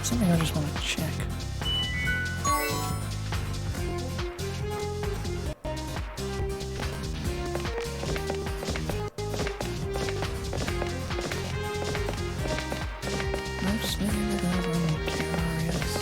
Something I just want to check. Mostly because I'm curious.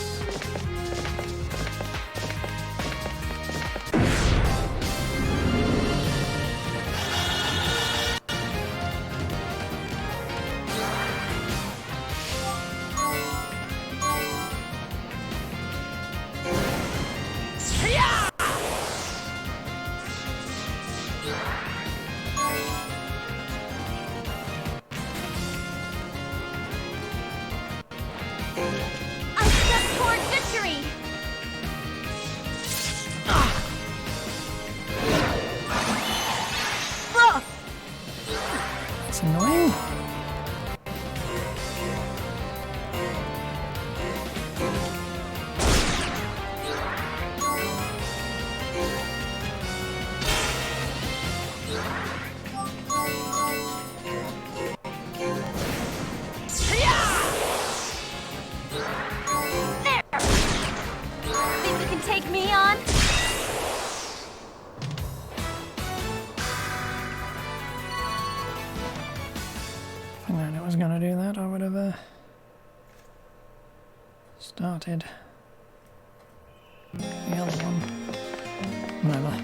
It's annoying. Think you can take me on? If I knew I was gonna do that, I would have started the other one. Whatever.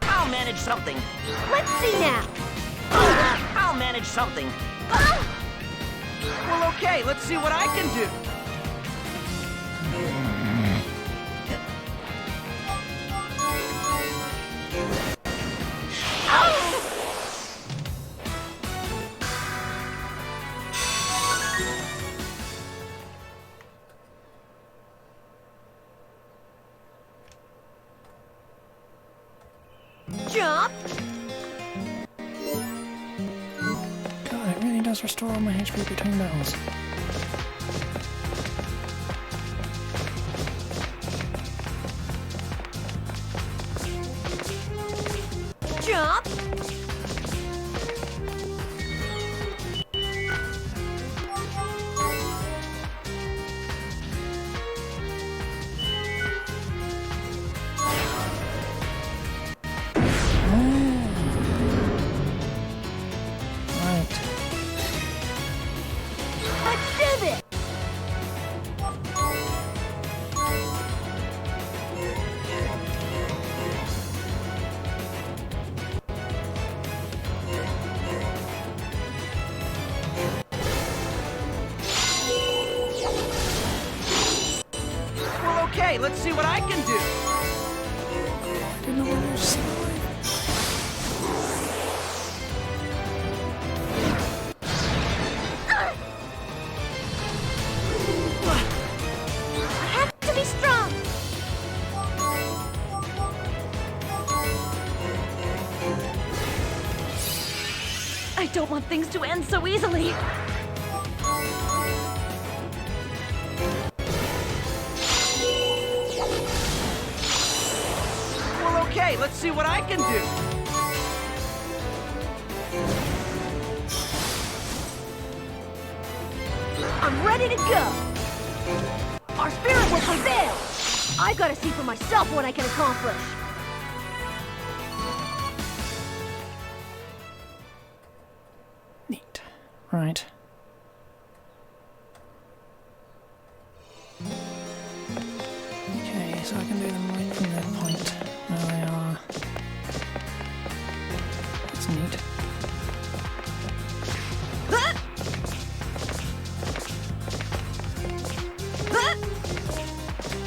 I'll manage something. Let's see now. I'll manage something. Well, okay, let's see what I can do. Jump. God, it really does restore all my HP between battles. Jump. Right. Let's do this. Well, okay, let's see what I can do. I didn't know what was I have to be strong. I don't want things to end so easily. Well, okay, let's see what I can do. I'm ready to go. Our spirit will prevail. I've got to see for myself what I can accomplish. neat. Right. Okay, so I can do them right from that point where they are. That's neat.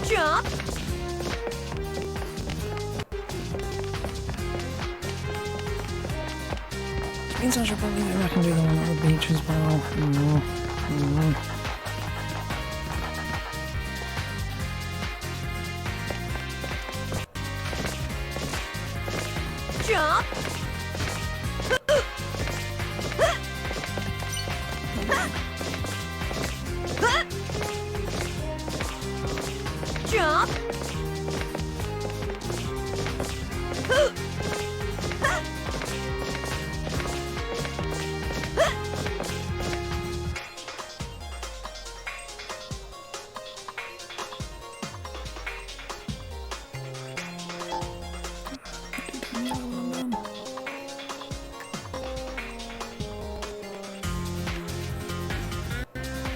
Jump. Means I should probably go back and do the one at the beach as well. Jump! Jump!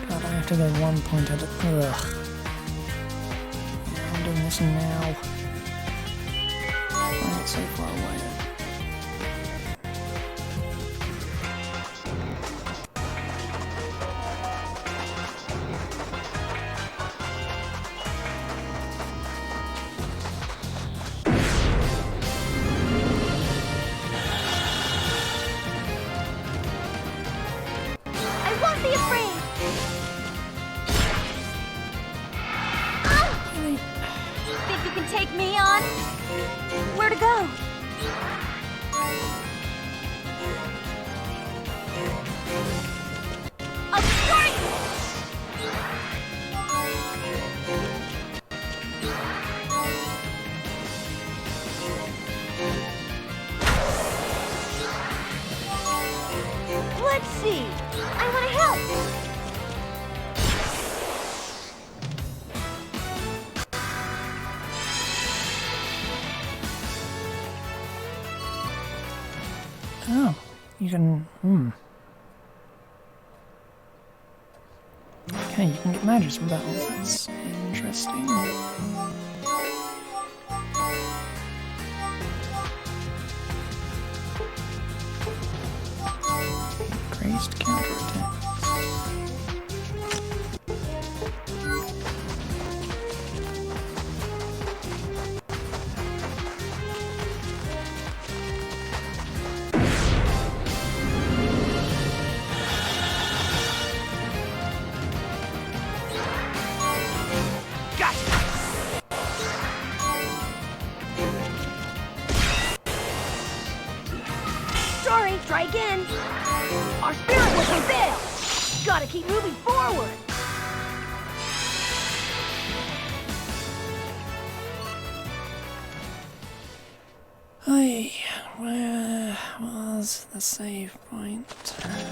God, I have to go 1 point at a... Ugh. Yeah, I'm doing this now. I'm not so far away. I won't be afraid! Ow! Really? Think you can take me on? Where to go? Of course! Let's see. I want to help. Oh, you can... Okay, you can get magics with that one. That's interesting. Increased counterattack. Sorry, try again. Our spirit will prevail. Gotta keep moving forward. Hey, where was the save point? It's probably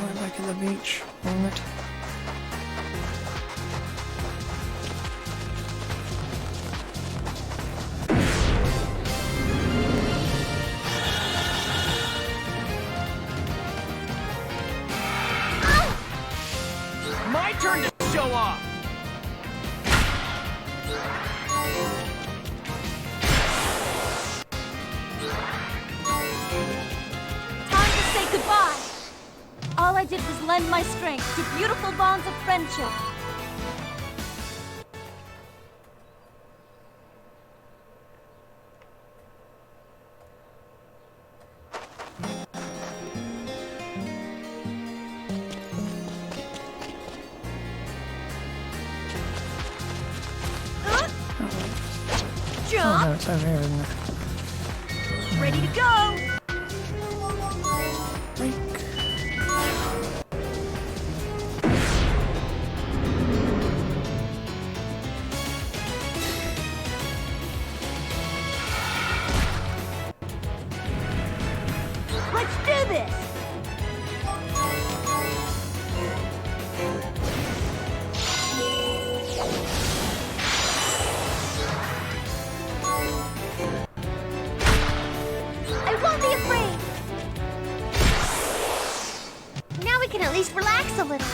right back at the beach, wasn't it? My turn to show off! Time to say goodbye. All I did was lend my strength to beautiful bonds of friendship. Oh Jump! no, it's over here, isn't it? Ready to go! Break. Let's do this! I won't be afraid! Now we can at least relax a little.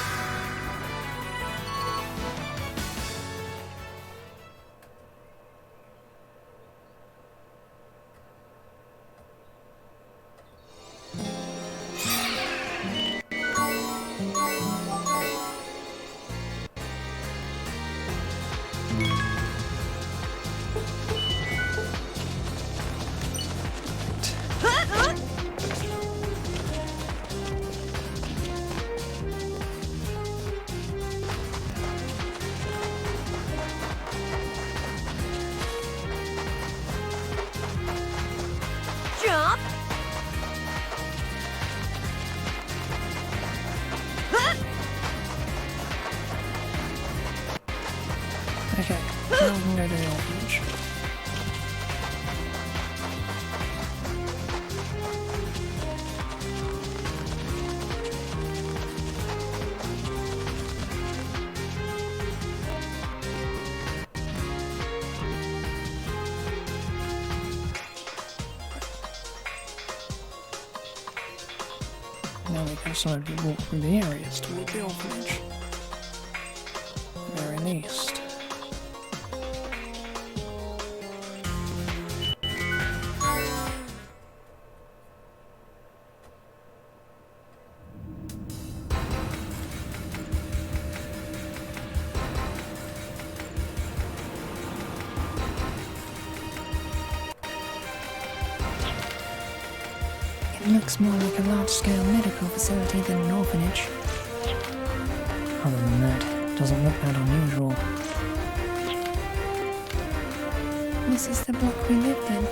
Jump! Okay, now we can go to the orphanage. Now we can slowly walk through the areas toward the orphanage. At the very least. It looks more like a large-scale medical facility than an orphanage. Other than that, it doesn't look that unusual. This is the block we lived in.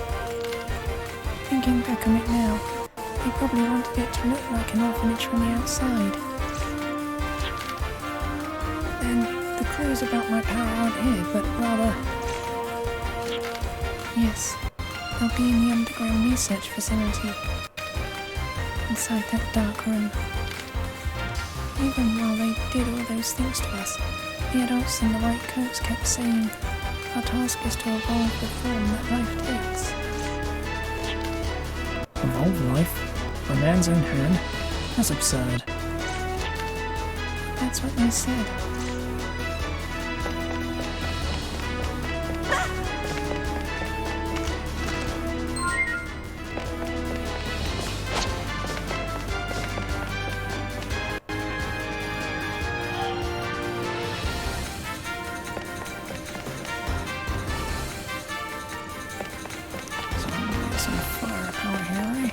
Thinking back on it now, they probably wanted it to look like an orphanage from the outside. And the clues about my power aren't here, but rather... Yes, they'll be in the underground research facility. Inside that dark room. Even while they did all those things to us, the adults in the white coats kept saying, our task is to evolve the form that life takes. Evolve life? For a man's own hand? That's absurd. That's what they said. Some firepower here, eh?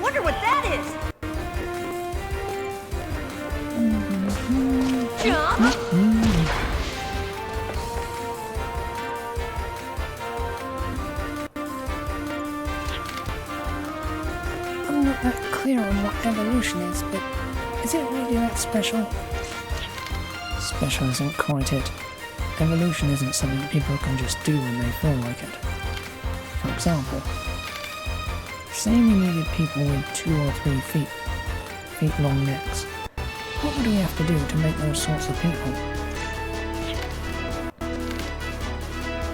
Wonder what that is! Jump! I'm not that clear on what evolution is, but is it really that special? Special isn't quite it. Evolution isn't something people can just do when they feel like it. For example, say we needed people with 2 or 3 feet long necks. What would we have to do to make those sorts of people?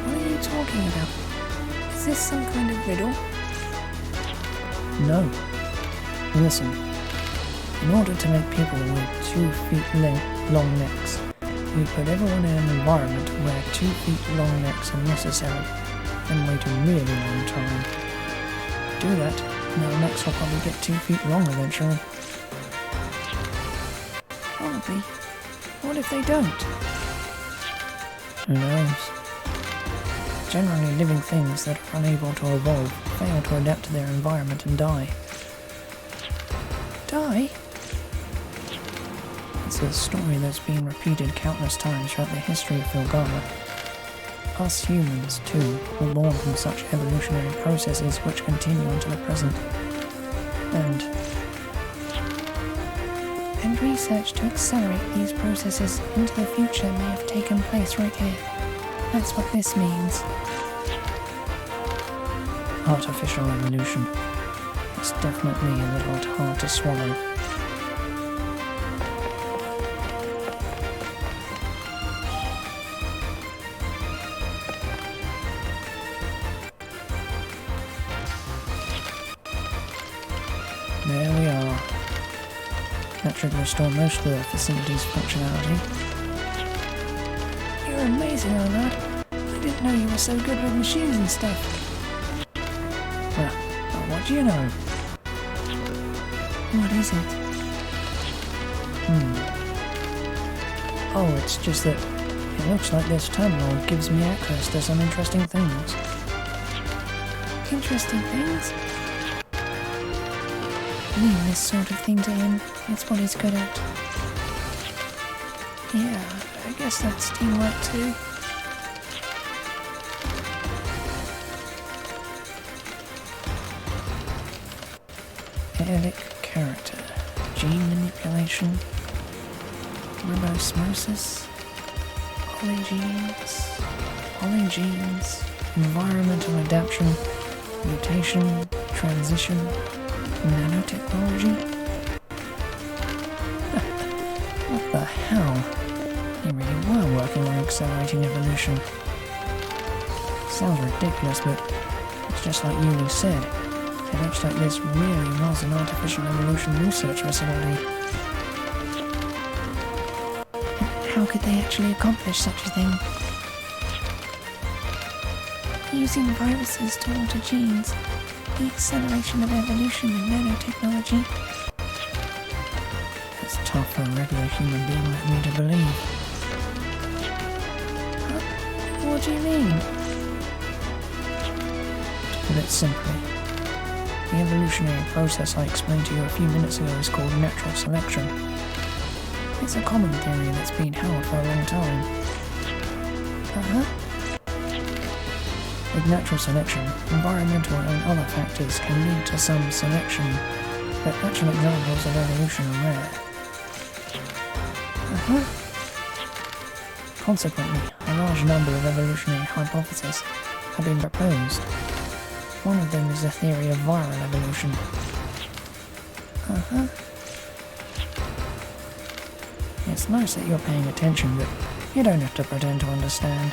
What are you talking about? Is this some kind of riddle? No. Listen, In order to make people with 2 feet long necks, we put everyone in an environment where 2 feet long necks are necessary, and wait a really long time. Do that, and their necks will probably get 2 feet long eventually. Probably. What if they don't? Who knows? Generally, living things that are unable to evolve fail to adapt to their environment and die. Die? It's a story that's been repeated countless times throughout the history of Filgara. Us humans, too, were born from such evolutionary processes which continue into the present. And research to accelerate these processes into the future may have taken place right here. That's what this means. Artificial evolution. It's definitely a little hard to swallow. There we are. That should restore most of the facility's functionality. You're amazing, Leonard. I didn't know you were so good with machines and stuff. Well, what do you know? What is it? Oh, it's just that it looks like this terminal gives me access to some interesting things. Interesting things? Leave this sort of thing to him. It's what he's good at. Yeah, I guess that's teamwork too. Edit character. Gene manipulation. Ribosmosis. Polygenes. Environmental adaptation. Mutation. Transition. Nanotechnology? What the hell? They really were working on accelerating evolution. Sounds ridiculous, but it's just like Yuli said. It looks like this really was an artificial evolution research facility. How could they actually accomplish such a thing? Using viruses to alter genes. The acceleration of evolution and nanotechnology. That's tough for a regular human being like me to believe. Huh? What do you mean? To put it simply, the evolutionary process I explained to you a few minutes ago is called natural selection. It's a common theory that's been held for a long time. With natural selection, environmental and other factors can lead to some selection, but actual examples of evolution are rare. Consequently, a large number of evolutionary hypotheses have been proposed. One of them is the theory of viral evolution. It's nice that you're paying attention, but you don't have to pretend to understand.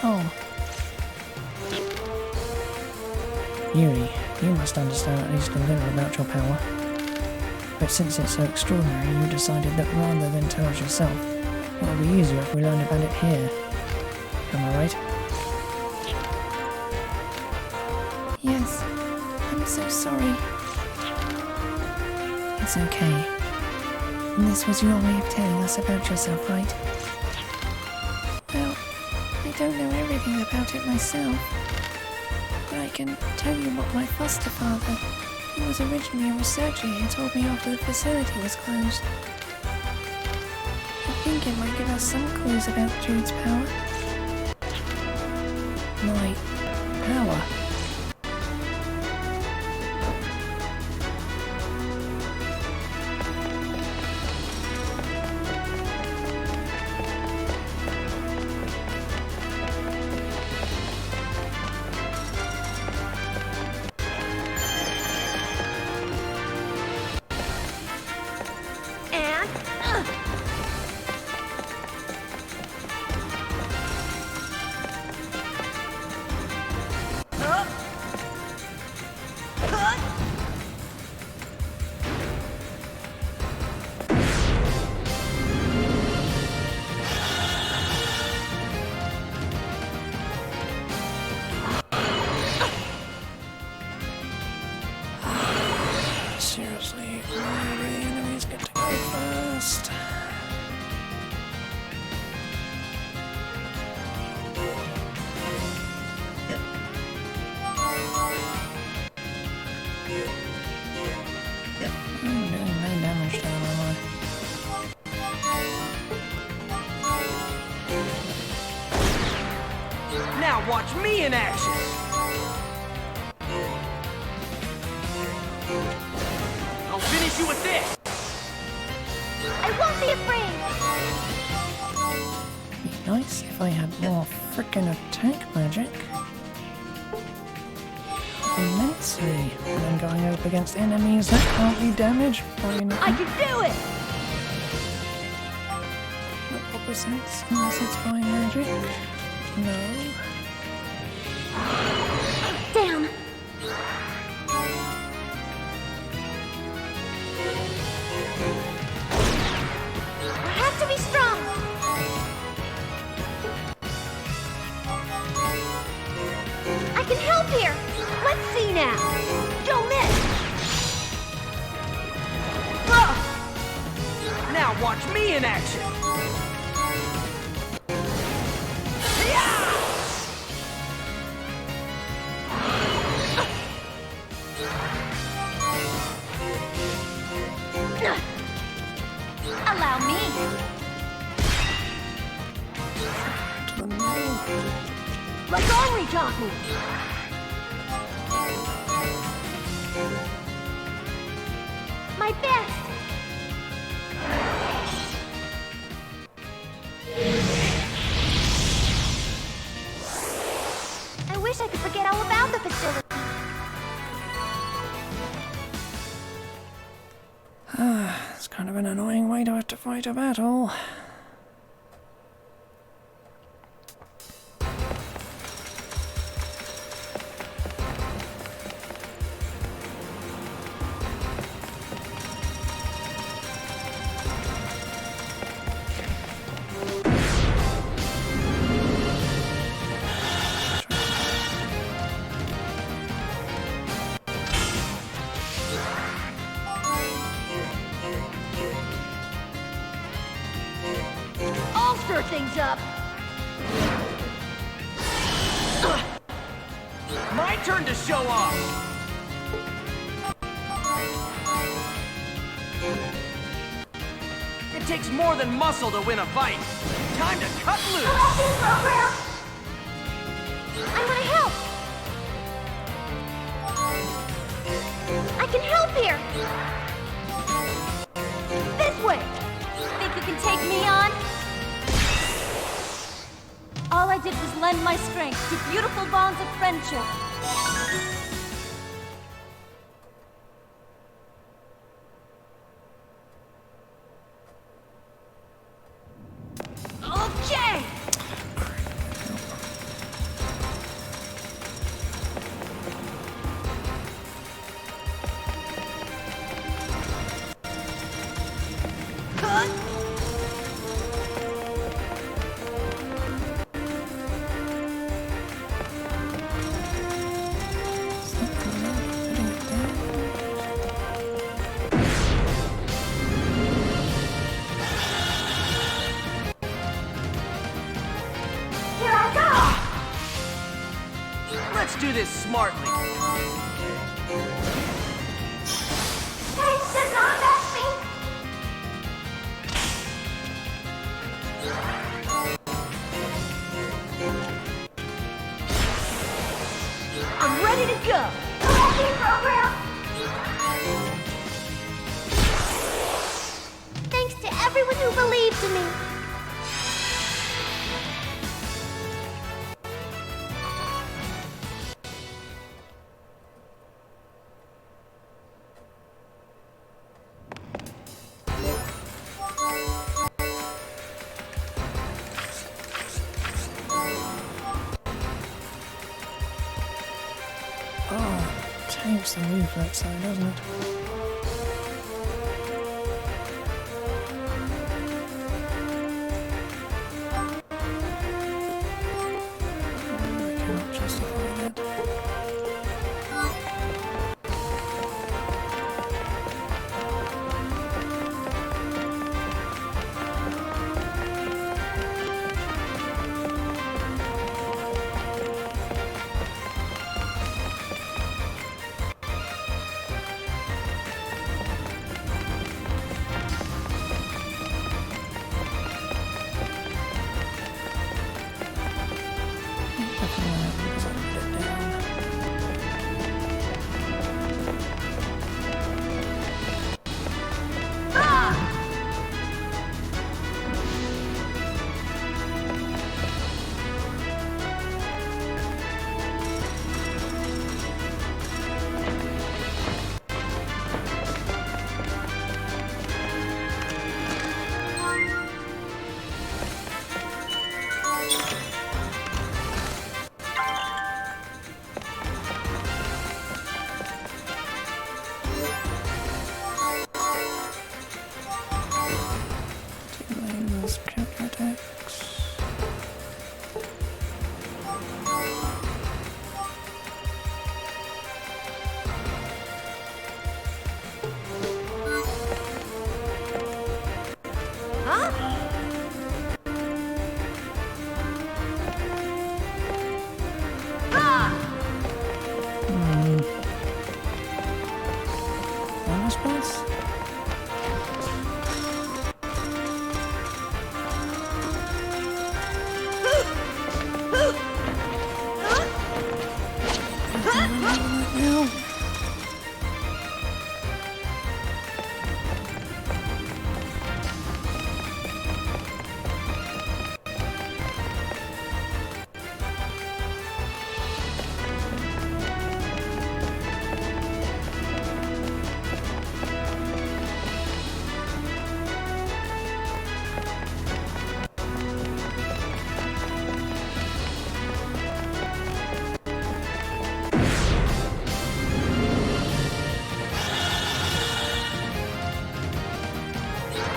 Oh. Yuri, you must understand at least a little about your power. But since it's so extraordinary, you decided that rather than tell us yourself, it would be easier if we learned about it here. Am I right? Yes. I'm so sorry. It's okay. And this was your way of telling us about yourself, right? Well, I don't know everything about it myself, but I can tell you what my foster father, who was originally a researcher here, told me after the facility was closed. I think it might give us some clues about Jude's power. My power? watch me in action! I'll finish you with this! I won't be afraid! Be nice if I had more frickin' attack magic. Immensely when I'm going up against enemies that can't be damaged by anything. I can do it! Not proper sense unless it's by magic. No. Down! I have to be strong! I can help here! Let's see now! Don't miss! Ah! Now watch me in action! Allow me! To the middle. Let's all reach off me! My best! I wish I could forget all about the facility. It's kind of an annoying way to have to fight a battle. I'll stir things up! My turn to show off! It takes more than muscle to win a fight. Time to cut loose! I want to help! I can help here! This way! Think you can take me on? All I did was lend my strength to beautiful bonds of friendship. Okay! Cut! Here I go! Let's do this smartly. Thanks, does not mess me! I'm ready to go! Program! Thanks to everyone who believed in me. Oh, takes the reflex though, doesn't it? I cannot justify that. Just check your decks. Bonus points? No.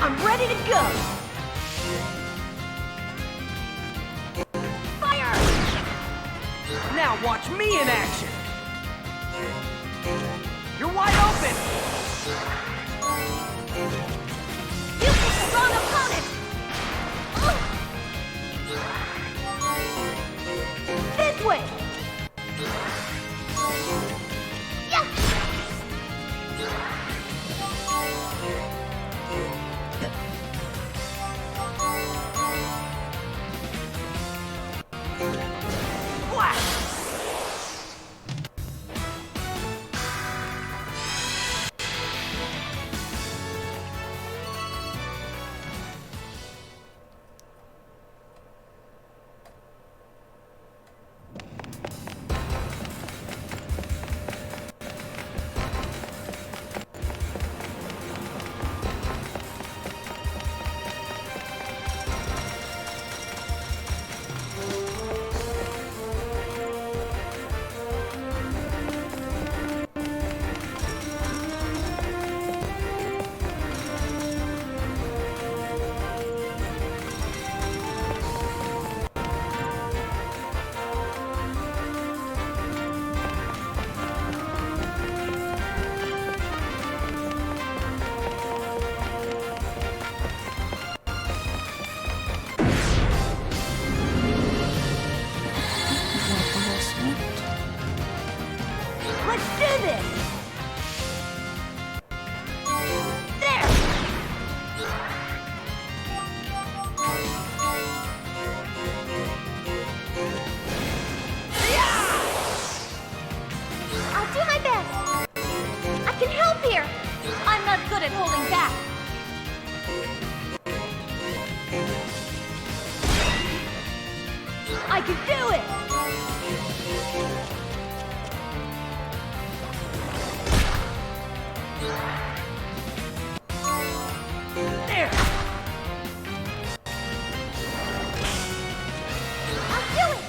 I'm ready to go! Fire! Now watch me in action! You're wide open! You picked the wrong opponent! This way! Yeah! Let's do this! There! I'll do my best. I can help here. I'm not good at holding back. I can do it! There! I'll do it!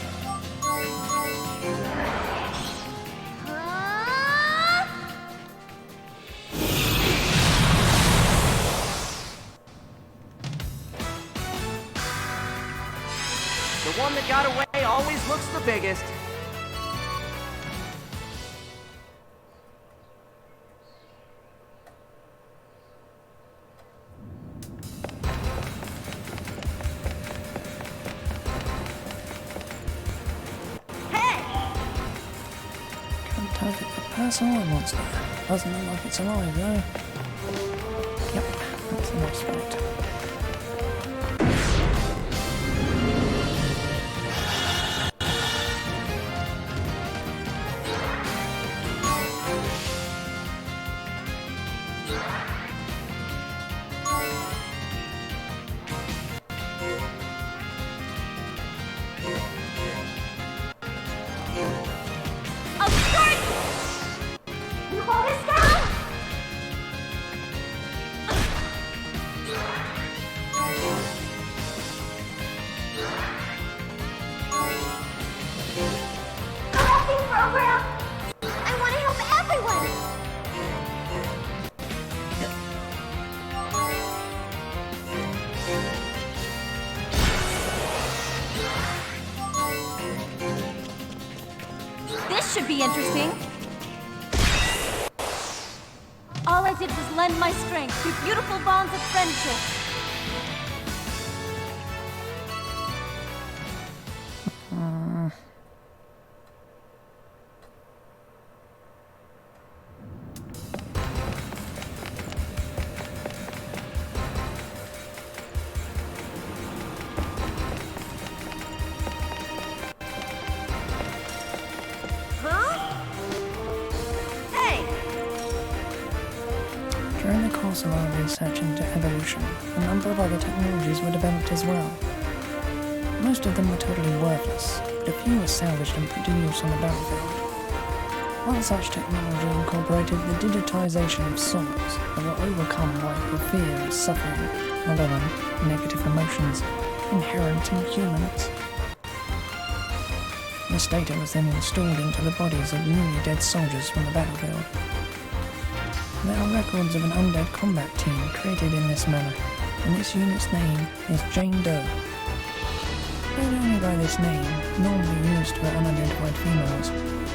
The one that got away always looks the biggest. Can target the person or monster. Doesn't look like it's alive though. Yep, that's the most right. Of course! You hold us down! should be interesting. All I did was lend my strength through beautiful bonds of friendship. During the course of our research into evolution, a number of other technologies were developed as well. Most of them were totally worthless, but a few were salvaged and put to use on the battlefield. One such technology incorporated the digitization of souls that were overcome by the fear, suffering, and other negative emotions inherent in humans. This data was then installed into the bodies of newly dead soldiers from the battlefield. There are records of an undead combat team created in this manner, and this unit's name is Jane Doe. Known only by this name, normally used for unidentified females,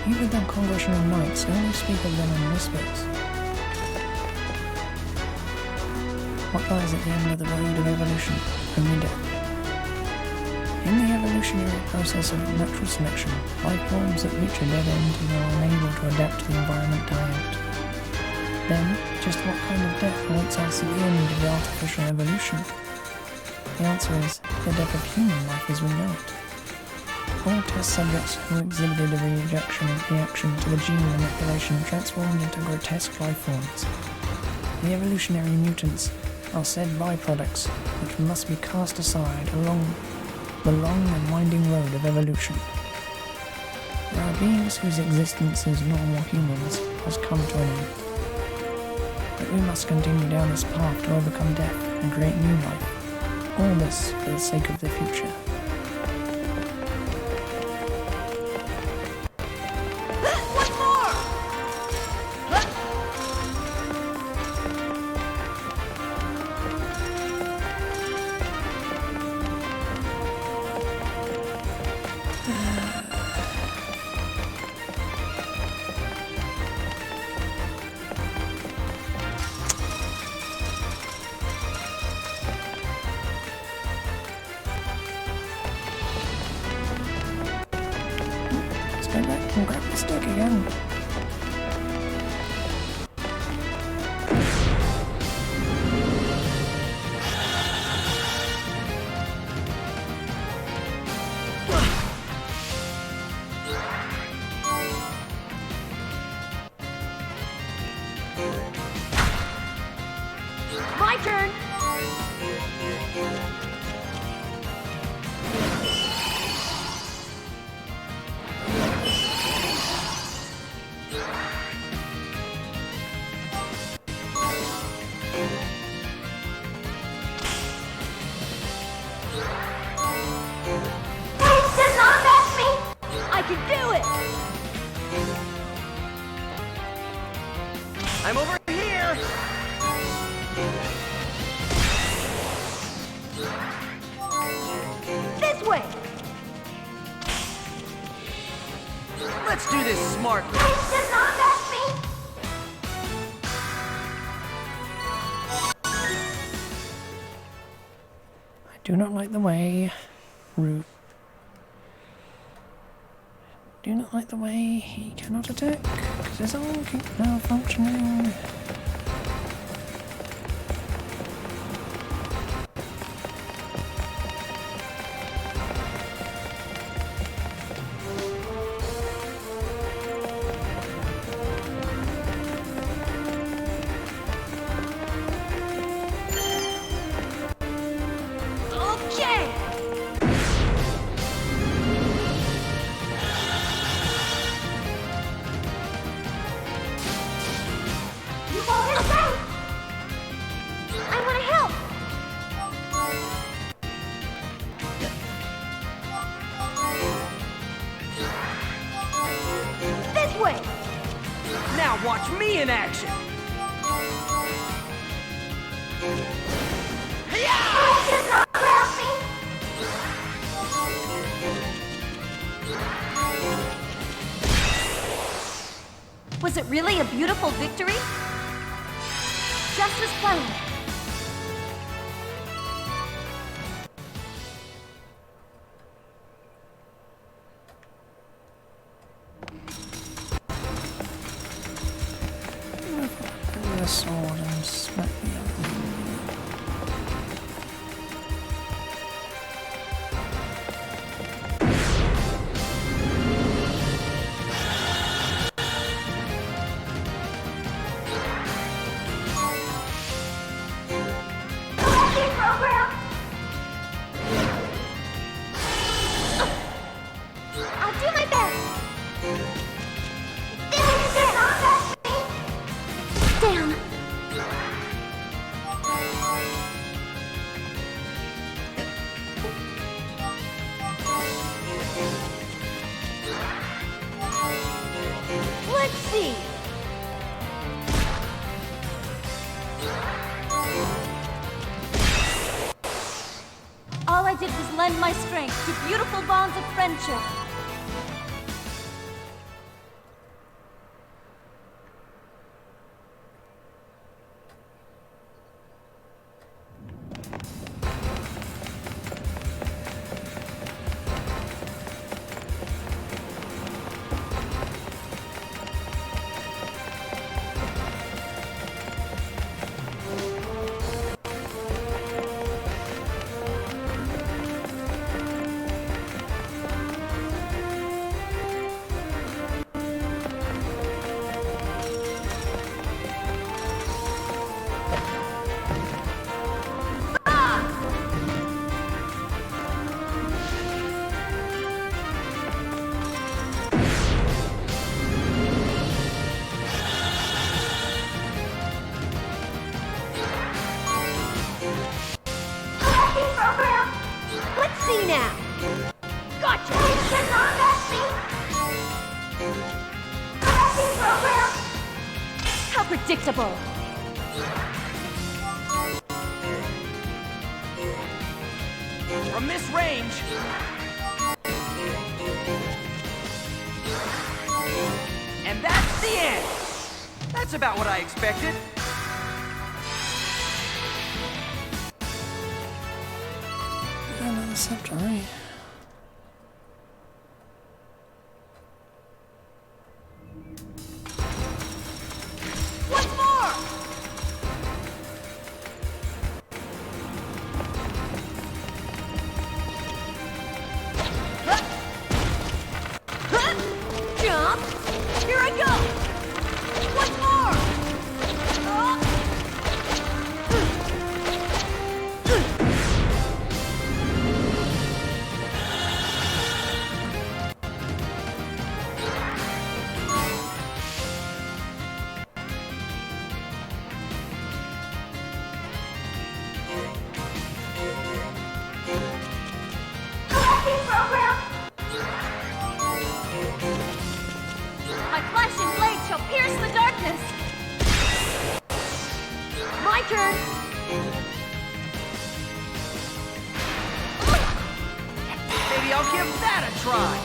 even the Congressional Knights only speak of them in whispers. What lies at the end of the road of evolution? Only death. In the evolutionary process of natural selection, life forms that reach a dead end and are unable to adapt to the environment die out. Then, just what kind of death awaits us at the end of the artificial evolution? The answer is the death of human life as we know it. All test subjects who exhibited a reaction to the gene manipulation transformed into grotesque life forms. The evolutionary mutants are said byproducts which must be cast aside along the long and winding road of evolution. There are beings whose existence as normal humans has come to an end. But we must continue down this path to overcome death and create new life. All this for the sake of the future. One more! Go back and grab the stick again. My turn! I can do it! I'm over here! This way! Let's do this smartly. I do not like the way Root. Do not like the way he cannot attack, because his arm keeps malfunctioning. Okay! You won't escape! I want to help! This way! Now watch me in action! it really a beautiful victory? Just as planned. The sword and smack the other. I'll do my best. Down. Let's see. All I did was lend my strength to beautiful bonds of friendship. Let's see now. Gotcha. How predictable. From this range, and that's the end. That's about what I expected. Another scepter, right? What's more? Jump. Here I go. What's more? My flashing blade shall pierce the darkness. My turn. Maybe I'll give that a try.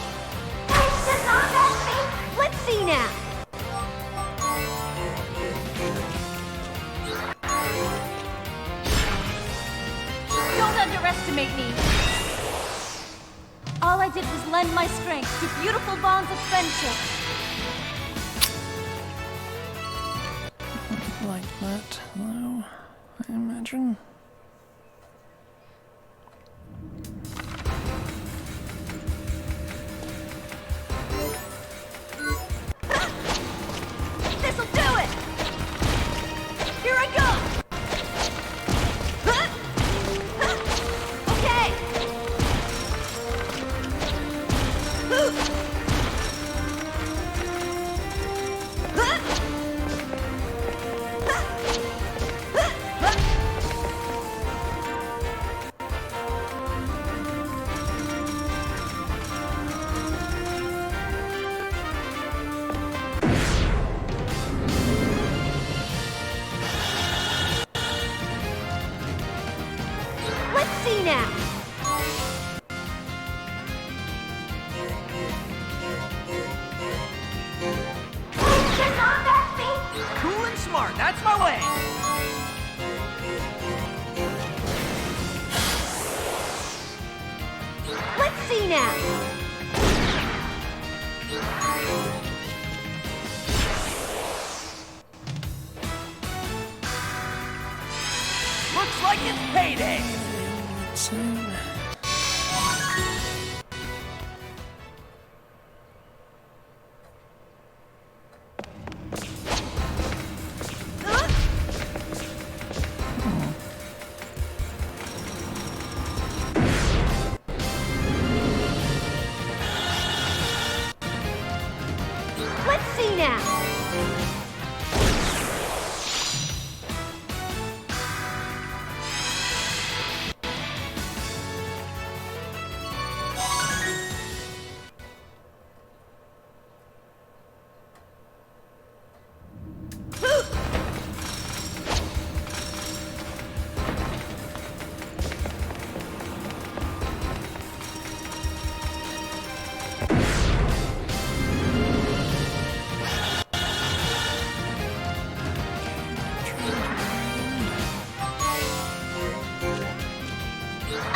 Let's see now. Don't underestimate me. All I did was lend my strength to beautiful bonds of friendship. Like that, though, I imagine. This'll do it! Here I go! Okay! hard, that's my way! Let's see now. Looks like it's payday! So, Let's see now.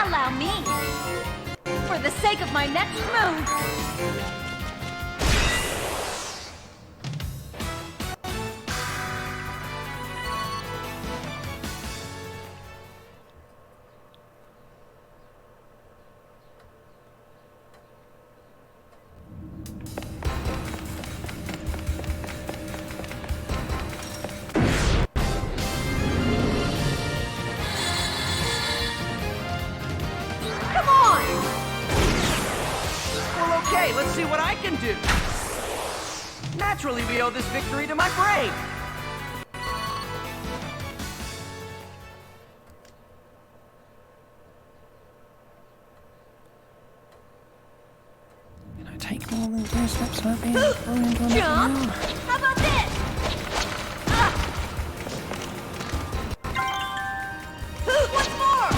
Allow me. For the sake of my next move. Come on! Well, okay, let's see what I can do. Naturally, we owe this victory to my brain. can I take more than 2 steps without being thrown into another Jump! room? How about this? What's more?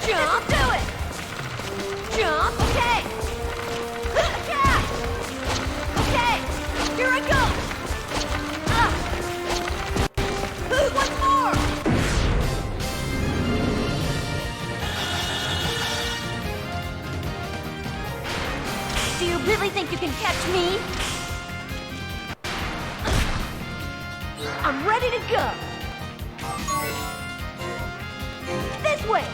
Jump! Do it! Jump! Okay! Attack! Okay! Here I go! What's more? Do you really think you can catch me? I'm ready to go! This way!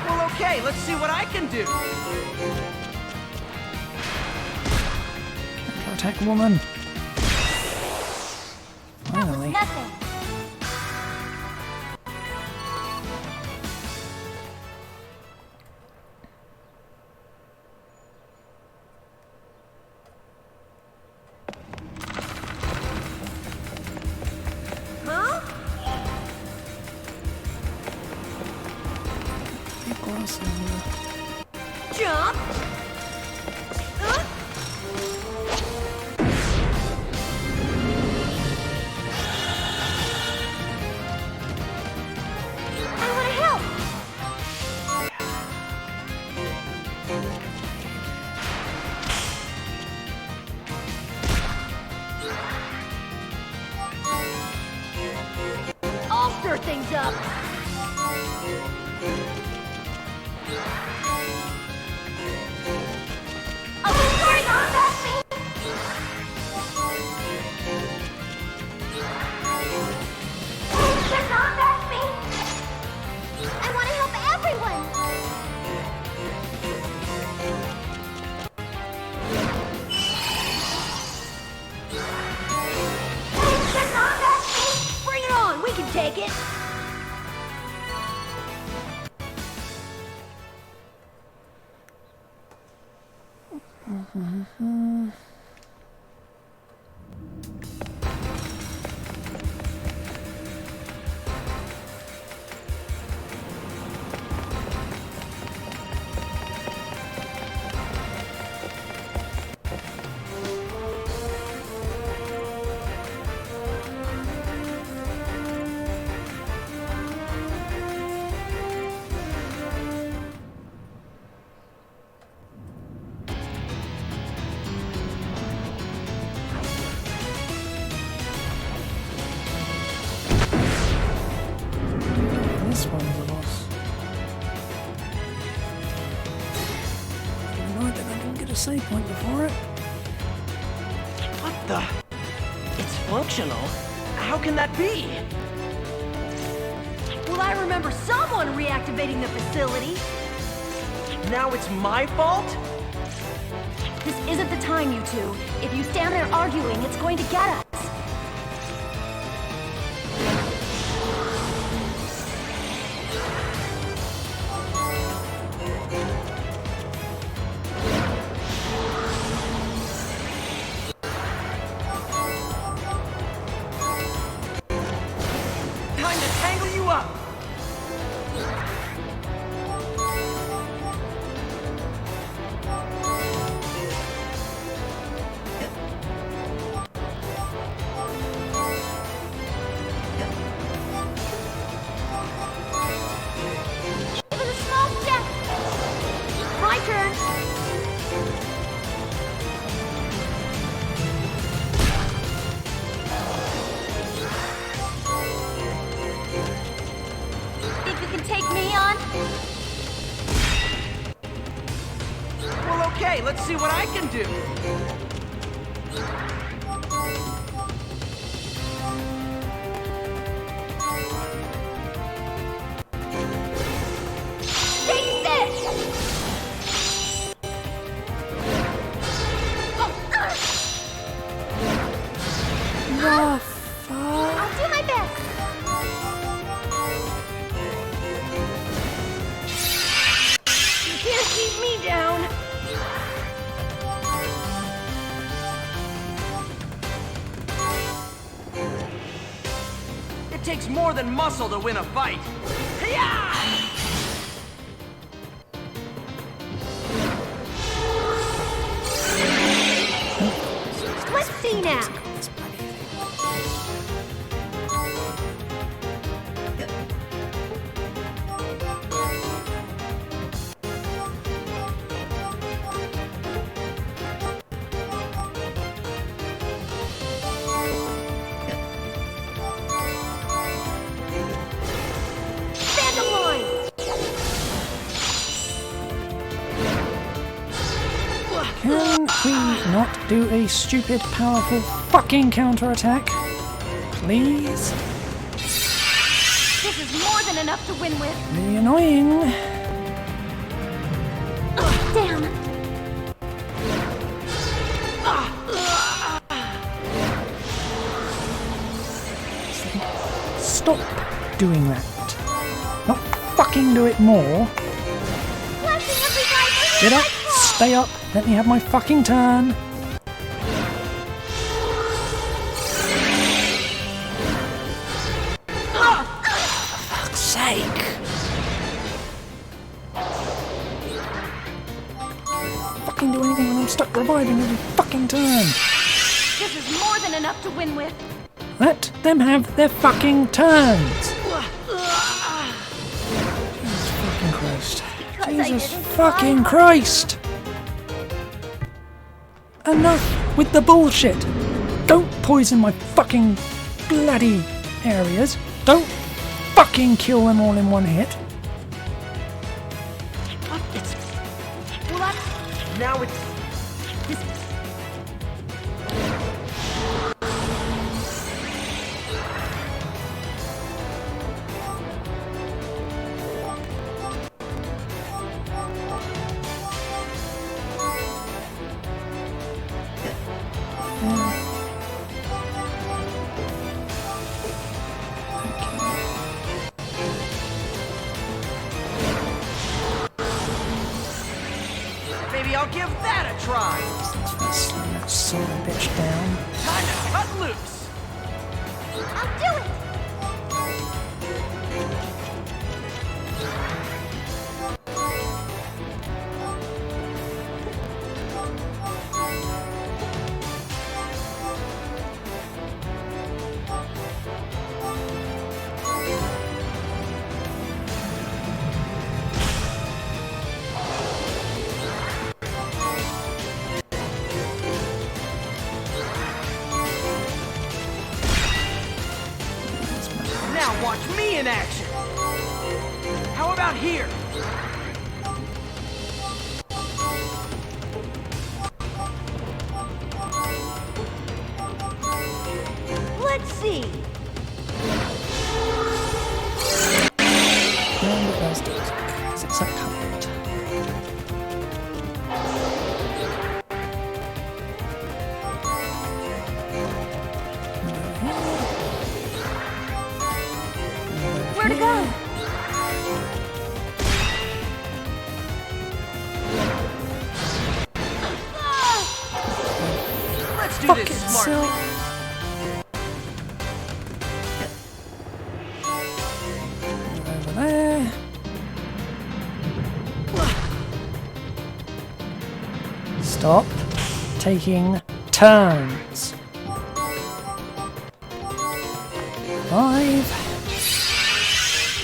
Well, okay, let's see what I can do. Protect woman. Finally. Nothing! Huh? Big glass in here. Jump! I want to help! I'll stir things up! Oh, sorry, don't touch me! Please don't touch me! I want to help everyone! Please don't touch me! Bring it on, we can take it! this one's a loss. Annoyed that I didn't get a save point before it. What the? It's functional. How can that be? Well, I remember someone reactivating the facility. Now it's my fault? This isn't the time, you two. If you stand there arguing, it's going to get us. Time to tangle you up! It was a small step. My turn. Think you can take me on? Well, okay, let's see what I can do. Take this! The fuck? I'll do my best. You can't keep me down. It takes more than muscle to win a fight. Hi-ya! Let's see now. Stand in line. Can we not do a stupid, powerful fucking counterattack? Please? This is more than enough to win with. Really annoying. Damn. Stop doing that. Not fucking do it more. Blessing everybody. Get up, stay up, let me have my fucking turn. For fuck's sake. Fucking do anything when I'm stuck reviving every fucking turn. This is more than enough to win with. Let them have their fucking turns. Jesus fucking Christ. Because I Jesus didn't fucking try. Christ. Enough with the bullshit. Don't poison my fucking bloody areas. Don't fucking kill them all in one hit. What? It's... Well, that's... Now it's... Maybe I'll give that a try. Slow that son of a bitch down. Time to cut loose. I'll do it! Now watch me in action. here! Let's see. And it does do it, because it's a cupboard. Where to go? Let's do Fuck this it, smartly. Over there. Stop taking turns. 5.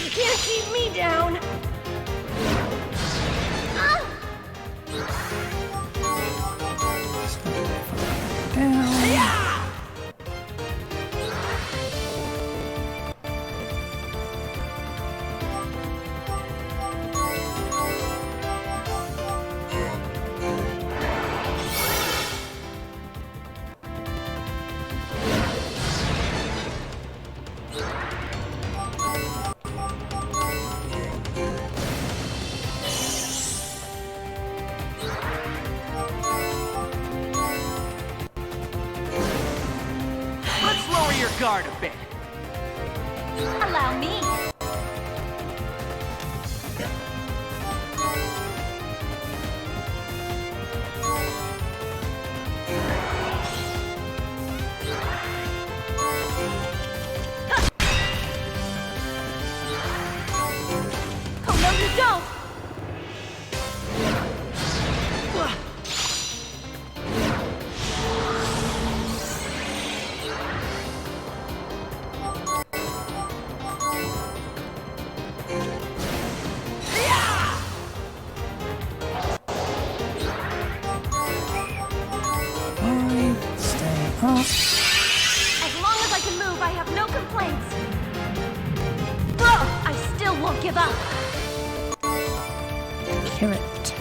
You can't keep me down. Down. Let's lower your guard a bit. Allow me. Oh no, you don't. Stay up. As long as I can move, I have no complaints. Ugh, I still won't give up. Kill it.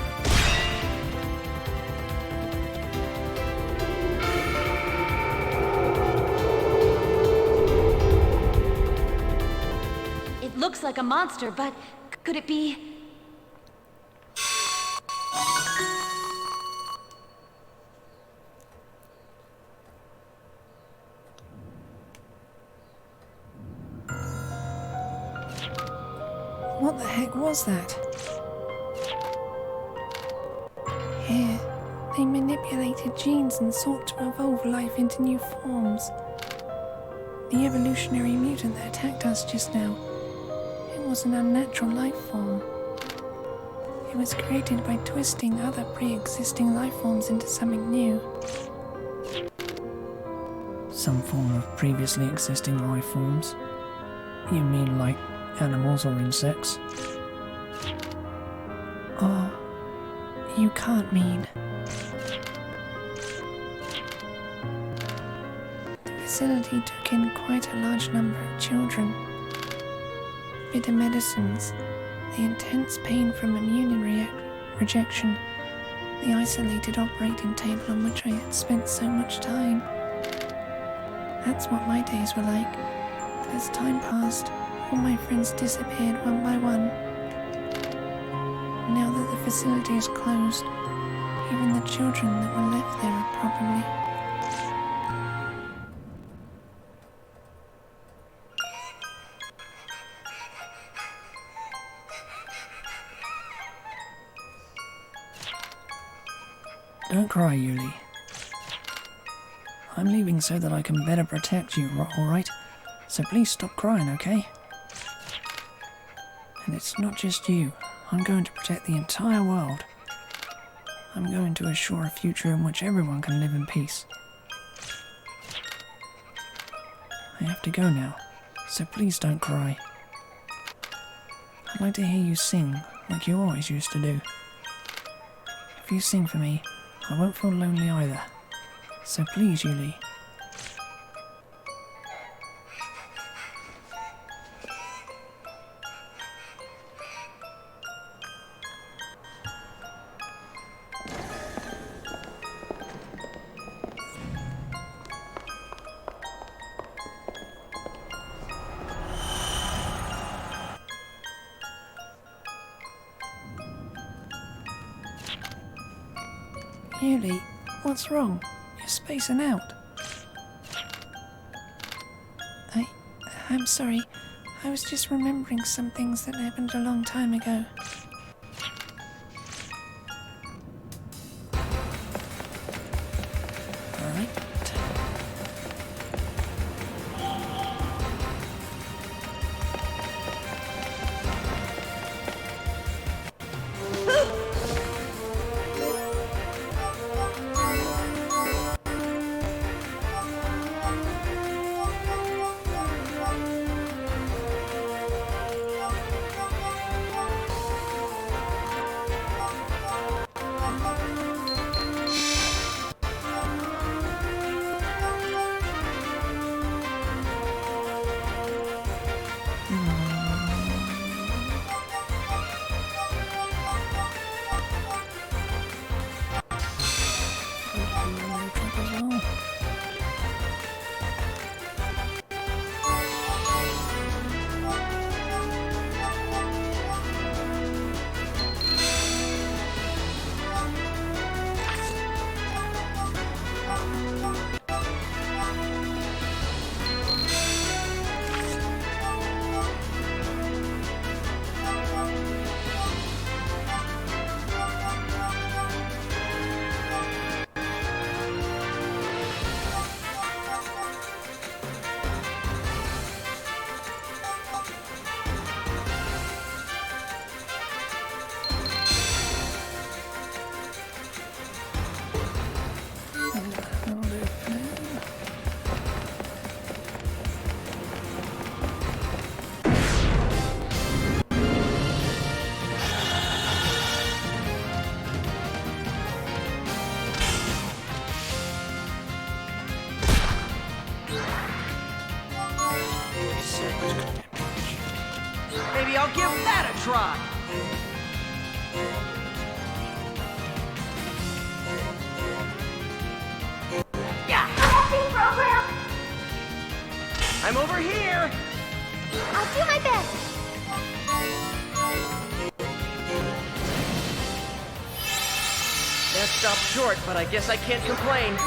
It looks like a monster, but could it be? What the heck was that? Here, they manipulated genes and sought to evolve life into new forms. The evolutionary mutant that attacked us just now, it was an unnatural life form. It was created by twisting other pre-existing life forms into something new. Some form of previously existing life forms? You mean like animals or insects? Oh, you can't mean. The facility took in quite a large number of children. Bitter medicines, the intense pain from immune rejection, the isolated operating table on which I had spent so much time. That's what my days were like. But as time passed, all my friends disappeared one by one. Now that the facility is closed, even the children that were left there are probably... Don't cry, Yuli. I'm leaving so that I can better protect you, alright? So please stop crying, okay? And it's not just you. I'm going to protect the entire world. I'm going to assure a future in which everyone can live in peace. I have to go now, so please don't cry. I'd like to hear you sing, like you always used to do. If you sing for me, I won't feel lonely either. So please, Yuli. Yuli, what's wrong? You're spacing out. I'm sorry. I was just remembering some things that happened a long time ago. Alright. Maybe I'll give that a try. Yeah. Program. I'm over here. I'll do my best. That stopped short, but I guess I can't complain.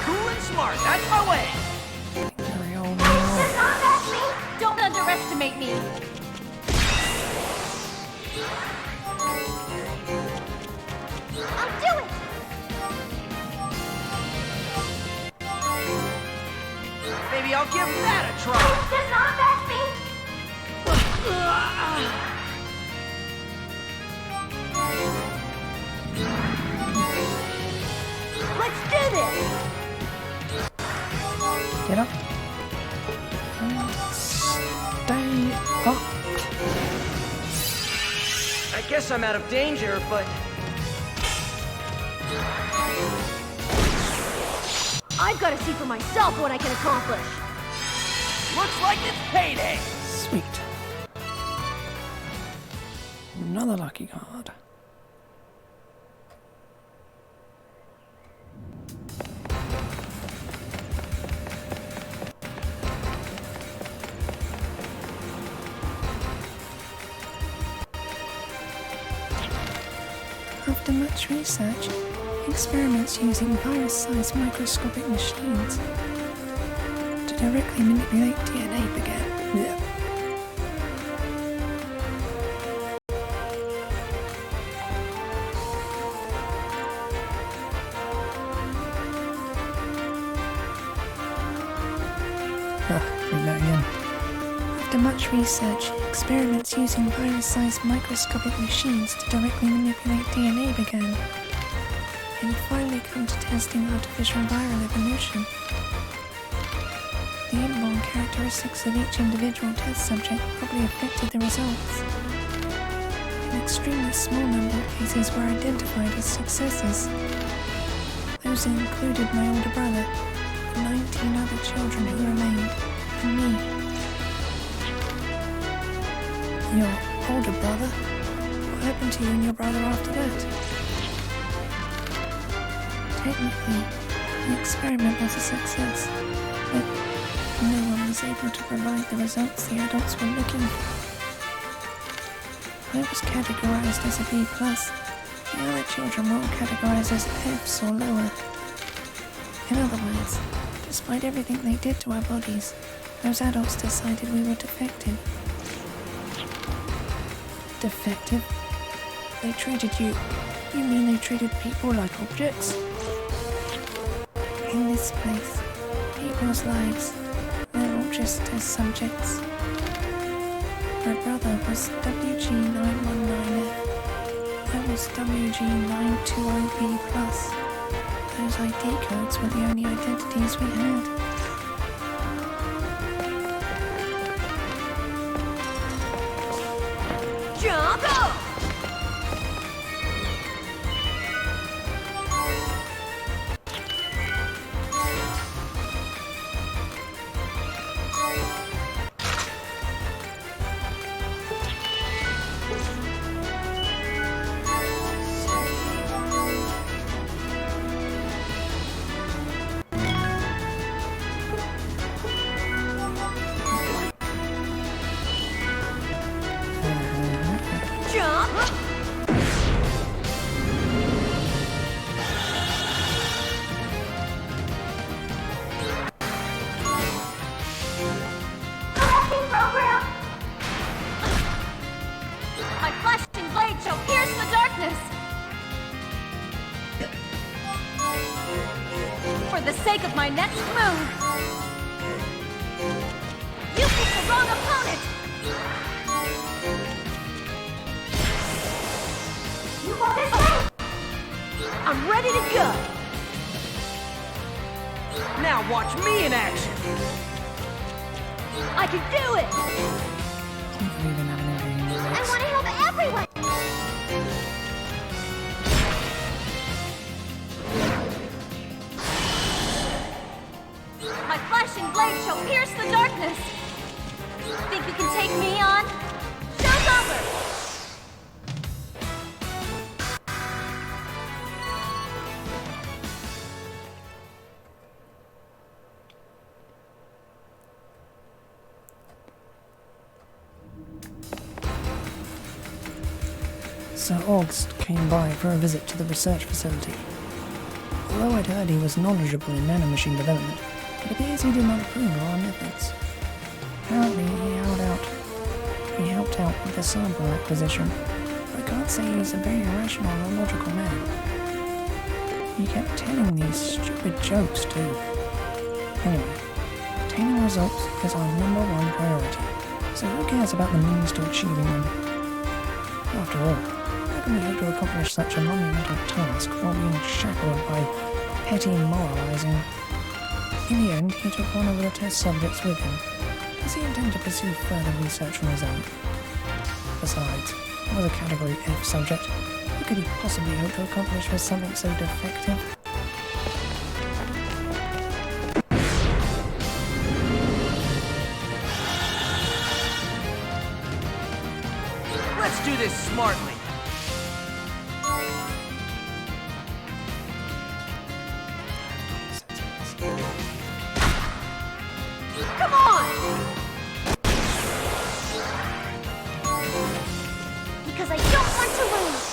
Cool and smart, that's my way! Don't underestimate me. I'll do it. Maybe I'll give that a try. Does not affect me. Let's do this. Get up. And stay up. I guess I'm out of danger, but... I've got to see for myself what I can accomplish. Looks like it's payday! Sweet. Another lucky card. After much research, experiments using virus-sized microscopic machines to directly manipulate DNA began. Yeah. Read that again. After much research, experiments using virus-sized microscopic machines to directly manipulate DNA began, and finally come to testing artificial viral evolution. The inborn characteristics of each individual test subject probably affected the results. An extremely small number of cases were identified as successes. Those included my older brother, the 19 other children who remained, and me. Your older brother? What happened to you and your brother after that? Technically, the experiment was a success, but no one was able to provide the results the adults were looking for. I was categorized as a B+. The other children were all categorized as Fs or lower. In other words, despite everything they did to our bodies, those adults decided we were defective. Defective? They treated you... You mean they treated people like objects? In this place, people's lives, they're all just as subjects. My brother was WG919F. I was WG920B+. Those ID codes were the only identities we had. Jump! Go! My flashing blade shall pierce the darkness! For the sake of my next move! You picked the wrong opponent! You want this way? I'm ready to go! Now watch me in action! I can do it! Can't believe in having a game I lyrics. want to help everyone! My flashing blade shall pierce the darkness! Think you can take me on? Show's over! Sir August came by for a visit to the research facility. Although I'd heard he was knowledgeable in nanomachine development, it appears he did not approve of our methods. Apparently he helped out with the sample acquisition, but I can't say he's a very rational or logical man. He kept telling these stupid jokes too. Anyway, obtaining results is our #1 priority, so who cares about the means to achieving them? After all, how can we hope to accomplish such a monumental task while being shackled by petty moralizing? In the end, he took one of the test subjects with him. Does he intend to pursue further research on his own? Besides, I was a Category F subject. What could he possibly hope to accomplish with something so defective? Let's do this smartly! Come on! Because I don't want to lose!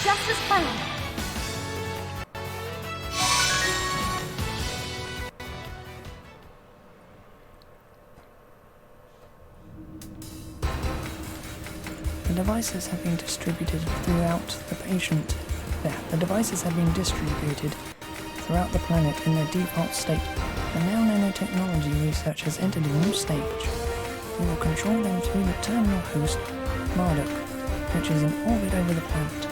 Just as planned. The devices have been distributed throughout the patient. The devices have been distributed throughout the planet in their default state, and now nanotechnology research has entered a new stage. We will control them through the terminal host, Marduk, which is in orbit over the planet.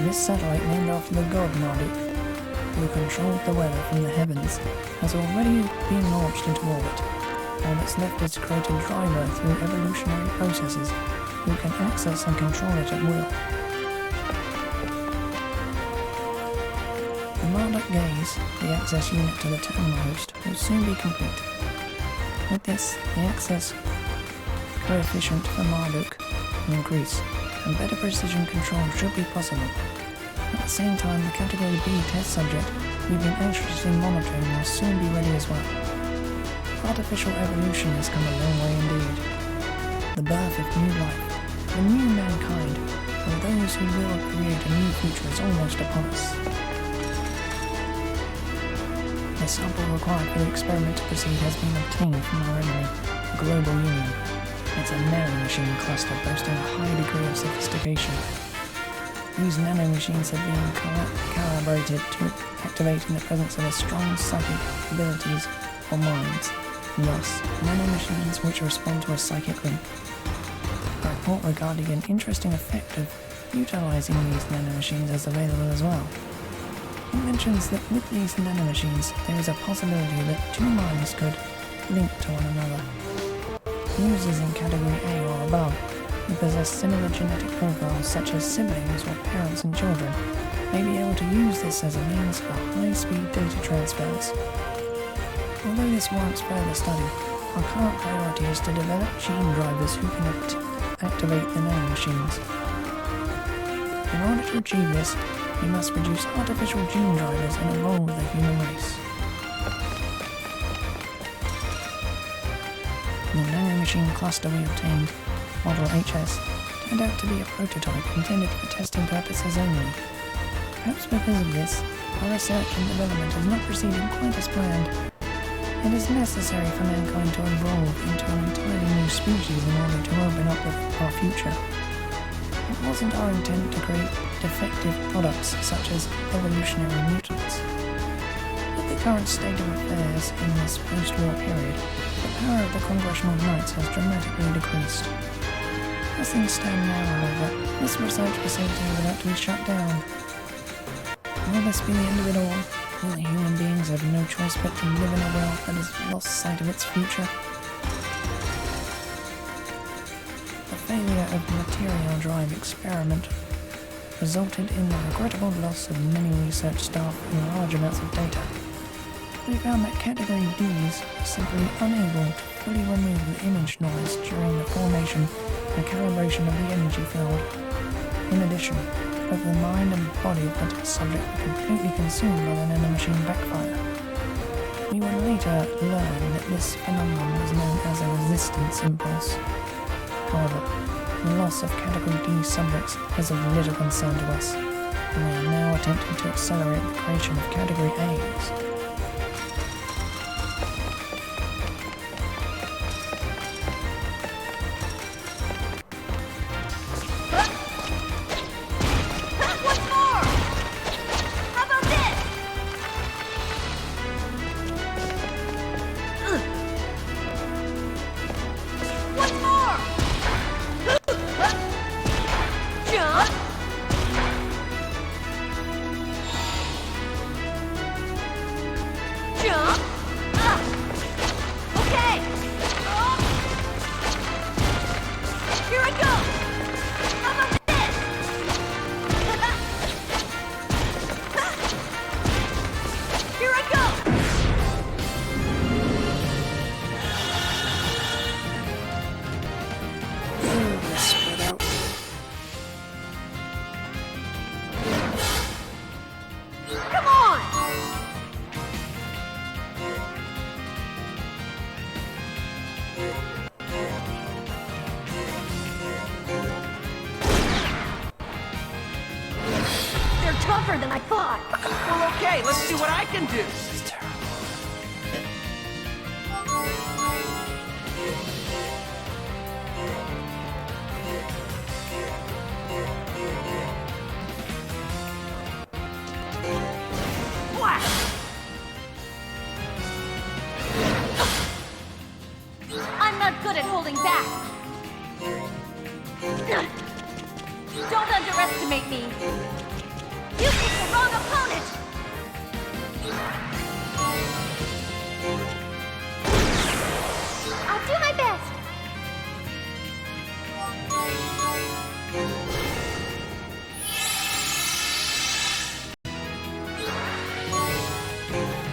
This satellite, named after the god Marduk, who controlled the weather from the heavens, has already been launched into orbit. All that's left is to create a driver through evolutionary processes who can access and control it at will. The Marduk Gaze, the access unit to the terminal host, will soon be complete. With this, the access coefficient for Marduk will increase, and better precision control should be possible. At the same time, the Category B test subject we've been anxiously monitoring will soon be ready as well. artificial evolution has come a long way indeed. The birth of new life, a new mankind, and those who will create a new future is almost upon us. The sample required for the experiment to proceed has been obtained from our enemy, the Global Union. It's a nanomachine cluster boasting a high degree of sophistication. These nanomachines have been calibrated to activate in the presence of a strong psychic abilities or minds. Thus, nanomachines which respond to a psychic link. A report regarding an interesting effect of utilizing these nanomachines is available as well. It mentions that with these nanomachines, there is a possibility that two minds could link to one another. Users in Category A or above who possess similar genetic profiles such as siblings or parents and children may be able to use this as a means for high-speed data transfers. Although this warrants further study, our current priority is to develop gene drivers who can activate the nanomachines. In order to achieve this, we must produce artificial gene drivers and evolve the human race. The nanomachine cluster we obtained, Model HS, turned out to be a prototype intended for testing purposes only. Perhaps because of this, our research and development is not proceeding quite as planned. It is necessary for mankind to evolve into an entirely new species in order to open up our future. It wasn't our intent to create defective products such as evolutionary mutants. With the current state of affairs in this post-war period, the power of the Congressional Knights has dramatically decreased. As things stand now, however, this research facility is about to be shut down. Will this be the end of it all? Will human beings have no choice but to live in a world that has lost sight of its future? The failure of the material drive experiment resulted in the regrettable loss of many research staff and large amounts of data. We found that Category Ds were simply unable to fully remove the image noise during the formation and calibration of the energy field. In addition, both the mind and body of the test subject were completely consumed by the nanomachine backfire. We would later learn that this phenomenon was known as a resistance impulse. However, the loss of Category D subjects is of little concern to us, and we are now attempting to accelerate the creation of Category As. Tougher than I thought. Well, okay, let's see what I can do. I'm not good at holding back. Don't underestimate me. You picked the wrong opponent! I'll do my best!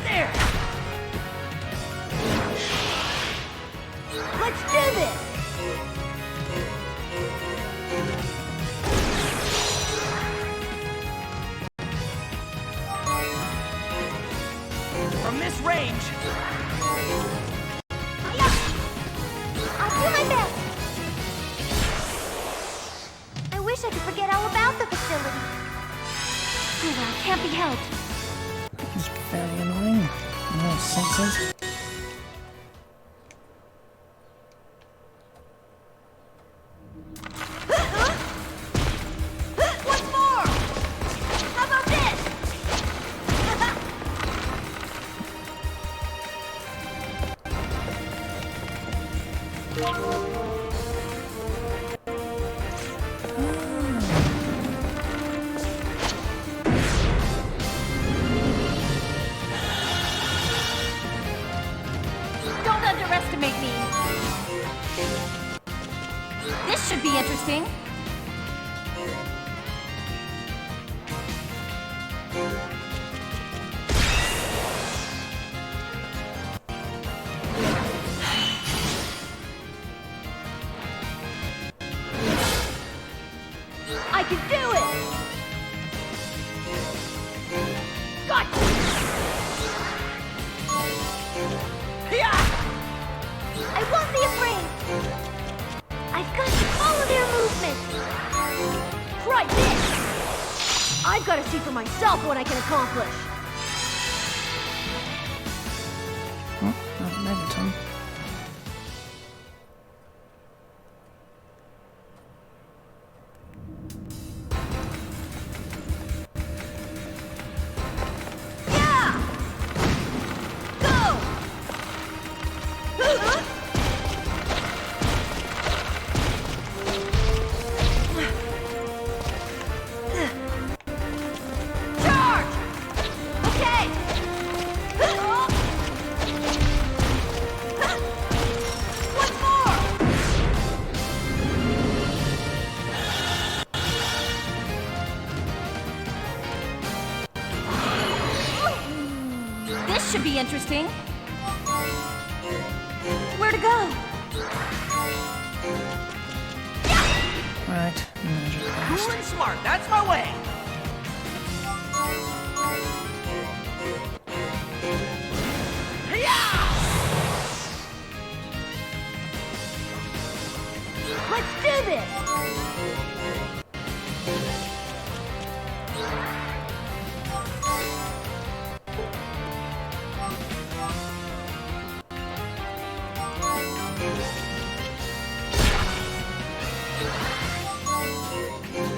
There! Let's do this! From this range, wish I could forget all about the facility. Oh well, can't be helped. It's fairly annoying in all senses. What's more? How about this? Don't underestimate me. This should be interesting. I can do it! Gotcha! I won't be afraid! I've got to follow their movements! Try this! I've got to see for myself what I can accomplish! Oh, not Megaton. Yeah! Go! Charge! Okay! Once more! This should be interesting. Where to go? Right, you managed it Cool fast. and smart, that's my way. Let's do this!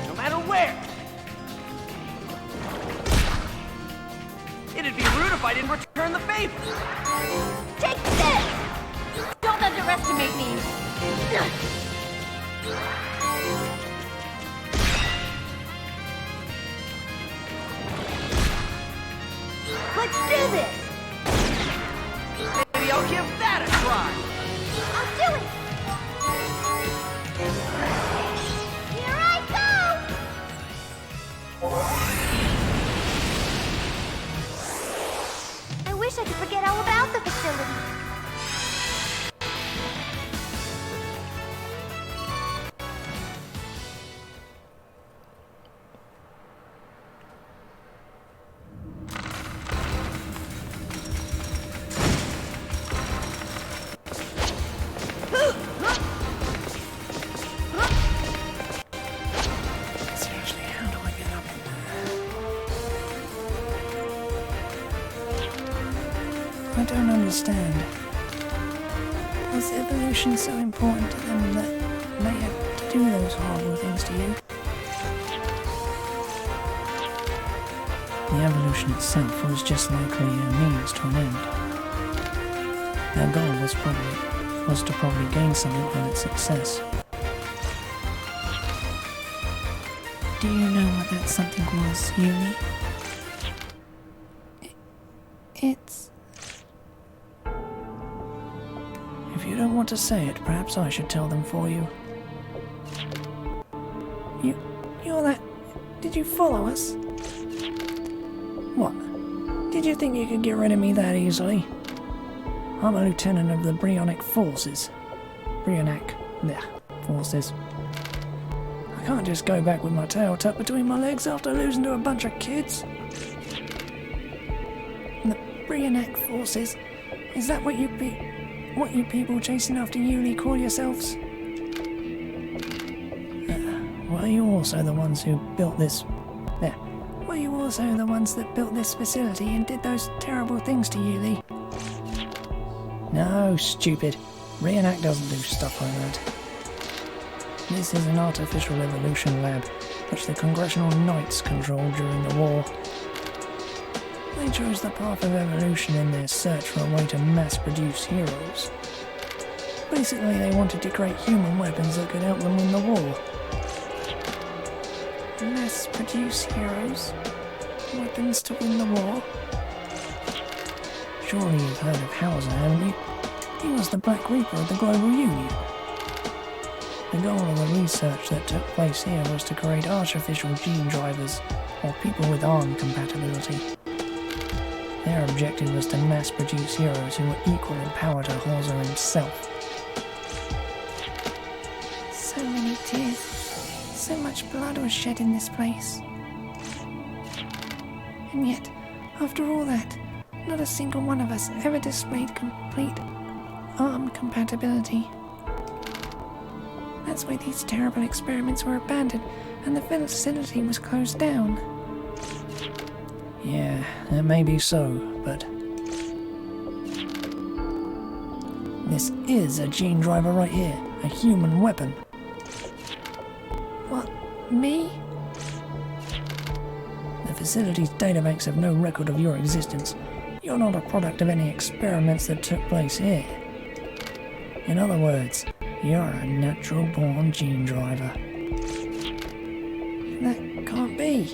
No matter where. It'd be rude if I didn't return the favor. Take this! Don't underestimate me! Let's do this! Maybe I'll give that a try. I'll do it! Here I go! I wish I could forget all about the facility. Seriously, how do I get up in there? I don't understand. Was evolution so important to them that they had to do those horrible things to you? The evolution itself was just likely a means to an end. Their goal was to probably gain something from its success. Do you know what that something was, Yumi? It's... If you don't want to say it, perhaps I should tell them for you. You're that... Did you follow us? What? Did you think you could get rid of me that easily? I'm a lieutenant of the Bryonic Forces. Forces. I can't just go back with my tail tucked between my legs after losing to a bunch of kids. The Bryonic Forces? Is that what you people chasing after Yuli call yourselves? What? Are you also the ones who built this... There. Were you also the ones that built this facility and did those terrible things to you, Lee? No, stupid. Reenact doesn't do stuff like that. This is an artificial evolution lab, which the Congressional Knights controlled during the war. They chose the path of evolution in their search for a way to mass-produce heroes. Basically, they wanted to create human weapons that could help them win the war. Mass-produce heroes? Weapons to win the war? Surely you've heard of Hauser, haven't you? He was the Black Reaper of the Global Union. The goal of the research that took place here was to create artificial gene drivers, or people with arm compatibility. Their objective was to mass-produce heroes who were equal in power to Hauser himself. So many tears. So much blood was shed in this place. And yet, after all that, not a single one of us ever displayed complete arm compatibility. That's why these terrible experiments were abandoned and the facility was closed down. Yeah, it may be so, but... this is a gene driver right here, a human weapon. What? Me? The facility's databanks have no record of your existence. You're not a product of any experiments that took place here. In other words, you're a natural-born gene driver. That can't be.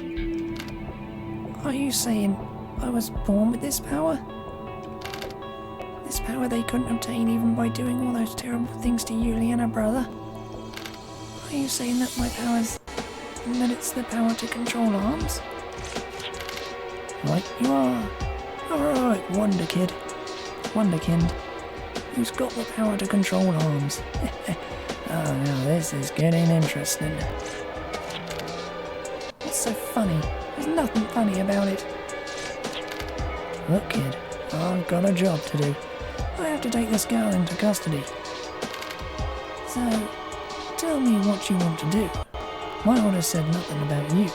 Are you saying I was born with this power? This power they couldn't obtain even by doing all those terrible things to Yuli and her brother? Are you saying that my power's... that it's the power to control arms? Right you are. Alright, Wonderkid. Wonderkind. Who's got the power to control arms? Oh, now this is getting interesting. What's so funny? There's nothing funny about it. Look, kid, I've got a job to do. I have to take this girl into custody. So, tell me what you want to do. My order said nothing about you.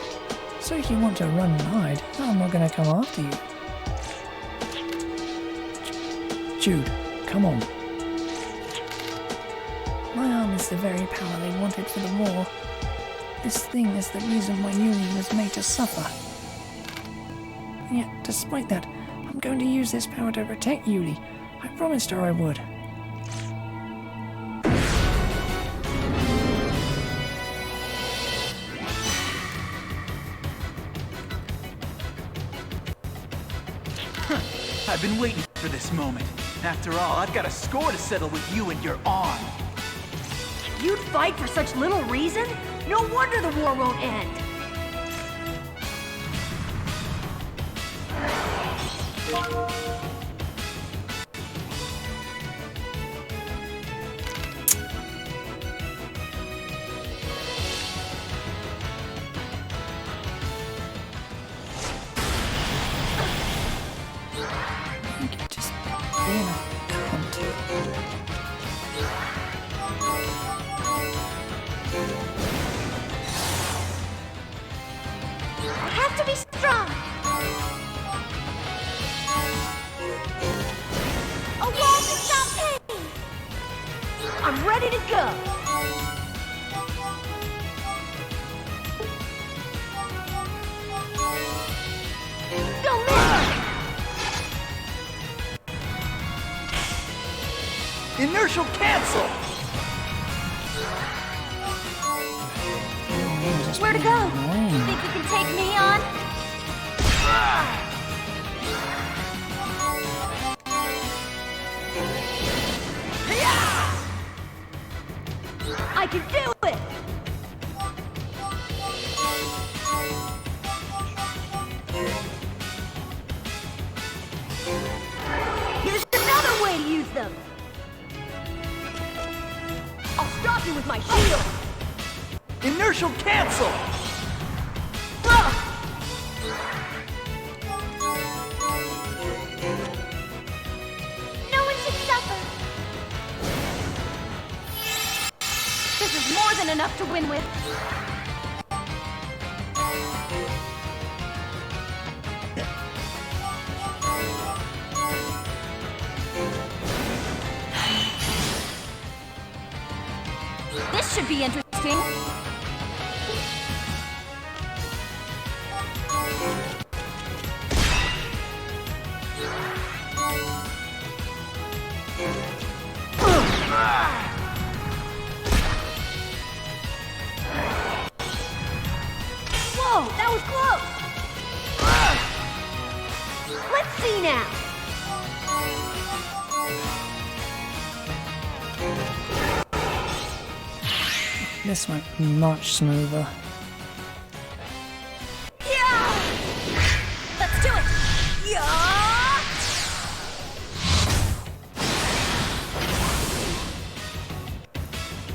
So if you want to run and hide, I'm not going to come after you. Jude, come on. My arm is the very power they wanted for the war. This thing is the reason why Yuli was made to suffer. And yet, despite that, I'm going to use this power to protect Yuli. I promised her I would. I've been waiting for this moment. After all, I've got a score to settle with you and your arm. You'd fight for such little reason? No wonder the war won't end. Just being a cunt. I have to be strong. A wall to stop pain. I'm ready to go. Don't miss. Inertial cancel! Where to go? You think you can take me on? I can do it! Here's another way to use them! I'll stop you with my shield! Inertial cancel! No one should suffer! This is more than enough to win with. should be interesting. Whoa, that was close! Let's see now! This went much smoother. Yeah! Let's do it! Yeah!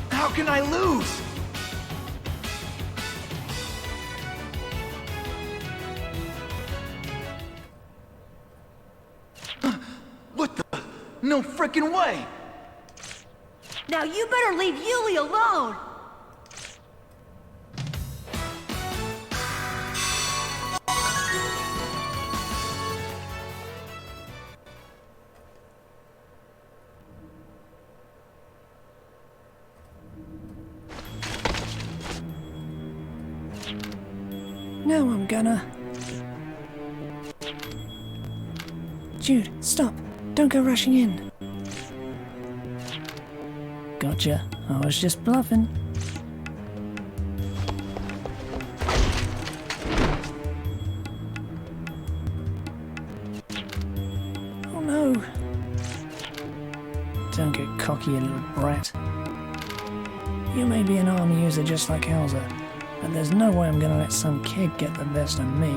How can I lose? What the? No frickin' way! Now you better leave Yuli alone! Now I'm gonna... Jude, stop! Don't go rushing in! Gotcha. I was just bluffing. Oh no! Don't get cocky, you little brat. You may be an arm user just like Hauser, but there's no way I'm gonna let some kid get the best of me.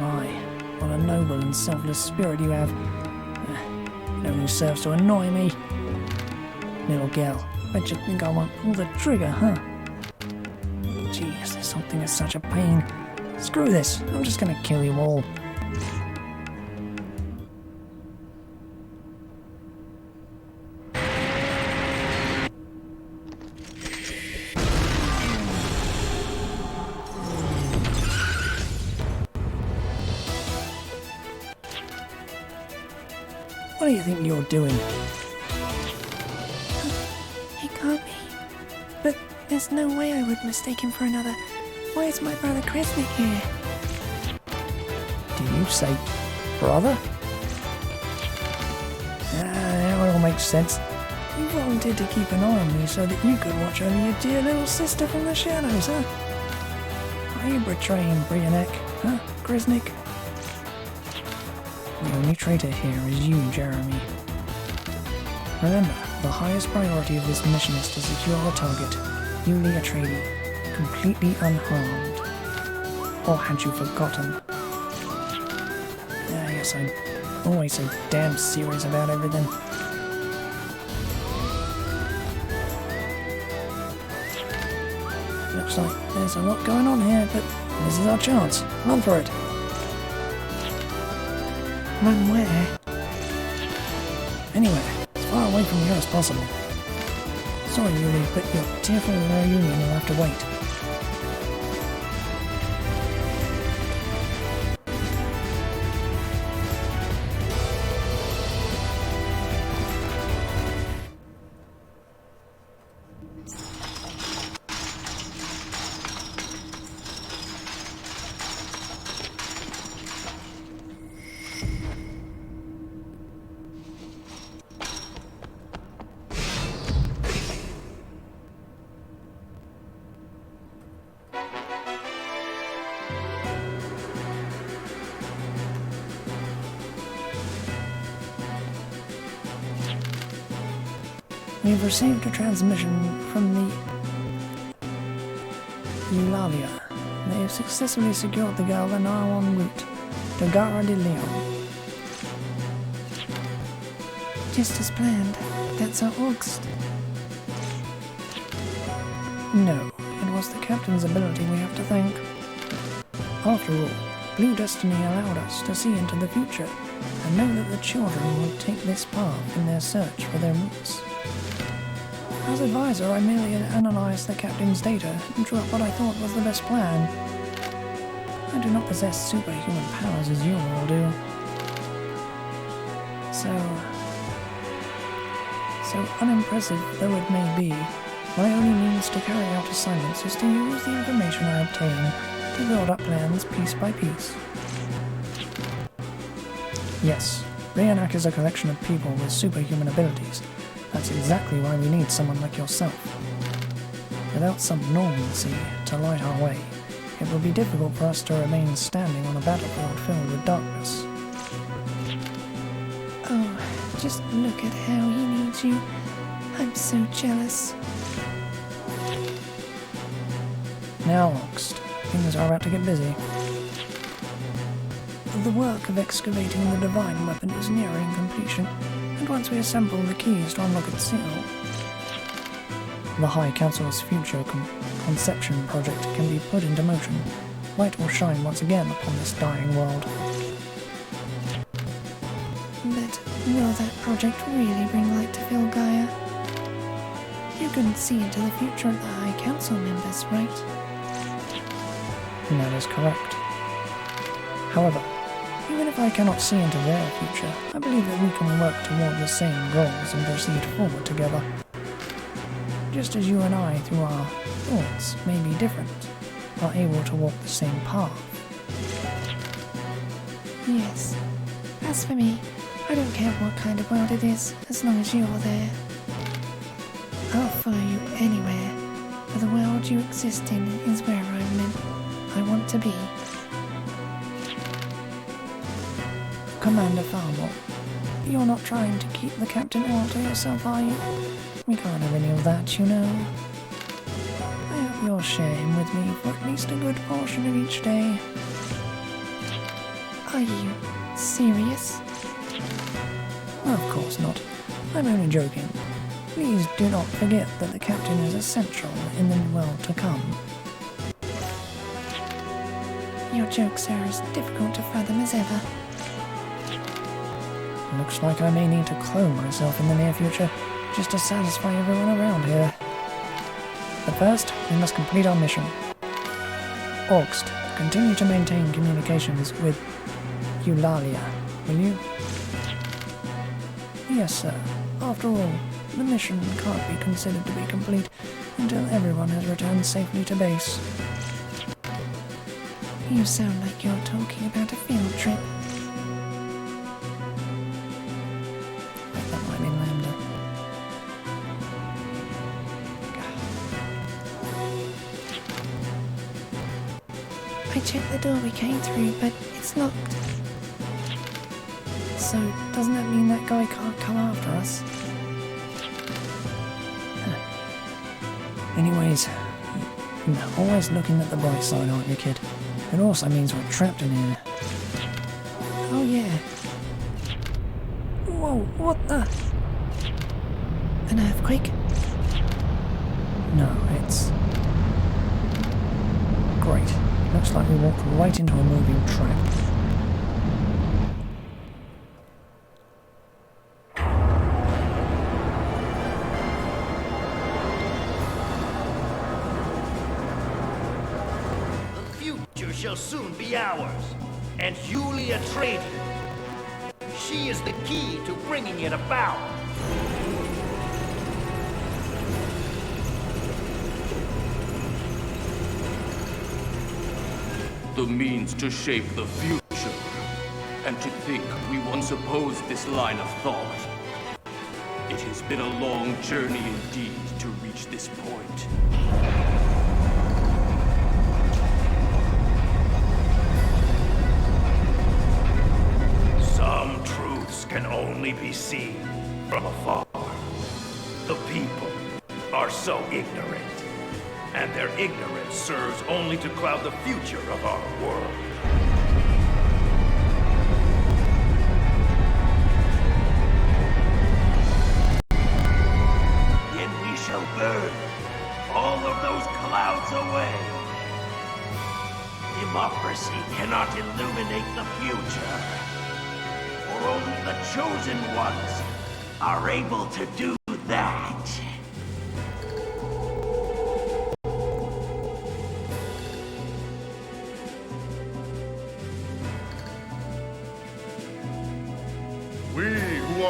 My, what a noble and selfless spirit you have. It only serves to annoy me. Little gal, bet you think I won't pull the trigger, huh? Jeez, this whole thing is such a pain. Screw this, I'm just gonna kill you all. What do you think you're doing? It can't be. But there's no way I would mistake him for another. Why is my brother Kresnik here? Do you say brother? That all makes sense. You volunteered to keep an eye on me so that you could watch over your dear little sister from the shadows, huh? Are you betraying Brianek, huh, Kresnik? The only traitor here is you, Jeremy. Remember, the highest priority of this mission is to secure the target, Yuli Atreides, completely unharmed. Or had you forgotten? Yes, I'm always so damn serious about everything. Looks like there's a lot going on here, but this is our chance. Run for it. Run where? Anywhere, as far away from here as possible. Sorry, Yuli, but your tearful reunion will have to wait. We've received a transmission from the Eulalia. They have successfully secured the girl and are en route to Gara de Leon. Just as planned. That's our August. No, it was the captain's ability we have to thank. After all, Blue Destiny allowed us to see into the future and know that the children would take this path in their search for their roots. As advisor, I merely analysed the captain's data and drew up what I thought was the best plan. I do not possess superhuman powers as you all do. So unimpressive though it may be, my only means to carry out assignments is to use the information I obtain to build up plans piece by piece. Yes, Reenac is a collection of people with superhuman abilities. That's exactly why we need someone like yourself. Without some normalcy to light our way, it will be difficult for us to remain standing on a battlefield filled with darkness. Oh, just look at how he needs you. I'm so jealous. Now, Oxt, things are about to get busy. The work of excavating the divine weapon is nearing completion, and once we assemble the keys to unlock its seal, the High Council's future conception project can be put into motion. Light will shine once again upon this dying world. But will that project really bring light to Gaia? You can see into the future of the High Council members, right? That is correct. However, even if I cannot see into their future, I believe that we can work toward the same goals and proceed forward together. Just as you and I, through our thoughts may be different, are able to walk the same path. Yes. As for me, I don't care what kind of world it is, as long as you're there. I'll follow you anywhere, for the world you exist in is where I want to be. Commander Farmel, you're not trying to keep the captain all to yourself, are you? We can't have any of that, you know. I hope you'll share him with me for at least a good portion of each day. Are you serious? Of course not. I'm only joking. Please do not forget that the captain is essential in the world to come. Your jokes are as difficult to fathom as ever. Looks like I may need to clone myself in the near future, just to satisfy everyone around here. But first, we must complete our mission. August, continue to maintain communications with Eulalia, will you? Yes, sir. After all, the mission can't be considered to be complete until everyone has returned safely to base. You sound like you're talking about a field trip. Wait, that might be Lambda. I checked the door we came through, but it's locked. So, doesn't that mean that guy can't come after us? Anyways, you're always looking at the bright side, aren't you, kid? It also means we're trapped in here. Oh yeah. Whoa, what the? An earthquake? No, it's... Great. Looks like we walked right into a moving trap. Shall soon be ours, and Julia Trady. She is the key to bringing it about. The means to shape the future, and to think we once opposed this line of thought. It has been a long journey indeed to reach this point. Can only be seen from afar. The people are so ignorant, and their ignorance serves only to cloud the future of our world. Yet we shall burn all of those clouds away. Democracy cannot illuminate the future. For only the chosen ones are able to do that.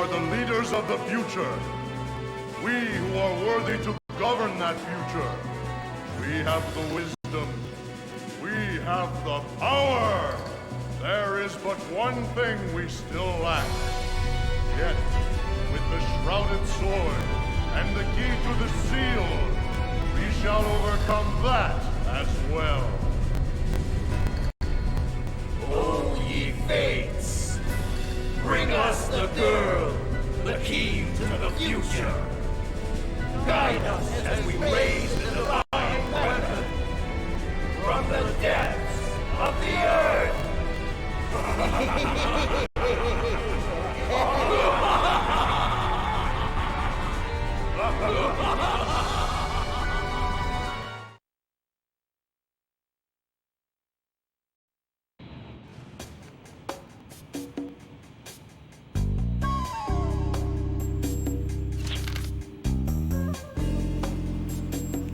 are the leaders of the future. We who are worthy to govern that future. We have the wisdom. We have the power. There is but one thing we still lack. Yet, with the shrouded sword and the key to the seal, we shall overcome that as well. O ye fates, bring us the girl, the key to the future. Guide us as we raise the divine weapon from the depths of the earth.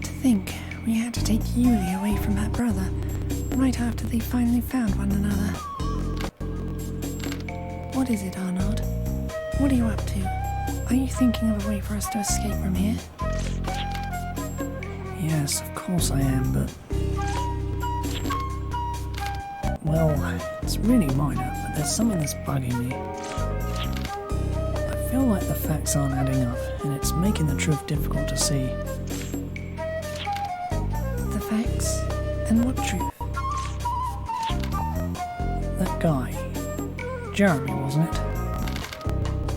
To think we had to take Yuli away from her brother right after they finally found one another. What is it, Arnold? What are you up to? Are you thinking of a way for us to escape from here? Yes, of course I am, but... Well, it's really minor, but there's something that's bugging me. I feel like the facts aren't adding up, and it's making the truth difficult to see. The facts? And what truth? That guy, Jeremy, wasn't it?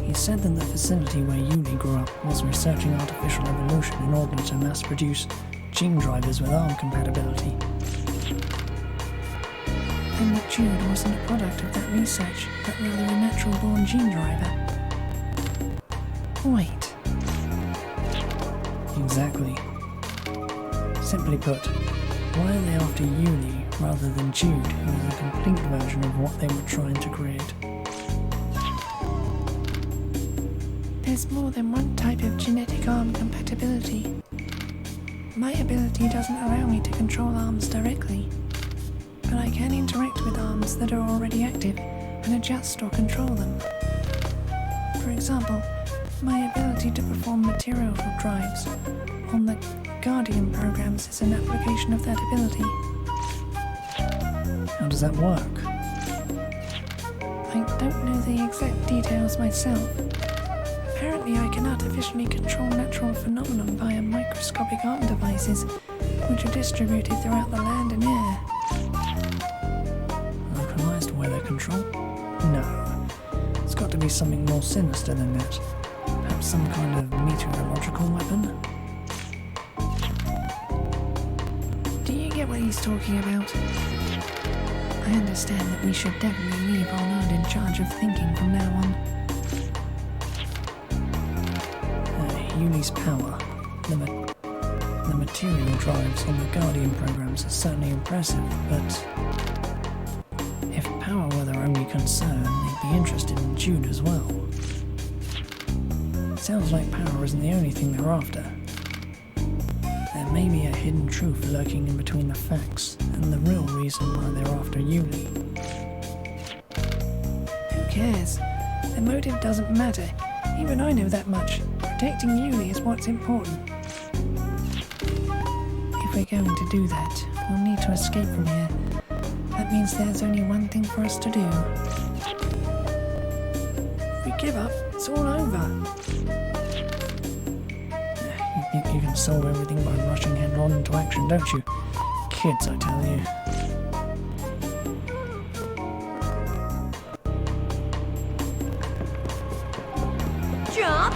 He said that the facility where Yuli grew up was researching artificial evolution in order to mass-produce gene drivers with ARM compatibility. And that Jude wasn't a product of that research, but rather a natural-born gene driver. Wait. Exactly. Simply put, why are they after Yuli rather than Jude, who is a complete version of what they were trying to create? There's more than one type of genetic arm compatibility. My ability doesn't allow me to control arms directly, but I can interact with arms that are already active and adjust or control them. For example, my ability to perform material drives on the Guardian programs is an application of that ability. How does that work? I don't know the exact details myself. Apparently I can artificially control natural phenomena via microscopic arm devices, which are distributed throughout the land and air. Localized weather control? No. It's got to be something more sinister than that. Perhaps some kind of meteorological weapon? Do you get what he's talking about? I understand that we should definitely leave Arnold in charge of thinking from now on. Yuli's power, the material drives on the Guardian programs are certainly impressive, but if power were their only concern, they'd be interested in Jude as well. It sounds like power isn't the only thing they're after. There may be a hidden truth lurking in between the facts and the real reason why they're after Yuli. Who cares? The motive doesn't matter. Even I know that much. Protecting Yuli is what's important. If we're going to do that, we'll need to escape from here. That means there's only one thing for us to do. If we give up, it's all over. You think you can solve everything by rushing headlong into action, don't you? Kids, I tell you. Jump!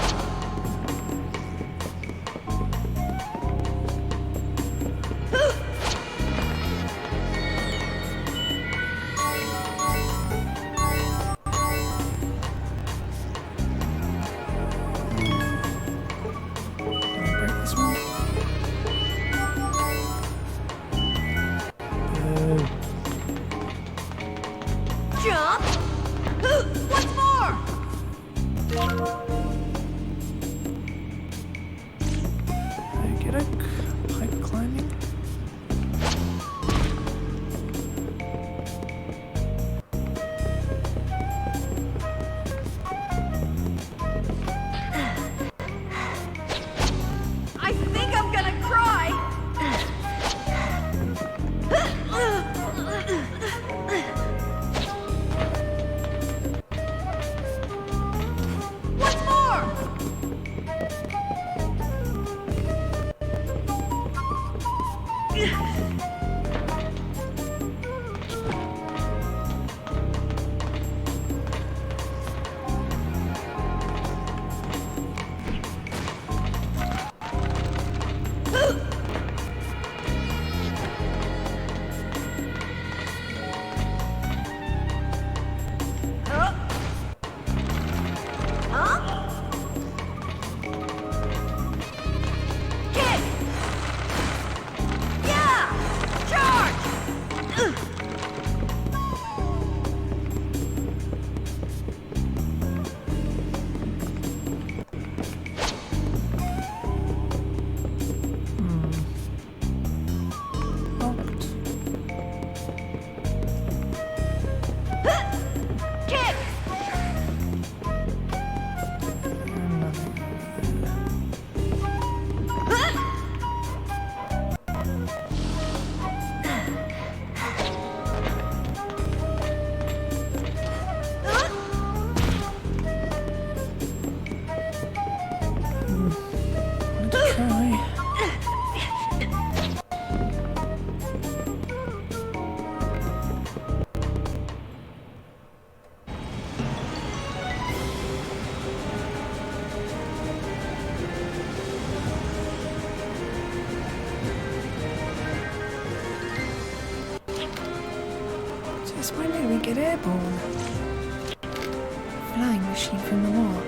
Jump! What's more? Okey-doke. Pipe climbing. Just when did we get airborne? Flying machine from the war?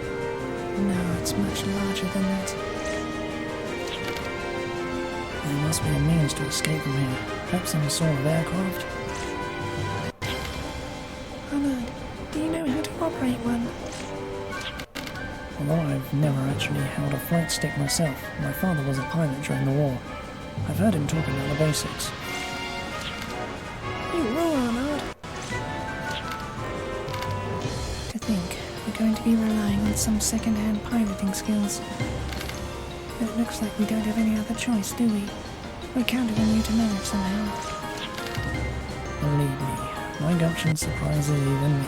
No, it's much larger than that. There must be a means to escape from here. Perhaps some sort of aircraft. Honor, do you know how to operate one? Although I've never actually held a flight stick myself, my father was a pilot during the war. I've heard him talk about the basics. You rule, Arnold. To think, we're going to be relying on some second-hand piloting skills. But it looks like we don't have any other choice, do we? We're counting on you to manage somehow. Believe me, my gumption surprises even me.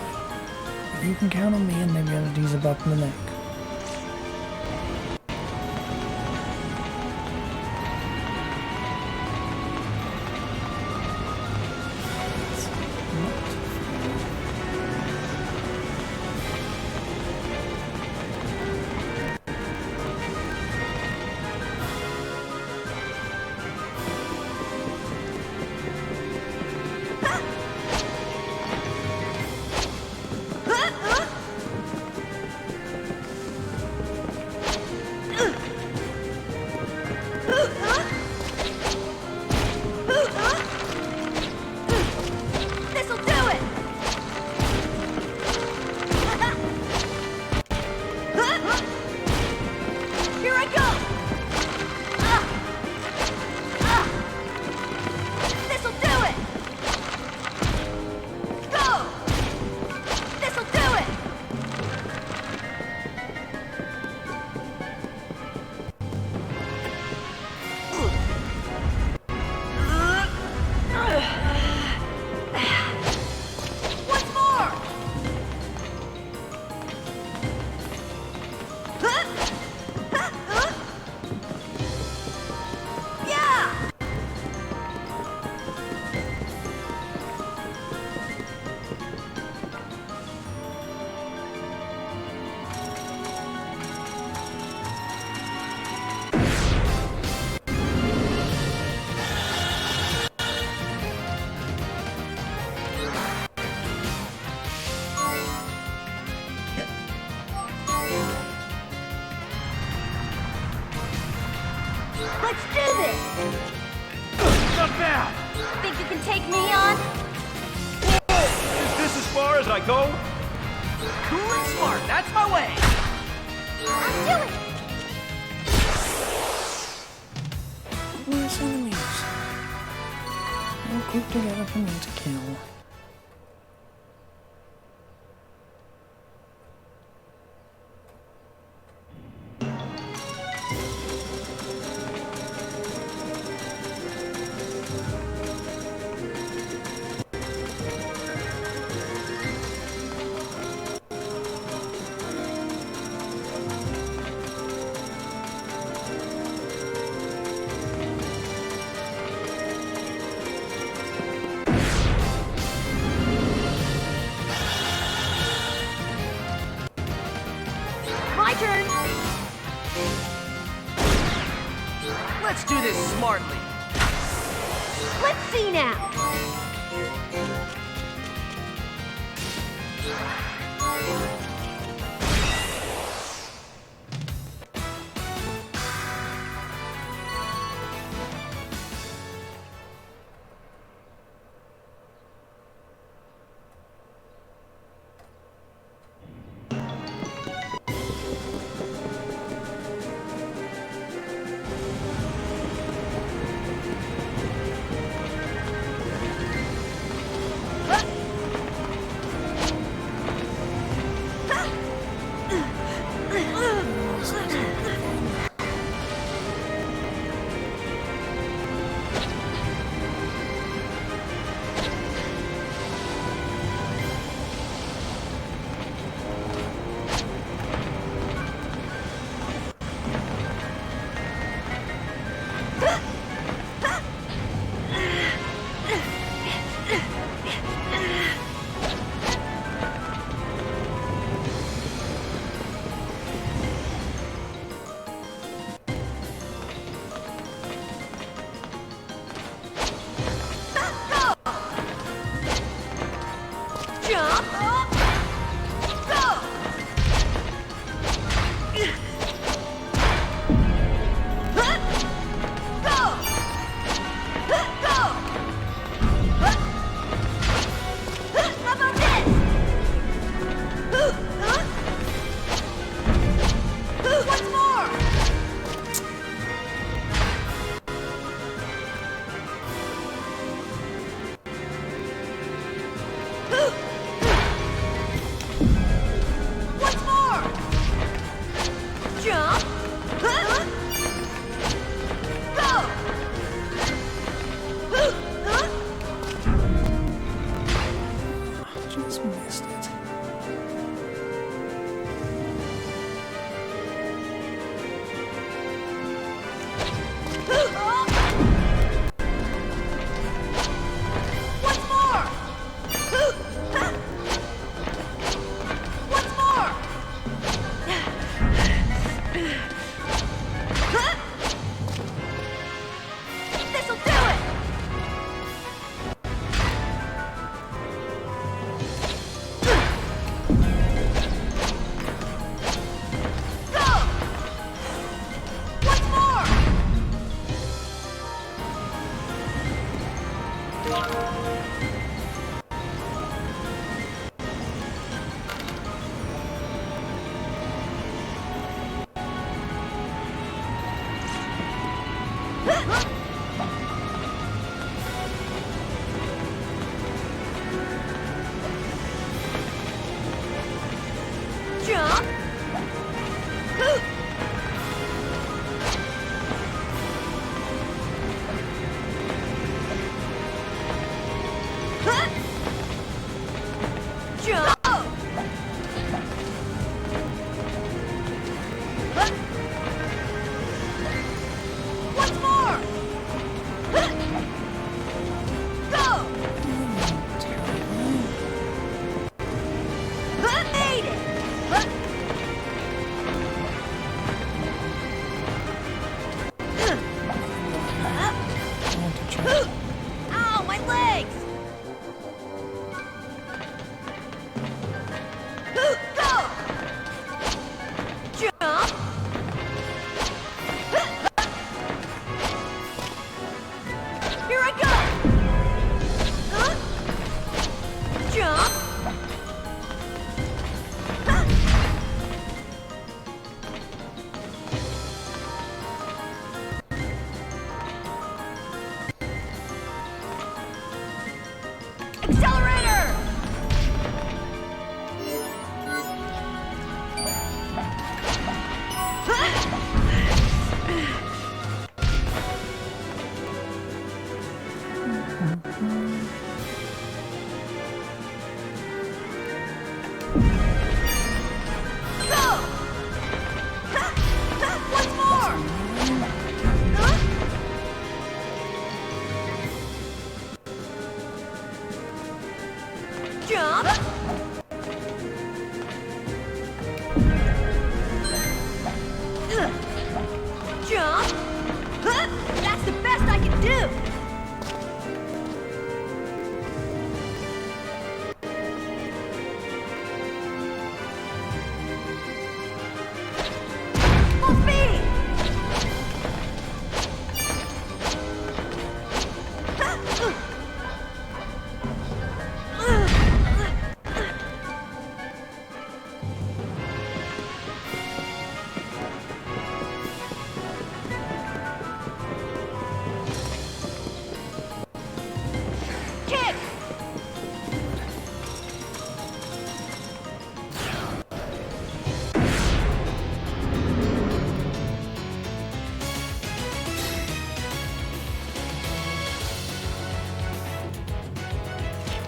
But you can count on me and the abilities above the neck. Let's do this! Not bad! Think you can take me on? Is this as far as I go? Cool and smart, that's my way! I'm doing it! Nice enemies. All grouped together for me to kill. Let's do this smartly. Let's see now. Just missed it. Ow, my legs! Go! Jump! Here I go! Jump! Accelerator! Go! Once more! Jump! Jump!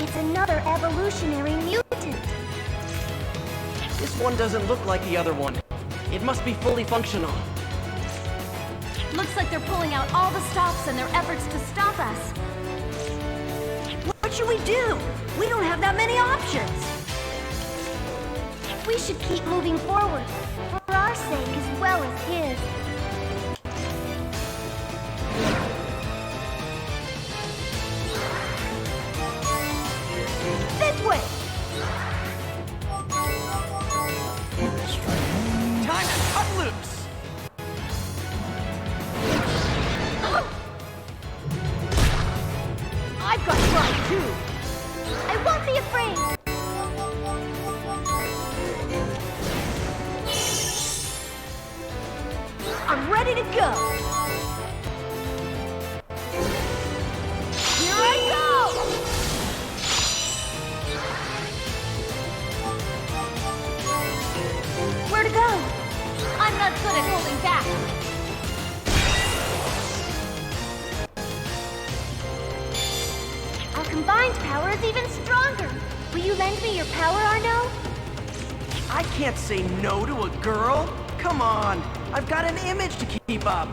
It's another evolutionary mutant. This one doesn't look like the other one. It must be fully functional. Looks like they're pulling out all the stops in their efforts to stop us. What should we do? We don't have that many options. We should keep moving forward, for our sake as well as his. This way! Time to cut loose! I've got pride too! I won't be afraid! I'm ready to go! Here I go! Where to go? I'm not good at holding back. Our combined power is even stronger. Will you lend me your power, Arno? I can't say no to a girl. Come on, I've got an image to keep up.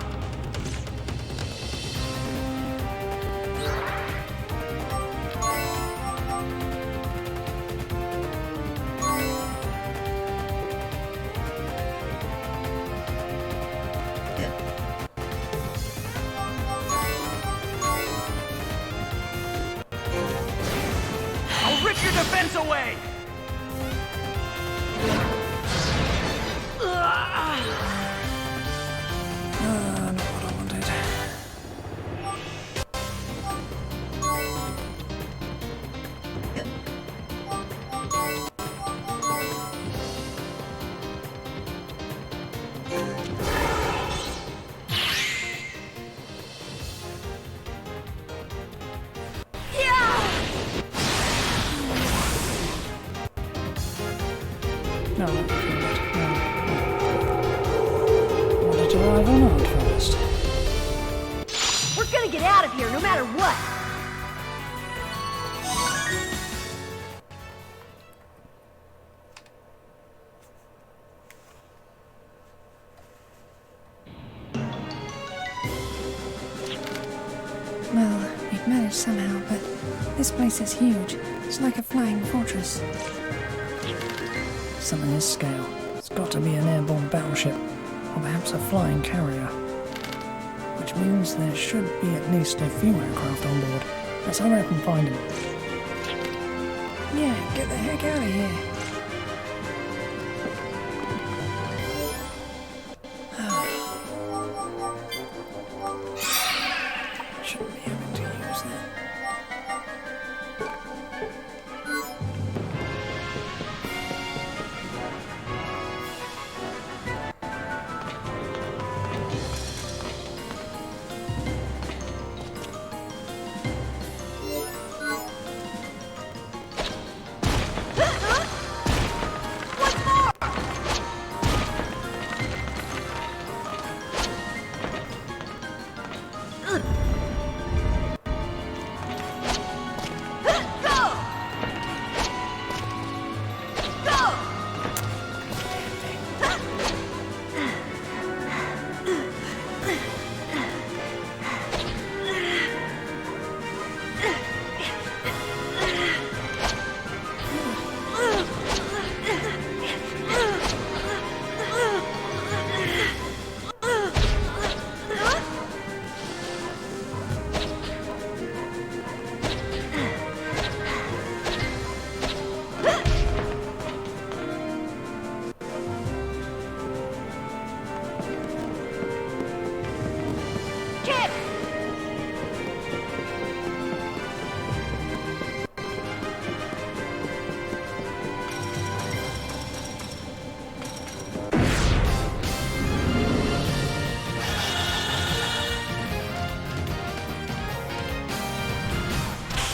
I'll rip your defense away! Not what I wanted. No, not good. No. I wanted to arrive unarmed first. We're gonna get out of here no matter what! Well, we've managed somehow, but this place is huge. It's like a flying fortress. Something this scale. It's got to be an airborne battleship, or perhaps a flying carrier. Which means there should be at least a few aircraft on board. Let's hurry up and find them. Yeah, get the heck out of here. Shouldn't be having to use that.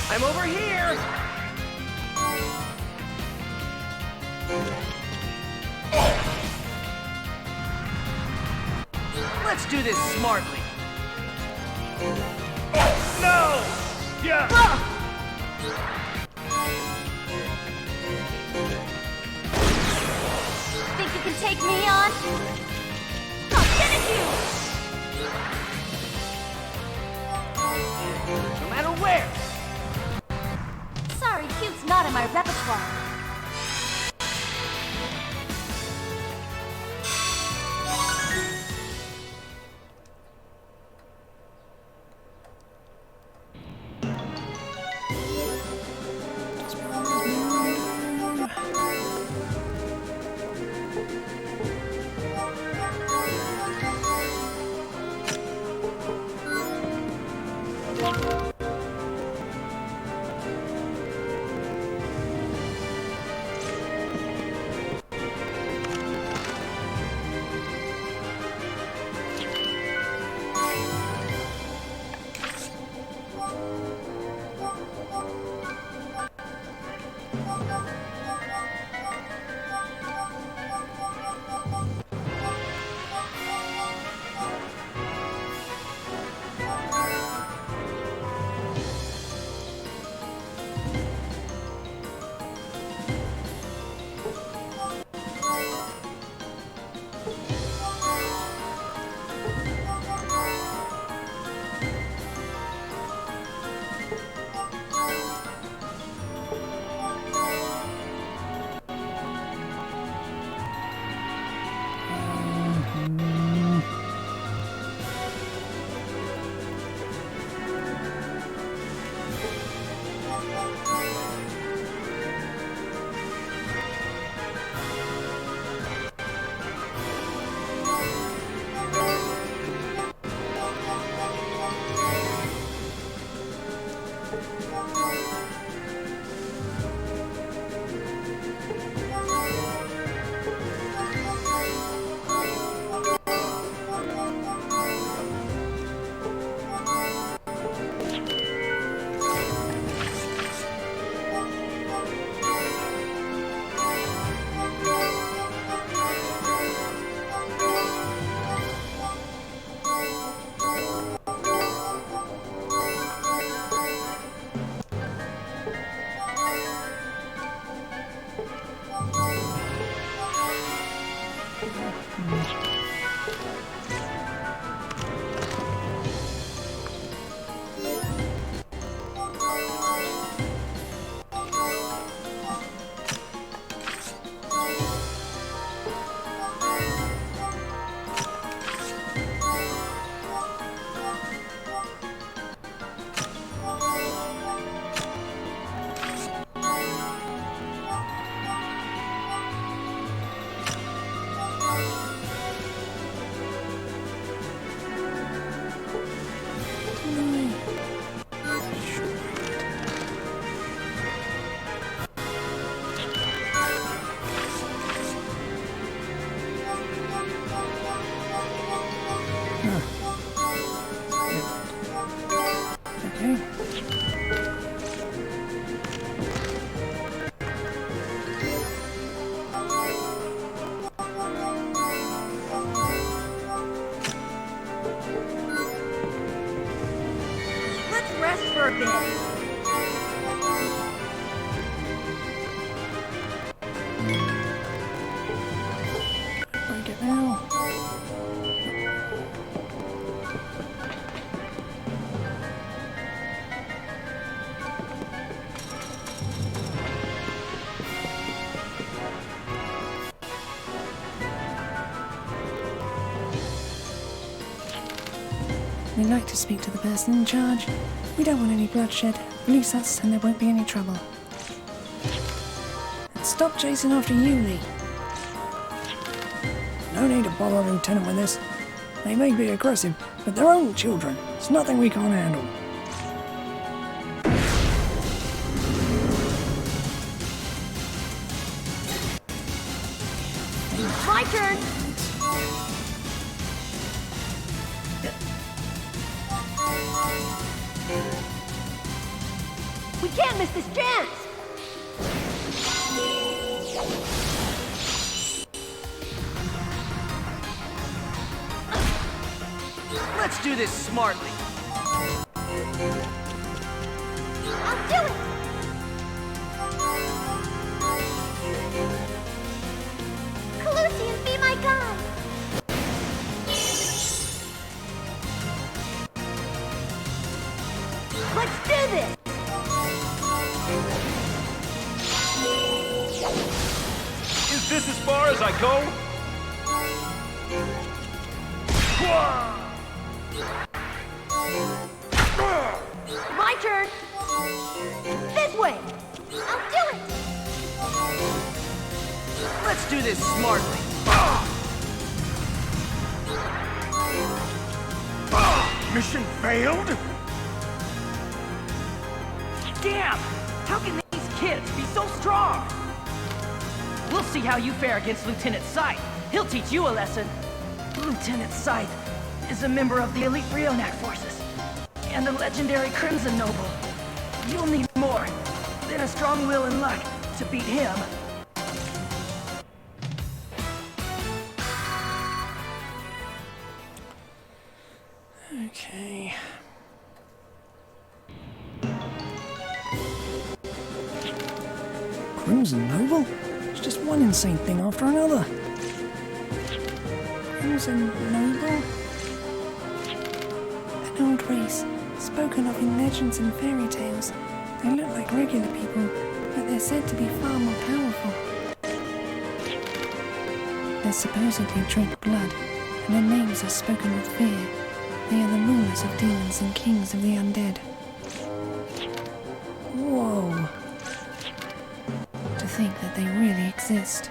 I'm over here! Let's do this smartly. No! Yeah! I'll finish you! No matter where! Sorry, cute's not in my repertoire. for a bit. Break it now. We'd like to speak to the person in charge. We don't want any bloodshed. Release us and there won't be any trouble. And stop chasing after Yuli. No need to bother Lieutenant with this. They may be aggressive, but they're only children. It's nothing we can't handle. My turn! We can't miss this chance! Let's do this smartly. I'll do it! Colucian, be my guide! Let's do this! Is this as far as I go? My turn! This way! I'll do it! Let's do this smartly. Mission failed? Damn! How can these kids be so strong? We'll see how you fare against Lieutenant Scythe. He'll teach you a lesson. Lieutenant Scythe is a member of the elite Brionac forces and the legendary Crimson Noble. You'll need more than a strong will and luck to beat him. Okay. Crimson Noble? It's just one insane thing after another. Crimson Noble? An old race, spoken of in legends and fairy tales. They look like regular people, but they're said to be far more powerful. They supposedly drink blood, and their names are spoken with fear. They are the rulers of demons and kings of the undead. Whoa. To think that they really exist.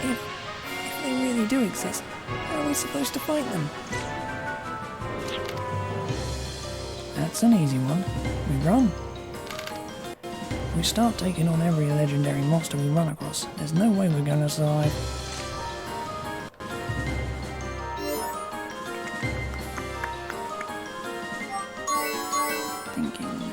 If they really do exist, how are we supposed to fight them? That's an easy one. We run. We start taking on every legendary monster we run across. There's no way we're gonna survive. Thinking this.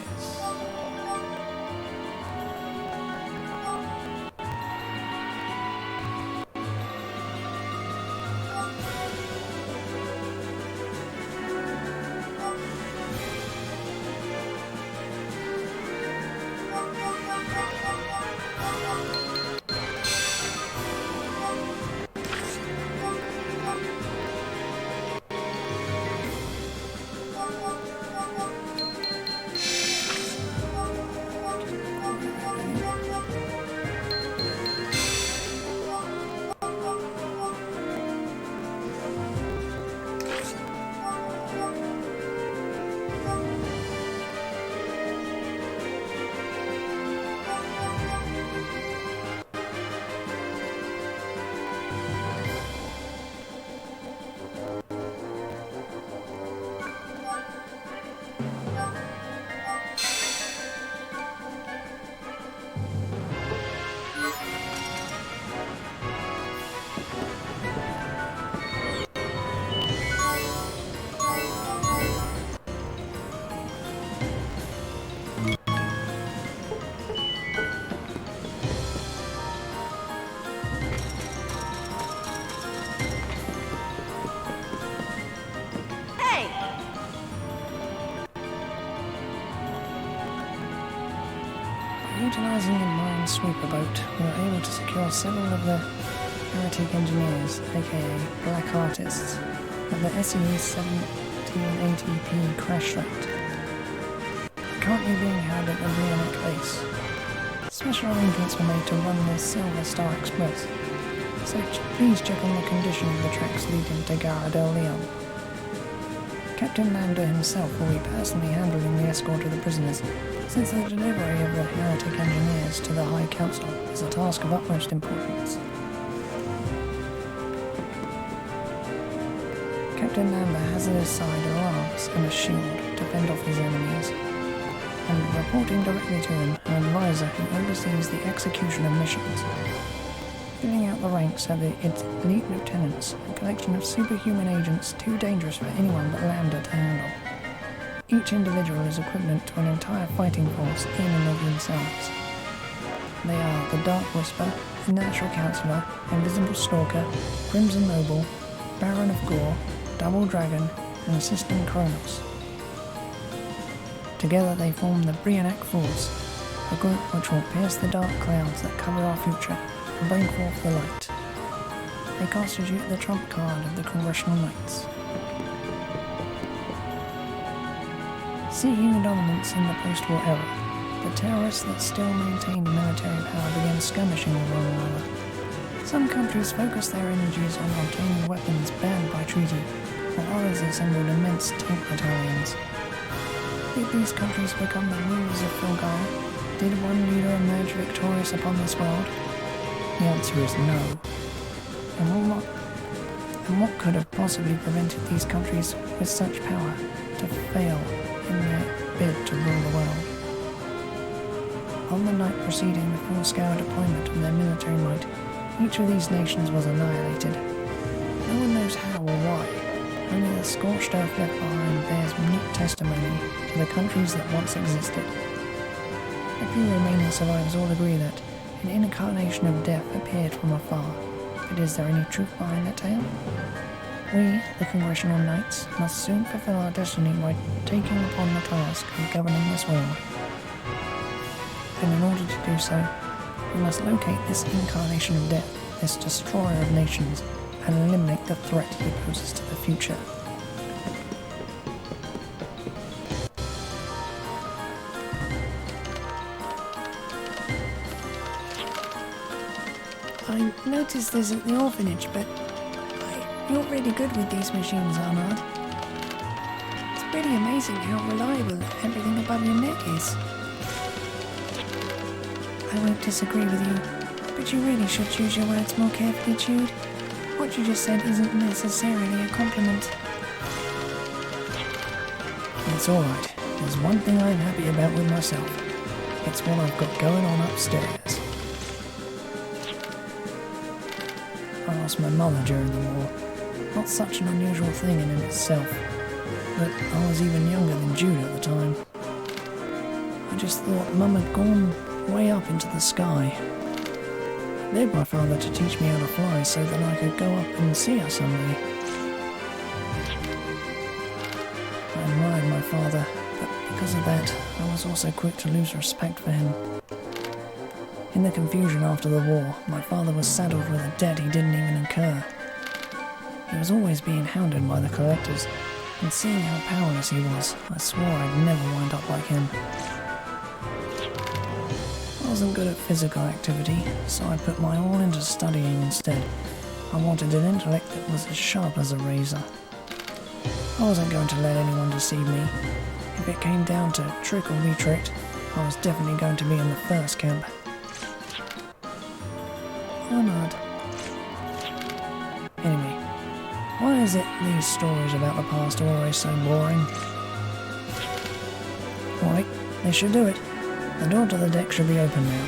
Utilising a minesweeper boat, we were able to secure several of the heretic engineers, aka black artists, at the SE-1780P crash site. Currently being held at the Brionac base. Special arrangements were made to run the Silver Star Express, so please check on the condition of the tracks leading to Gara del Leon. Captain Lando himself will be personally handling the escort of the prisoners, since the delivery of the heretic engineers to the High Council is a task of utmost importance. Captain Lambert has at his side a lance and a shield to fend off his enemies, and reporting directly to him, an advisor who oversees the execution of missions. Filling out the ranks are the elite lieutenants, a collection of superhuman agents too dangerous for anyone but Lambda to handle. Each individual is equivalent to an entire fighting force in and of themselves. They are the Dark Whisper, the Natural Counselor, Invisible Stalker, Crimson Noble, Baron of Gore, Double Dragon, and Assistant Kronos. Together they form the Brionac Force, a group which will pierce the dark clouds that cover our future and bring forth the light. They constitute the trump card of the Congressional Knights. Seeing dominance in the post-war era, the terrorists that still maintained military power began skirmishing with one another. Some countries focused their energies on obtaining weapons banned by treaty, while others assembled immense tank battalions. Did these countries become the rulers of Filgara? Did one leader emerge victorious upon this world? The answer is no. And what could have possibly prevented these countries with such power to fail in their bid to rule the world? On the night preceding the full-scale deployment of their military might, each of these nations was annihilated. No one knows how or why. Only the scorched earth left behind bears mute testimony to the countries that once existed. The few remaining survivors all agree that an incarnation of death appeared from afar. But is there any truth behind that tale? We, the Congressional Knights, must soon fulfill our destiny by taking upon the task of governing this world. And in order to do so, we must locate this incarnation of death, this destroyer of nations, and eliminate the threat he poses to the future. I noticed this at the orphanage, but you're really good with these machines, Arnold. It's pretty amazing how reliable everything above your neck is. I won't disagree with you, but you really should choose your words more carefully, Jude. What you just said isn't necessarily a compliment. It's alright. There's one thing I'm happy about with myself. It's what I've got going on upstairs. I lost my mother during the war. Not such an unusual thing in itself, but I was even younger than Jude at the time. I just thought Mum had gone way up into the sky. I begged my father to teach me how to fly so that I could go up and see her someday. I admired my father, but because of that, I was also quick to lose respect for him. In the confusion after the war, my father was saddled with a debt he didn't even incur. He was always being hounded by the collectors, and seeing how powerless he was, I swore I'd never wind up like him. I wasn't good at physical activity, so I put my all into studying instead. I wanted an intellect that was as sharp as a razor. I wasn't going to let anyone deceive me. If it came down to trick or be tricked, I was definitely going to be in the first camp. Or not. Anyway, why is it these stories about the past are always so boring? Alright, they should do it. The door to the deck should be open now.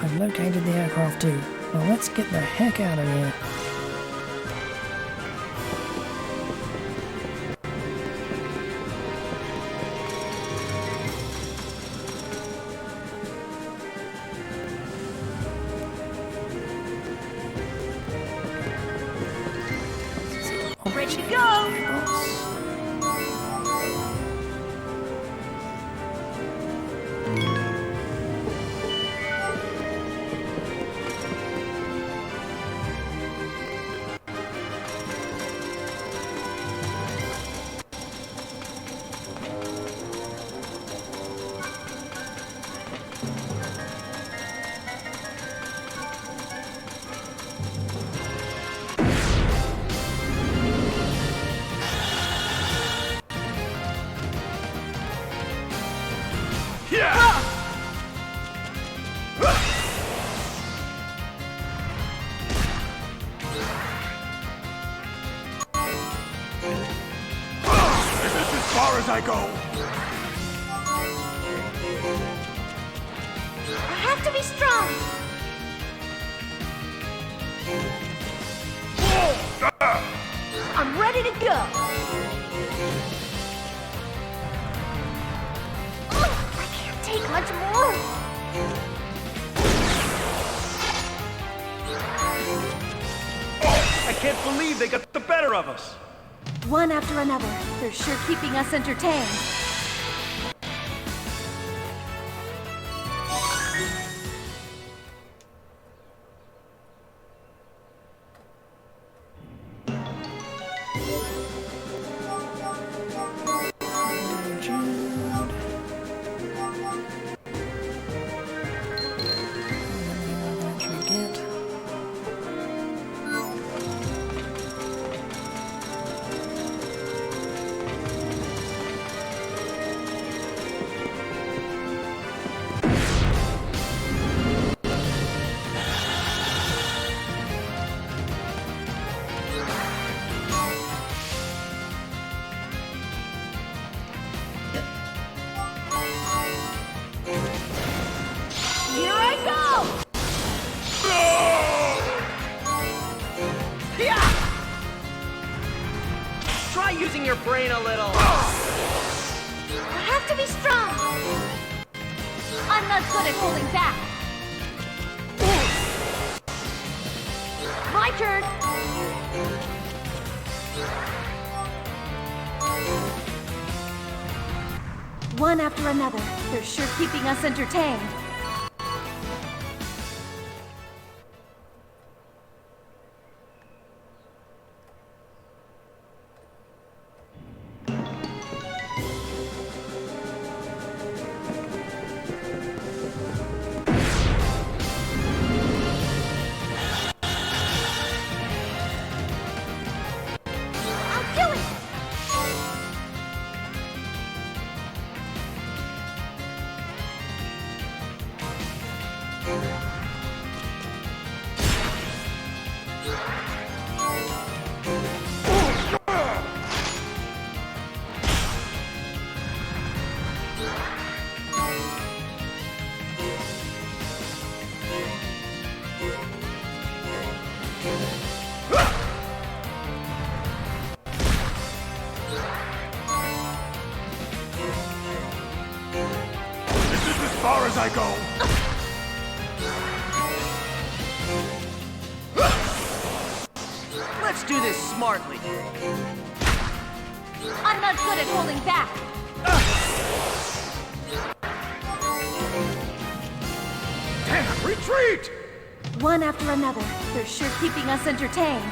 I've located the aircraft too. Now let's get the heck out of here. Ready to go! As I go. I have to be strong! I'm ready to go! Oh, I can't take much more! Oh, I can't believe they got the better of us. One after another, they're sure keeping us entertained. Try using your brain a little. I have to be strong. I'm not good at holding back. My turn. One after another. They're sure keeping us entertained. As far as I go. Let's do this smartly. I'm not good at holding back. Damn, retreat! One after another. They're sure keeping us entertained.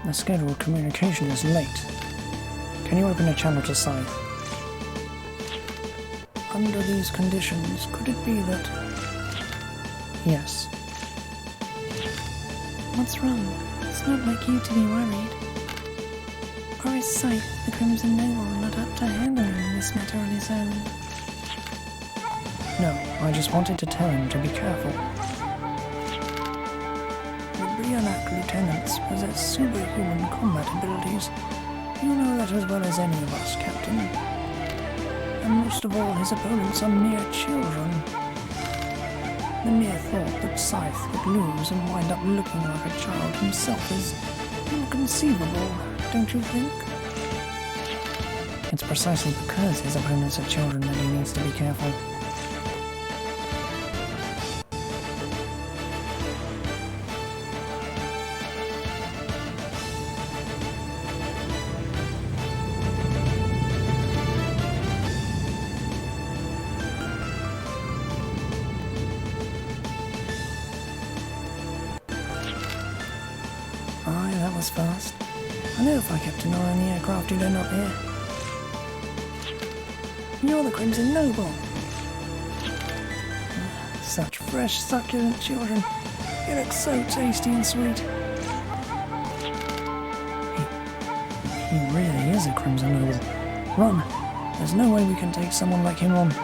The scheduled communication is late. Can you open a channel to Scythe? Under these conditions, could it be that... Yes. What's wrong? It's not like you to be worried. Or is Scythe, the Crimson Noble, not up to handling this matter on his own? No, I just wanted to tell him to be careful. The Brianak lieutenants possess superhuman combat abilities. You know that as well as any of us, Captain. And most of all, his opponents are mere children. The mere thought that Scythe could lose and wind up looking like a child himself is inconceivable, don't you think? It's precisely because his opponents are children that he needs to be careful. Aye, that was fast. I know if I kept an eye on the aircraft you'd end up here. You're the Crimson Noble. Such fresh, succulent children. You look so tasty and sweet. He really is a Crimson Noble. Run. There's no way we can take someone like him on.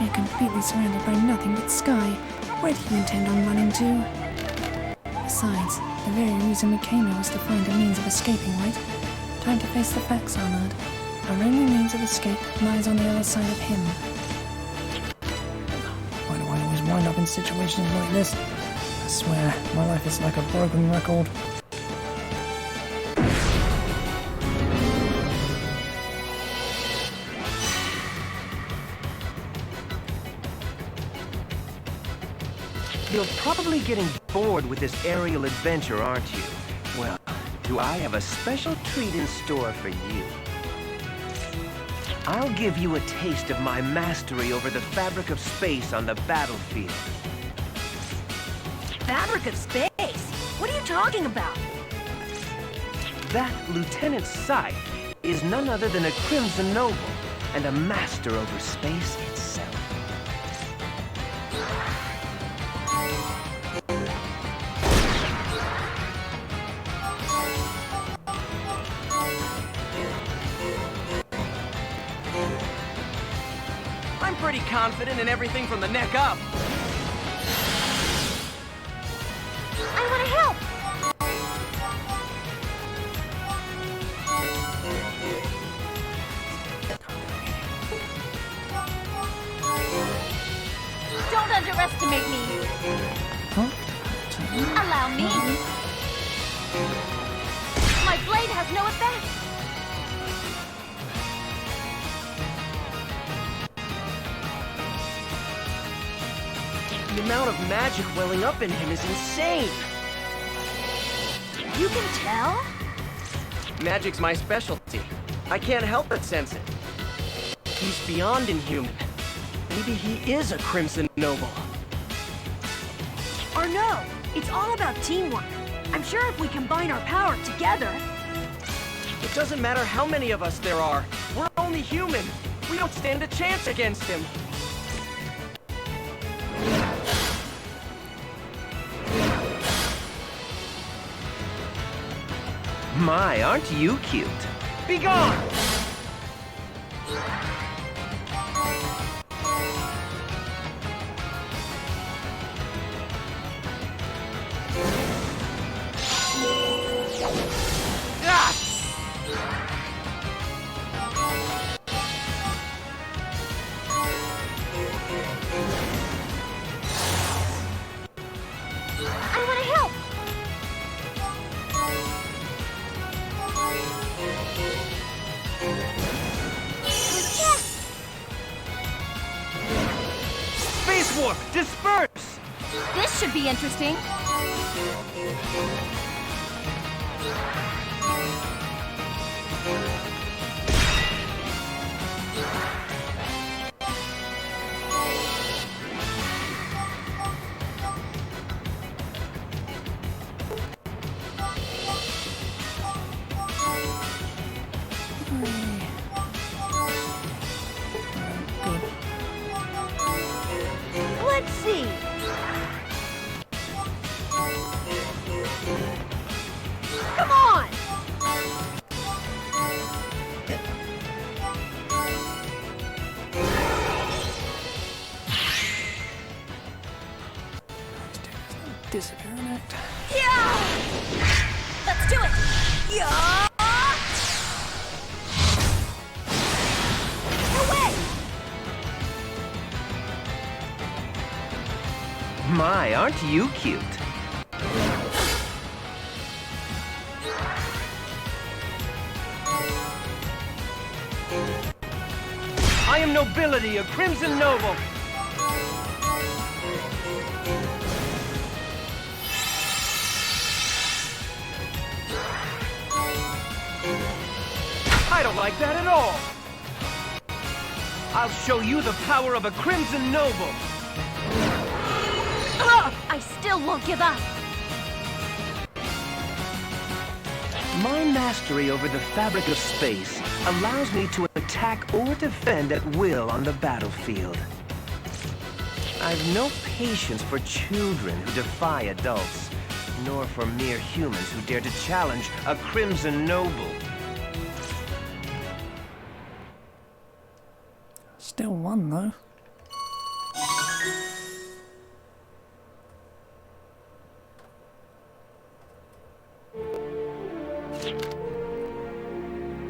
You're completely surrounded by nothing but sky. Where do you intend on running to? Besides, the very reason we came here was to find a means of escaping, right? Time to face the facts, Arnold. Our only means of escape lies on the other side of him. Why do I always wind up in situations like this? I swear, my life is like a broken record. You're probably getting bored with this aerial adventure, aren't you? Well, do I have a special treat in store for you? I'll give you a taste of my mastery over the fabric of space on the battlefield. Fabric of space? What are you talking about? That Lieutenant Scythe is none other than a Crimson Noble and a master over space itself. pretty confident in everything from the neck up. I want to help! Don't underestimate me! Huh? Allow me! My blade has no effect! The amount of magic welling up in him is insane. You can tell? Magic's my specialty. I can't help but sense it. He's beyond inhuman. Maybe he is a Crimson Noble. Or no, it's all about teamwork. I'm sure if we combine our power together... It doesn't matter how many of us there are. We're only human. We don't stand a chance against him. My, aren't you cute? Be gone! I want to help! Space Warp, disperse! This should be interesting. Let's see. Come on! Disappearing act. Yeah! Let's do it! Yeah! Away! My, aren't you cute? I am nobility, a Crimson Noble! I don't like that at all! I'll show you the power of a Crimson Noble! I still won't give up. My mastery over the fabric of space allows me to attack or defend at will on the battlefield. I've no patience for children who defy adults, nor for mere humans who dare to challenge a Crimson Noble. Still one, though.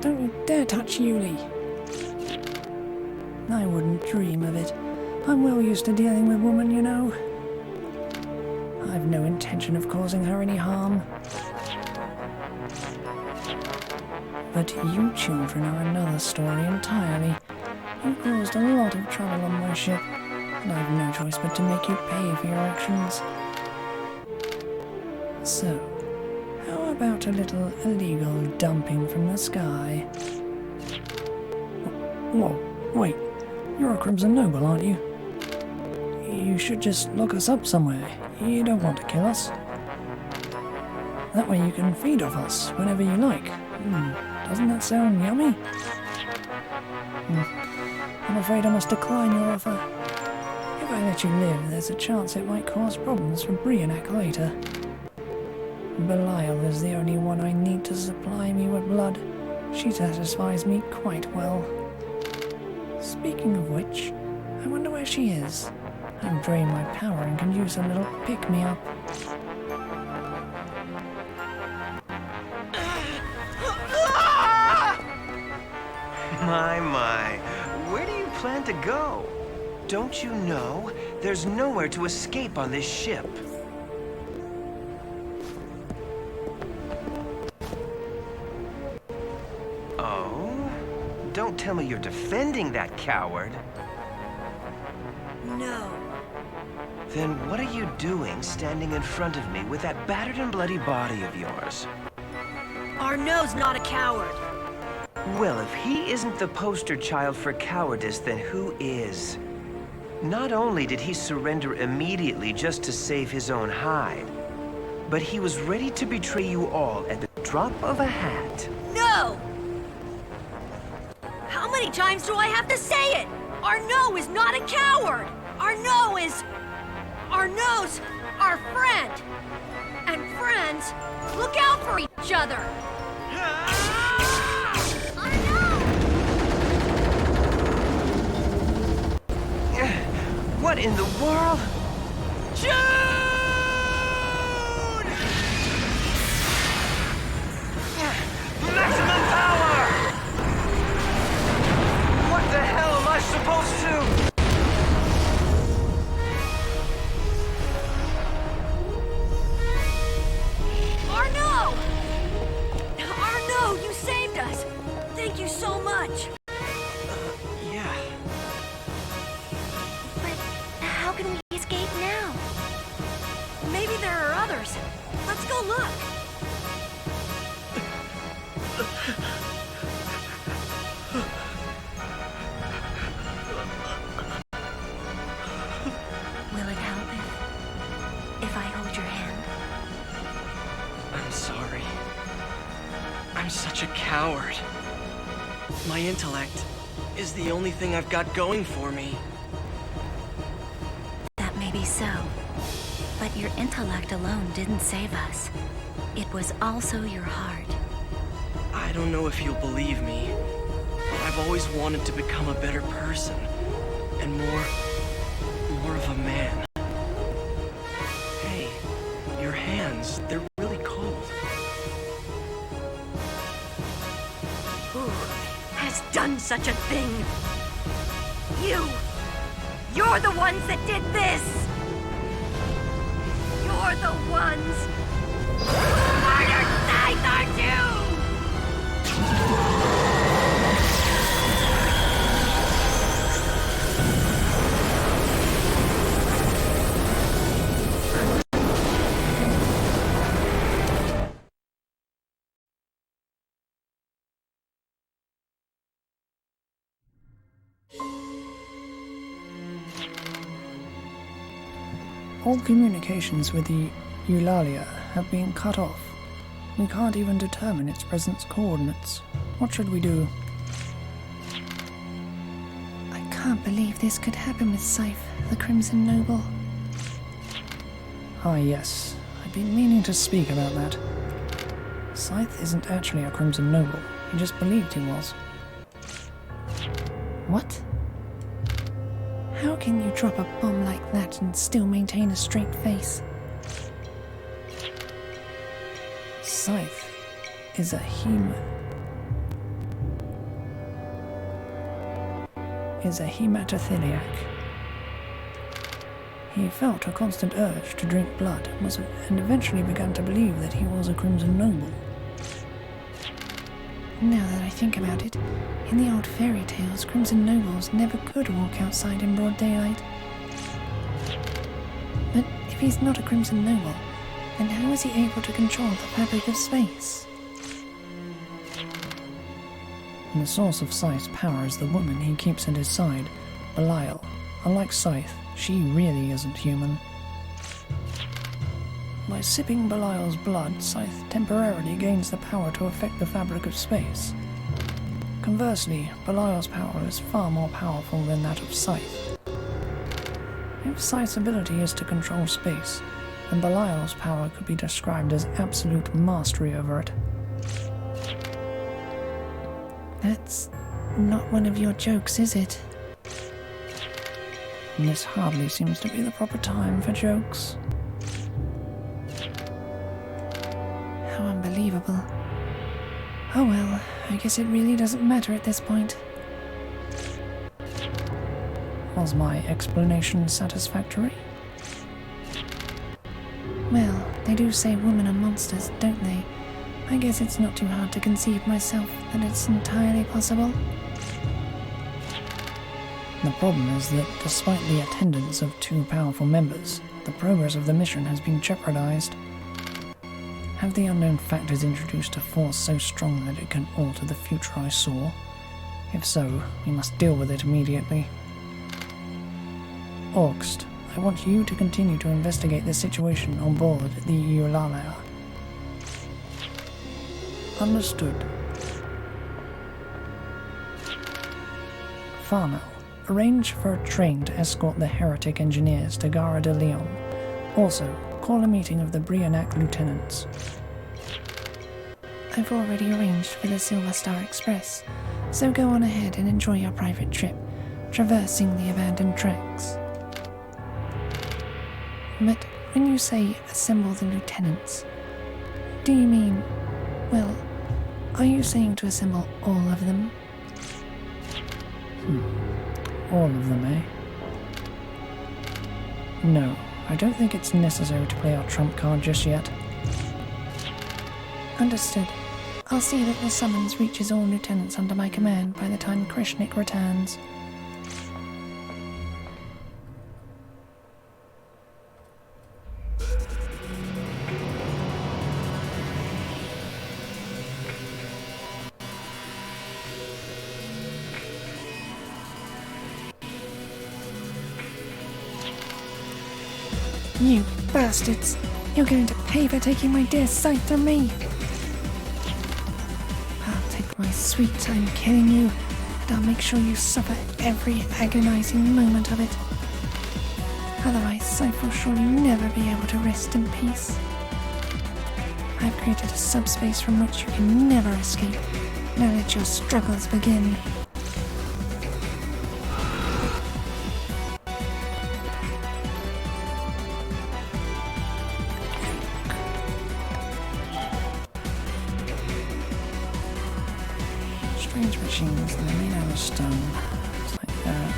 Don't you dare touch Yuli. I wouldn't dream of it. I'm well used to dealing with women, you know. I've no intention of causing her any harm. But you children are another story entirely. You've caused a lot of trouble on my ship, and I've no choice but to make you pay for your actions. So, how about a little illegal dumping from the sky? Whoa, wait. You're a Crimson Noble, aren't you? You should just look us up somewhere. You don't want to kill us. That way you can feed off us whenever you like. Doesn't that sound yummy? I'm afraid I must decline your offer. If I let you live, there's a chance it might cause problems for Brianak later. Belial is the only one I need to supply me with blood. She satisfies me quite well. Speaking of which, I wonder where she is. I've drained my power and can use a little pick-me-up. My. Where do you plan to go? Don't you know? There's nowhere to escape on this ship. Oh? Don't tell me you're defending that coward. No. Then what are you doing standing in front of me with that battered and bloody body of yours? Arnaud's not a coward. Well, if he isn't the poster child for cowardice, then who is? Not only did he surrender immediately just to save his own hide, but he was ready to betray you all at the drop of a hat. No! How many times do I have to say it? Arnaud is not a coward! Arnaud's our friend! And friends look out for each other! What in the world? Jude! Maximum power! What the hell am I supposed to? Arnaud! Arnaud, you saved us! Thank you so much! Yeah. But how can we escape now? Maybe there are others. Let's go look. Will it help if I hold your hand? I'm sorry. I'm such a coward. My intellect is the only thing I've got going for me. That may be so. But your intellect alone didn't save us. It was also your heart. I don't know if you'll believe me, but I've always wanted to become a better person. And more of a man. Hey, your hands, they're really cold. Who has done such a thing? You're the ones that did this! You're the ones who murdered Scythe, aren't you? All communications with the Eulalia have been cut off. We can't even determine its presence coordinates. What should we do? I can't believe this could happen with Scythe, the Crimson Noble. Ah yes, I've been meaning to speak about that. Scythe isn't actually a Crimson Noble, he just believed he was. What? How can you drop a bomb like that and still maintain a straight face? Scythe is a hematophiliac. He felt a constant urge to drink blood and eventually began to believe that he was a Crimson Noble. Now that I think about it, in the old fairy tales, Crimson Nobles never could walk outside in broad daylight. But if he's not a Crimson Noble, then how is he able to control the fabric of space? And the source of Scythe's power is the woman he keeps at his side, Belial. Unlike Scythe, she really isn't human. By sipping Belial's blood, Scythe temporarily gains the power to affect the fabric of space. Conversely, Belial's power is far more powerful than that of Scythe. If Scythe's ability is to control space, then Belial's power could be described as absolute mastery over it. That's not one of your jokes, is it? and this hardly seems to be the proper time for jokes. How unbelievable. Oh well, I guess it really doesn't matter at this point. Was my explanation satisfactory? Well, they do say women are monsters, don't they? I guess it's not too hard to conceive myself that it's entirely possible. The problem is that despite the attendance of 2 powerful members, the progress of the mission has been jeopardized. Have the unknown factors introduced a force so strong that it can alter the future I saw? If so, we must deal with it immediately. August, I want you to continue to investigate the situation on board the Eulalia. Understood. Farnell, arrange for a train to escort the heretic engineers to Gara de Leon. Also, call a meeting of the Brianac lieutenants. I've already arranged for the Silver Star Express, so go on ahead and enjoy your private trip, traversing the abandoned tracks. But when you say assemble the lieutenants, do you mean, well, are you saying to assemble all of them? All of them, eh? No, I don't think it's necessary to play our trump card just yet. Understood. I'll see that the summons reaches all lieutenants under my command by the time Krishnik returns. You bastards! You're going to pay for taking my dear sight from me! I'll take my sweet time killing you, and I'll make sure you suffer every agonizing moment of it. Otherwise, I will surely never be able to rest in peace. I've created a subspace from which you can never escape. Now let your struggles begin. Strange machines, they're made out of stone. It's like that.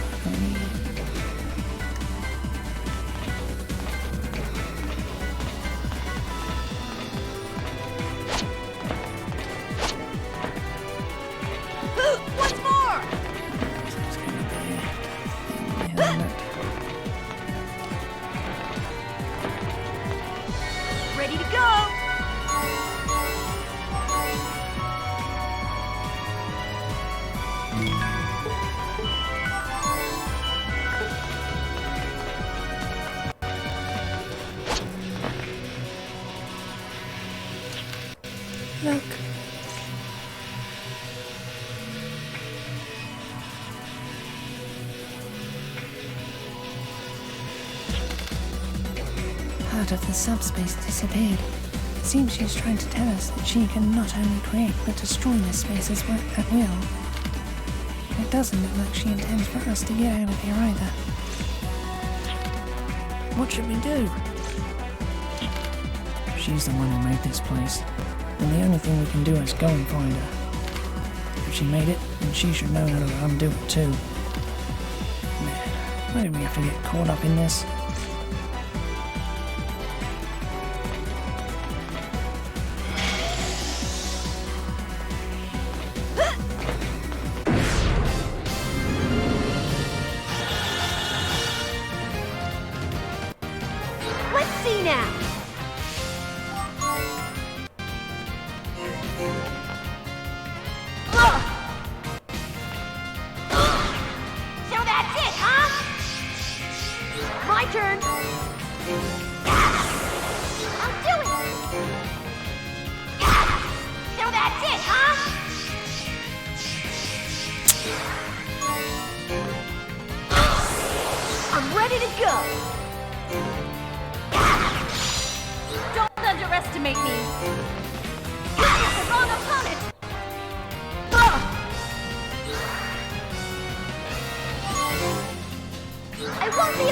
What's more? It's gonna be a thing behind it. Ready to go! Look. Part of the subspace disappeared. It seems she's trying to tell us that she can not only create but destroy this space as well at will. It doesn't look like she intends for us to get out of here either. What should we do? She's the one who made this place, and the only thing we can do is go and find her. If she made it, then she should know how to undo it too. Man, why did we have to get caught up in this? Let's see now! So that's it, huh? My turn. I'll do it. So that's it, huh? I'm ready to go. Don't underestimate me. This is the wrong opponent. I won't be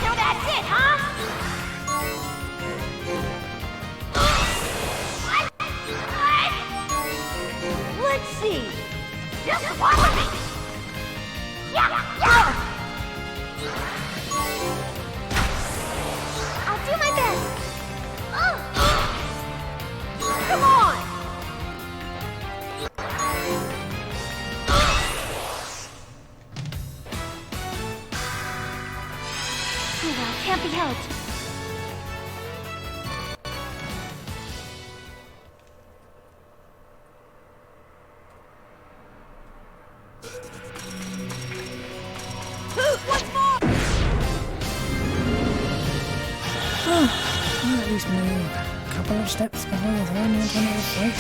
So that's it, huh? Let's see. Just follow me. Yeah. I'll do my best. Come on. Oh well, can't be helped. I'll at least move a couple of steps before you throw me into another fight.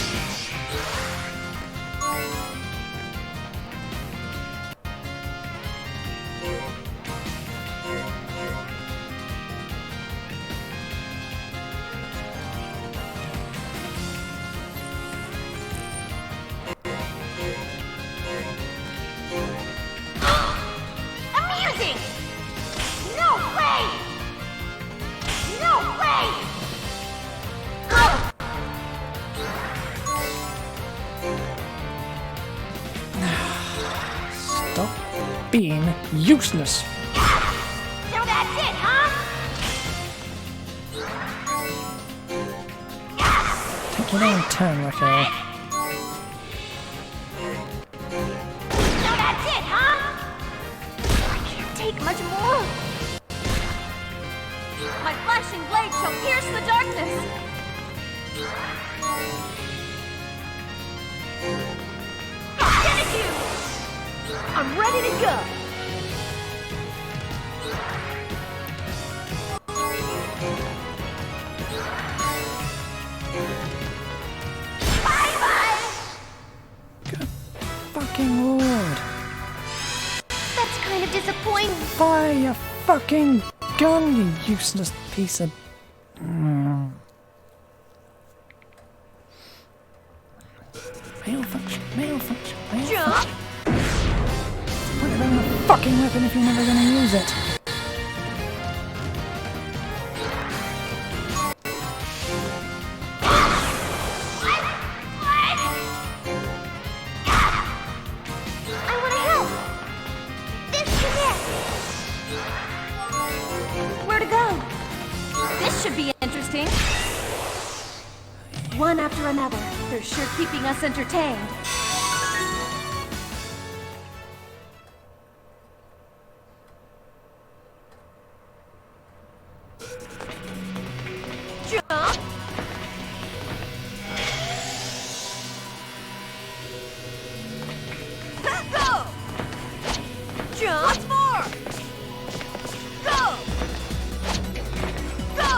Amusing! No way! No way! Stop being useless. So that's it, huh? Take your own turn, Raquel. So that's it, huh? I can't take much more. My flashing blade shall pierce the darkness. Get it, you! I'm ready to go. Bye-bye! Good fucking lord. That's kind of disappointing. Fire your fucking gun, you useless piece of... Malfunction, malfunction, malfunction. Jump! Put it on the fucking weapon if you're never gonna use it. I want to help. This Where to go? This should be interesting. One after another. They're sure keeping us entertained. Jump! Go! Jump! Once more! Go! Go!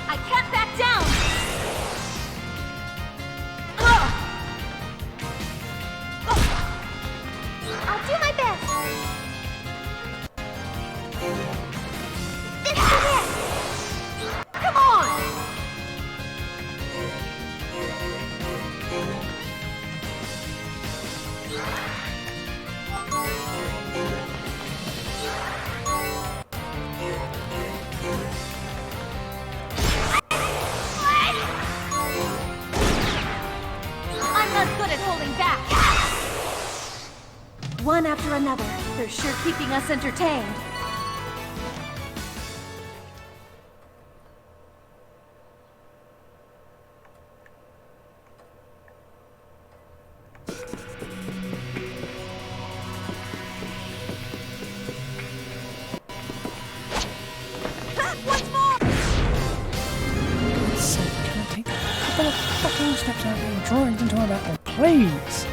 I can't back down! after another. They're sure keeping us entertained. Steps out and drawing into a battle, please!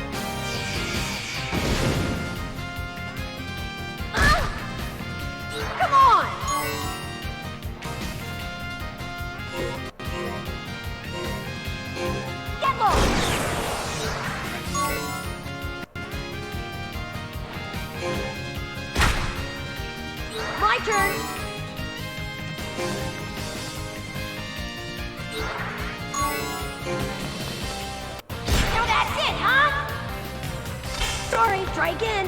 Come on! Get lost! My turn! Sorry, try again.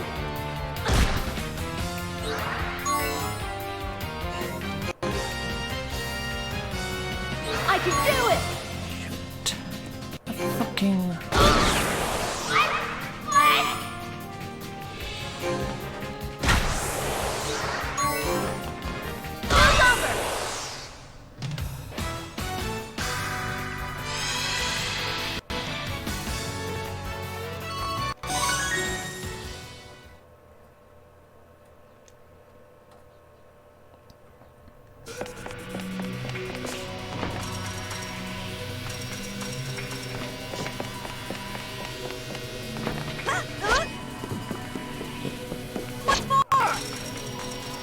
I can do it! Shoot. Fucking...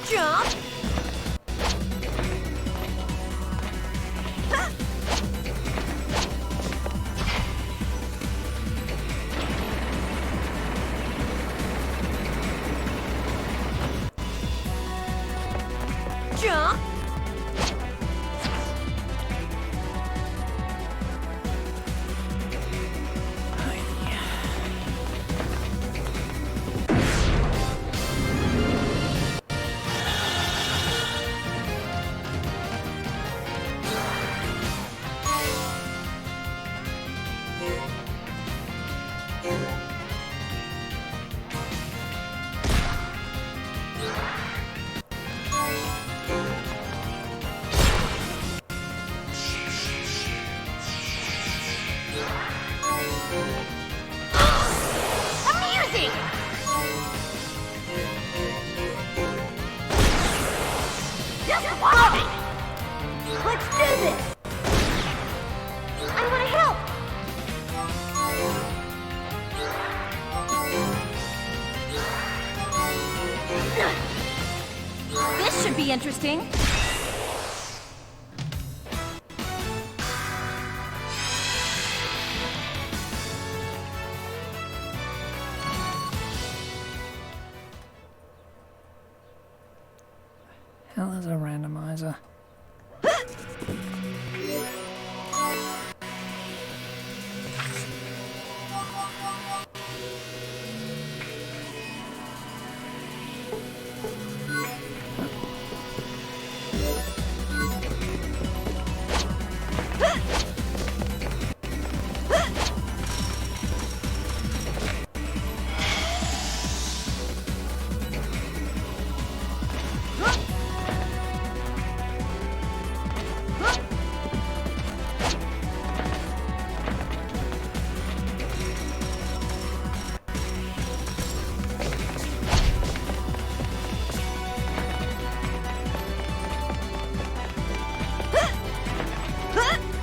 Jump! Jump! Amusing! Just follow me! Let's do this! I want to help! This should be interesting. Hell is a randomizer.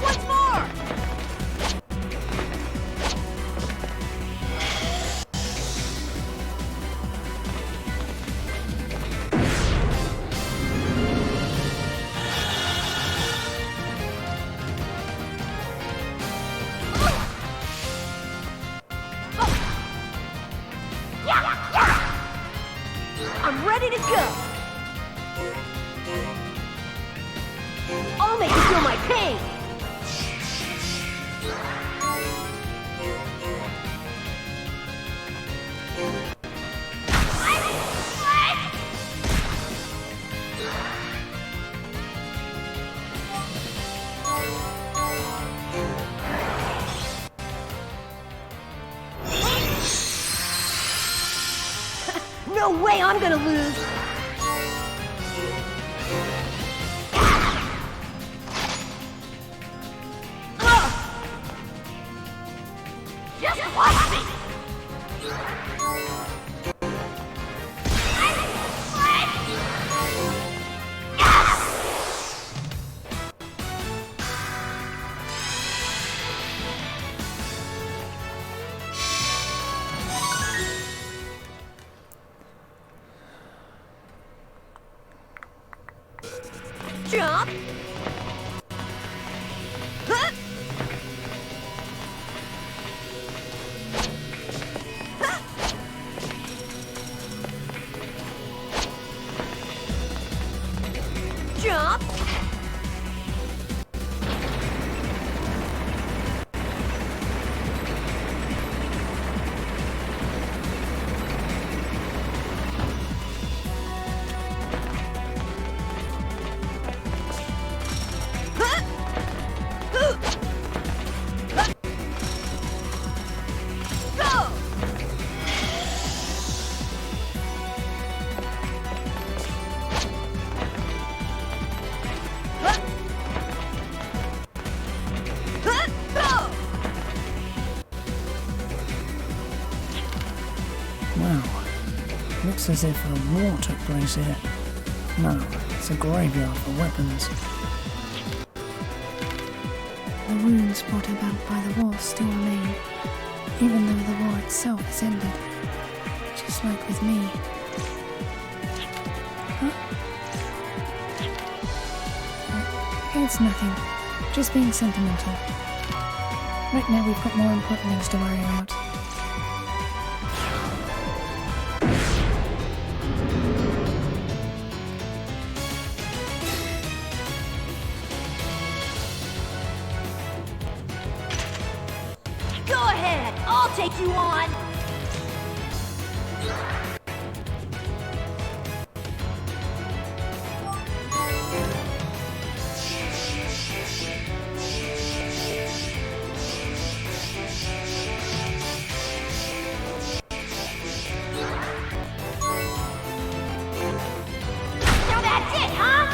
Once more! I'm ready to go! I'll make you feel my pain! no way I'm gonna lose! Just watch me! Jump! Huh? Huh? Jump! Wow. Looks as if a war took place here. No, it's a graveyard for weapons. The wounds brought about by the war still remain, even though the war itself has ended. Just like with me. Huh? It's nothing. Just being sentimental. Right now we've got more important things to worry about. Go ahead, I'll take you on! So that's it, huh?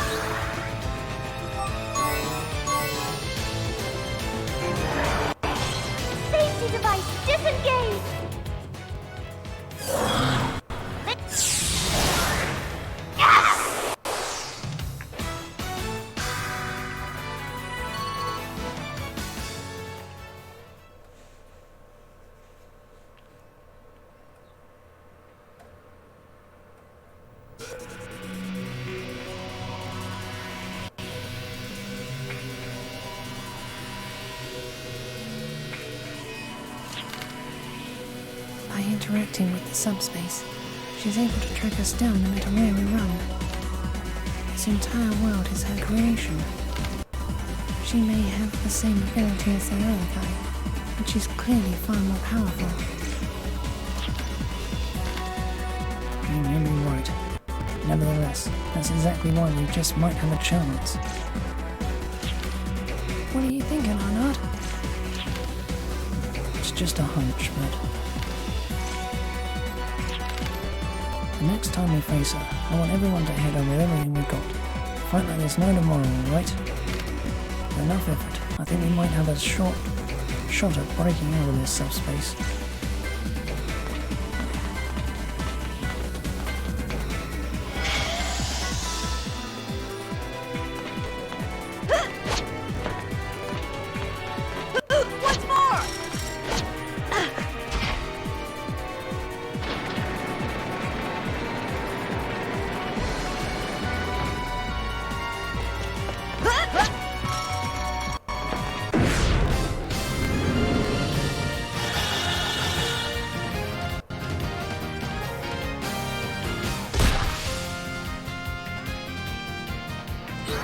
Safety device disengaged! By interacting with the subspace, she's able to track us down no matter where we run. This entire world is her creation. She may have the same ability as the other guy, but she's clearly far more powerful. You may be right. Nevertheless, that's exactly why we just might have a chance. What are you thinking, Arnott? It's just a hunch, but... the next time we face her, I want everyone to head over with everything we've got. Fight like there's no tomorrow, alright? With enough effort, I think we might have a shot at breaking out of this subspace. What's more?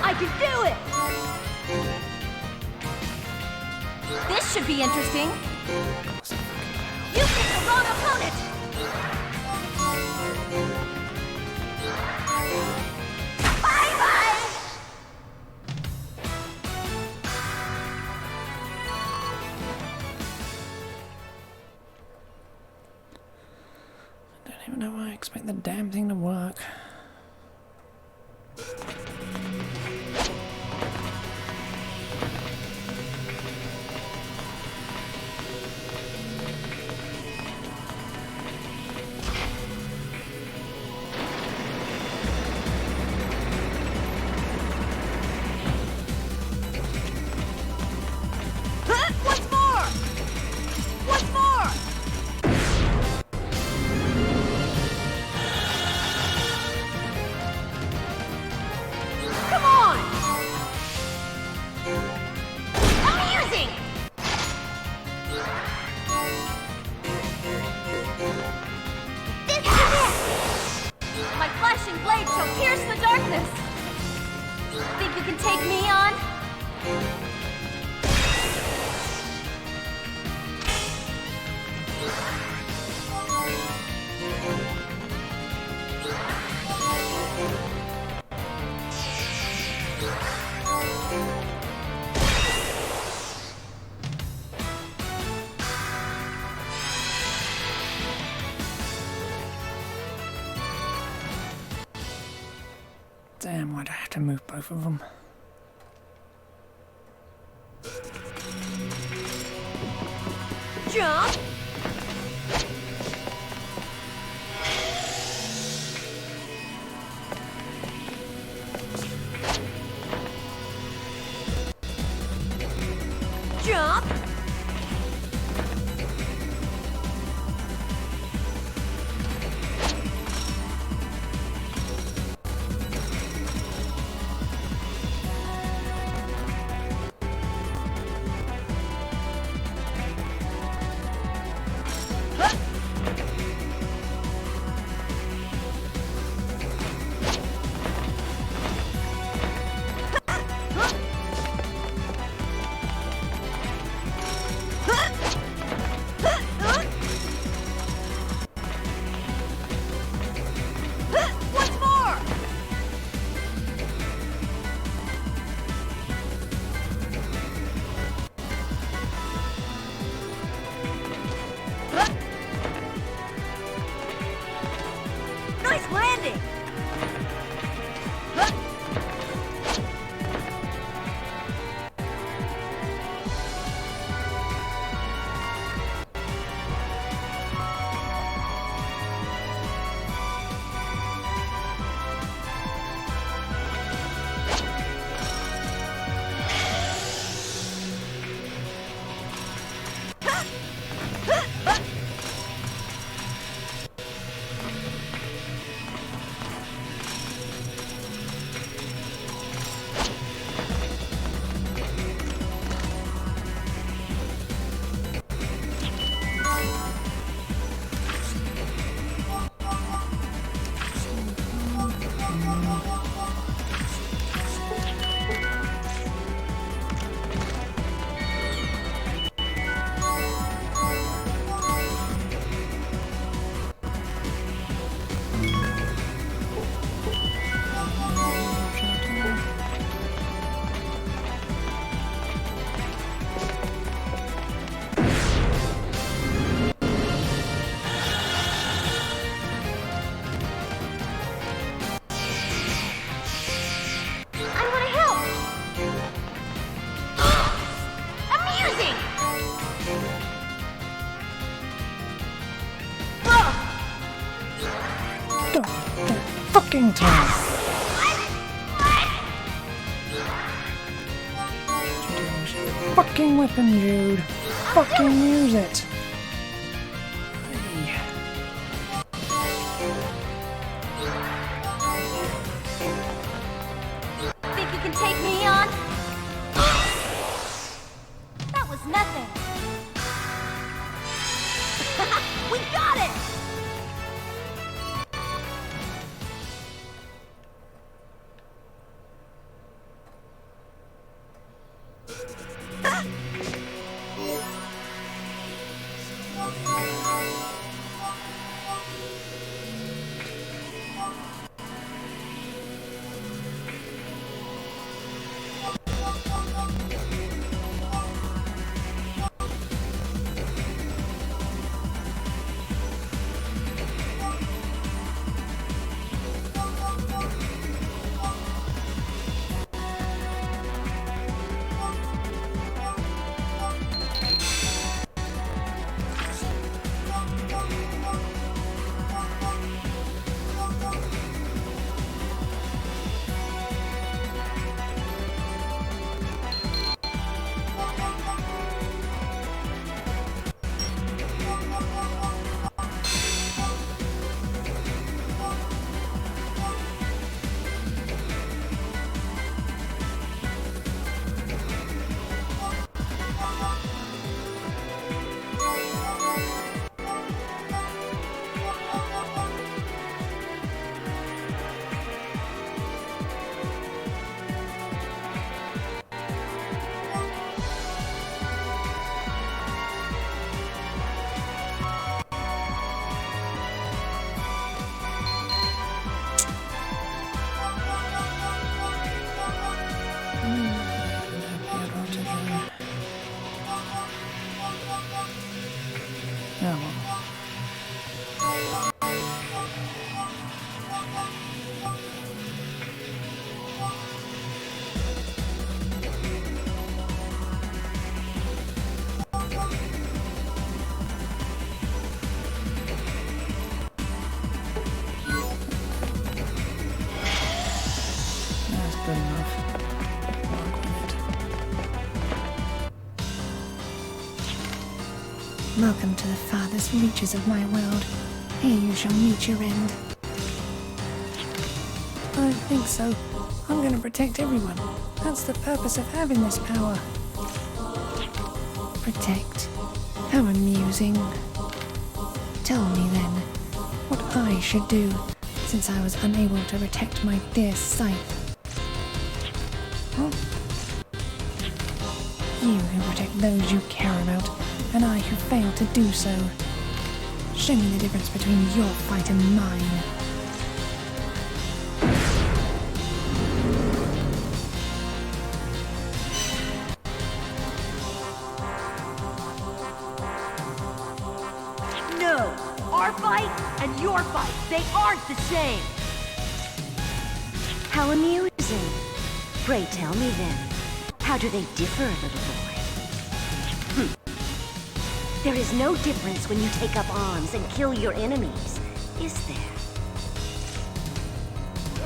I can do it! This should be interesting. You picked the wrong opponent! Bye-bye! I don't even know why I expect the damn thing to work. What's more? What's more? Come on! Amusing! This is it! My flashing blade shall pierce the darkness! Think you can take me on? Damn, why'd I have to move both of them? Jump! Jump! What's more? Nice landing! Fucking time! Fucking weapon, Jude! Fucking use it! Hey. Think you can take me on? That was nothing. We got it! Welcome to the farthest reaches of my world. Here you shall meet your end. I don't think so. I'm gonna protect everyone. That's the purpose of having this power. Protect. How amusing. Tell me then, what I should do, since I was unable to protect my dear Scythe. Huh? You who protect those you care about, and I who fail to do so. Show me the difference between your fight and mine. No! Our fight and your fight, they aren't the same! How amusing. Pray tell me then, how do they differ, little boy? There is no difference when you take up arms and kill your enemies, is there?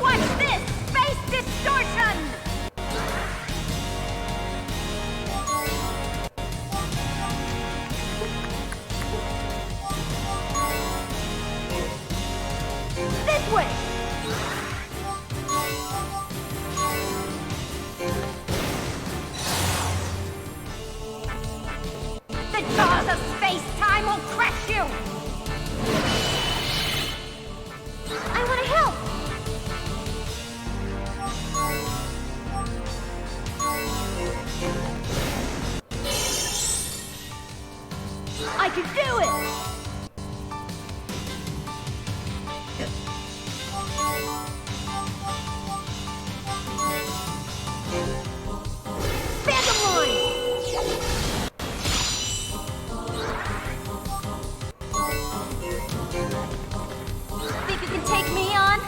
Watch this! Space distortion! This way! The jaws of space-time will crush you! I want to help! I can do it! Phantom line! Think you can take me on?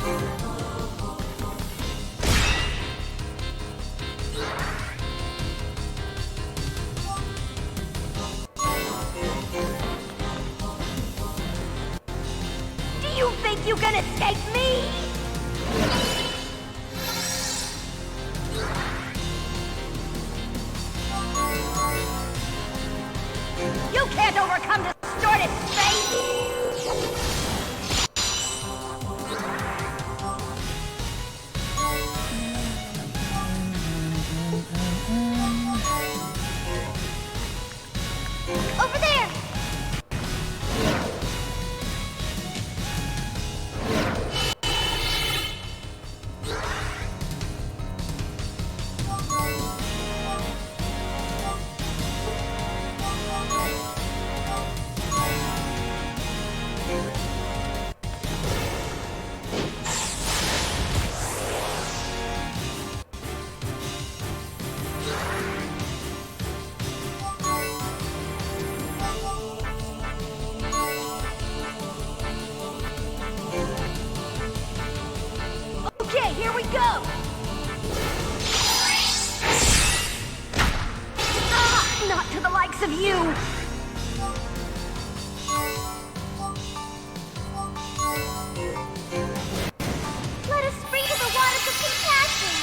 Do you think you can escape me? You can't overcome distorted space! Over there! Okay, here we go! Ah, not to the likes of you! Let us sprinkle the waters of compassion!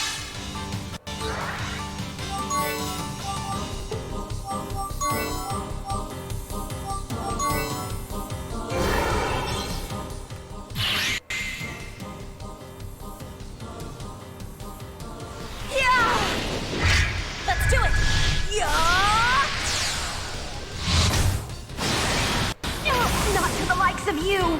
Yeah! Let's do it! Yeah! No, not to the likes of you!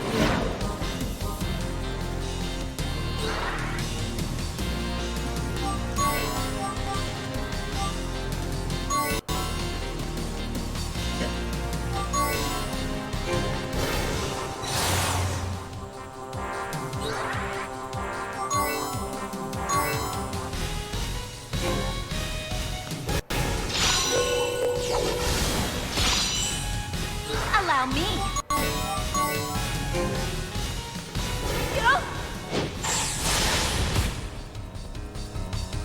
Allow me! Go!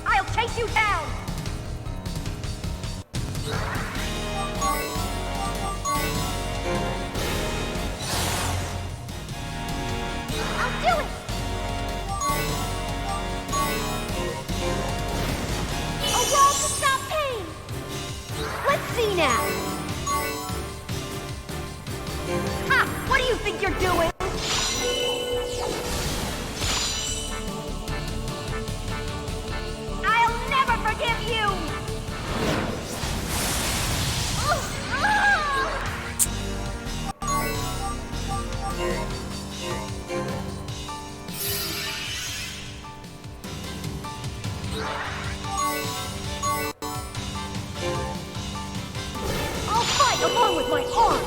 I'll chase you down! I'll do it! A wall to stop pain! Let's see now! you're doing? I'll never forgive you! I'll fight along with my arm!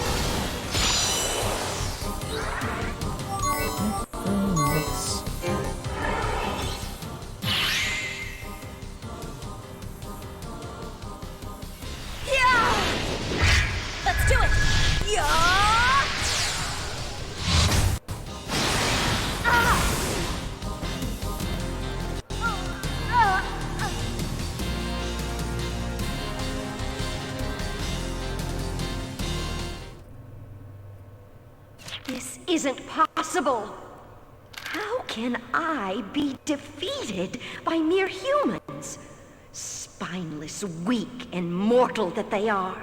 This. Let's do it! This isn't possible. How can I be defeated by mere humans? Spineless, weak, and mortal that they are.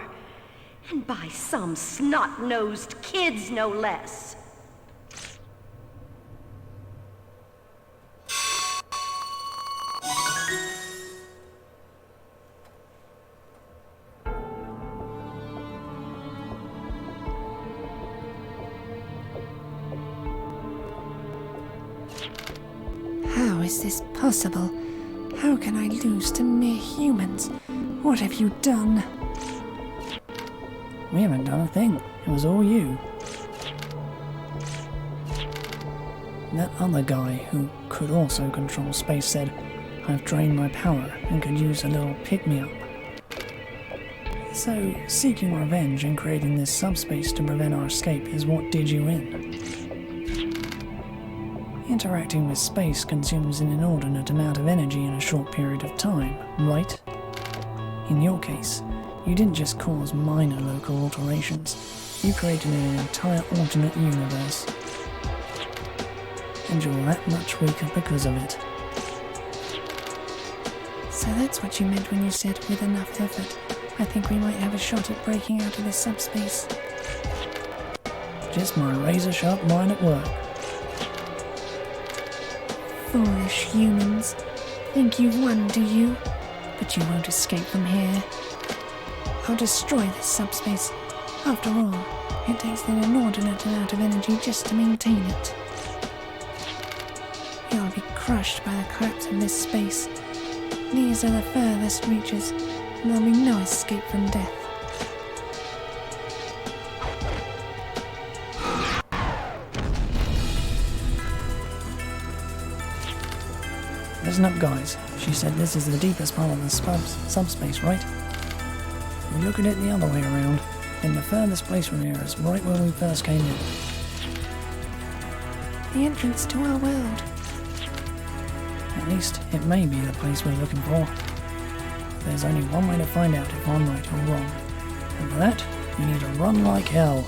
And by some snot-nosed kids, no less. How is this possible? How can I lose to mere humans? What have you done? We haven't done a thing. It was all you. That other guy, who could also control space, said, "I've drained my power and could use a little pick-me-up." So, seeking revenge and creating this subspace to prevent our escape is what did you in. Interacting with space consumes an inordinate amount of energy in a short period of time, right? In your case, you didn't just cause minor local alterations, you created an entire alternate universe. And you're that much weaker because of it. So that's what you meant when you said, with enough effort, I think we might have a shot at breaking out of this subspace. Just my razor-sharp mind at work. Foolish humans. Think you've won, do you? But you won't escape from here. I'll destroy this subspace. After all, it takes an inordinate amount of energy just to maintain it. You'll be crushed by the collapse of this space. These are the furthest reaches, and there'll be no escape from death. Listen up, guys. She said this is the deepest part of the subspace, right? We look at it the other way around, then the furthest place from here is right where we first came in. The entrance to our world. At least, it may be the place we're looking for. There's only one way to find out if I'm right or wrong. And for that, we need to run like hell.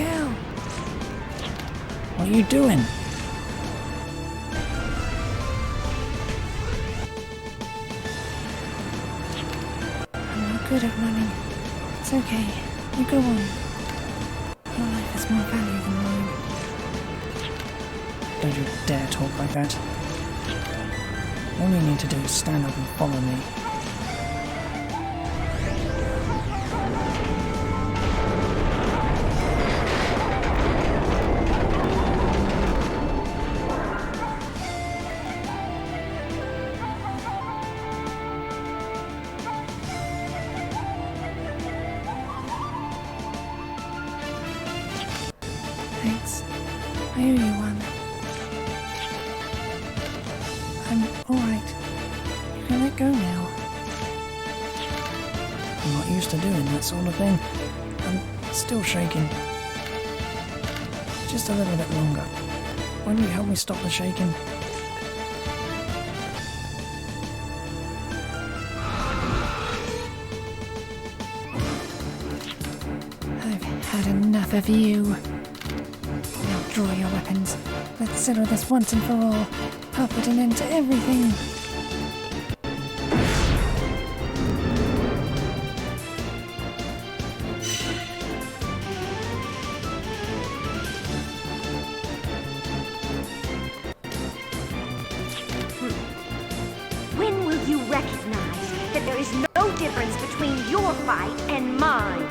out! What are you doing? I'm not good at running. It's okay. You go on. Your life is more valuable than mine. Don't you dare talk like that. All you need to do is stand up and follow me. Thanks. I owe you one. I'm alright. You can let go now. I'm not used to doing that sort of thing. I'm still shaking. Just a little bit longer. Won't you help me stop the shaking? I've had enough of you. Now draw your weapons. Let's settle this once and for all. I'll put an end to everything. When will you recognize that there is no difference between your fight and mine?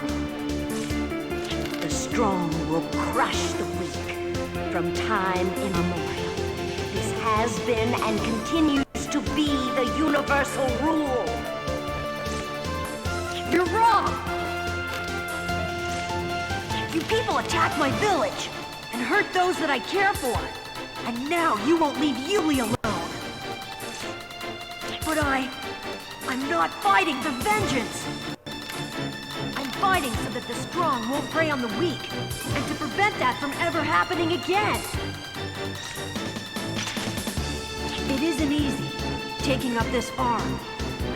The strong will crush the weak from time immemorial. This has been and continues to be the universal rule. You're wrong! You people attacked my village and hurt those that I care for. And now you won't leave Yuli alone. But I'm not fighting for vengeance. I'm fighting so that the strong won't prey on the weak, and to prevent that from ever happening again. It isn't easy, taking up this arm.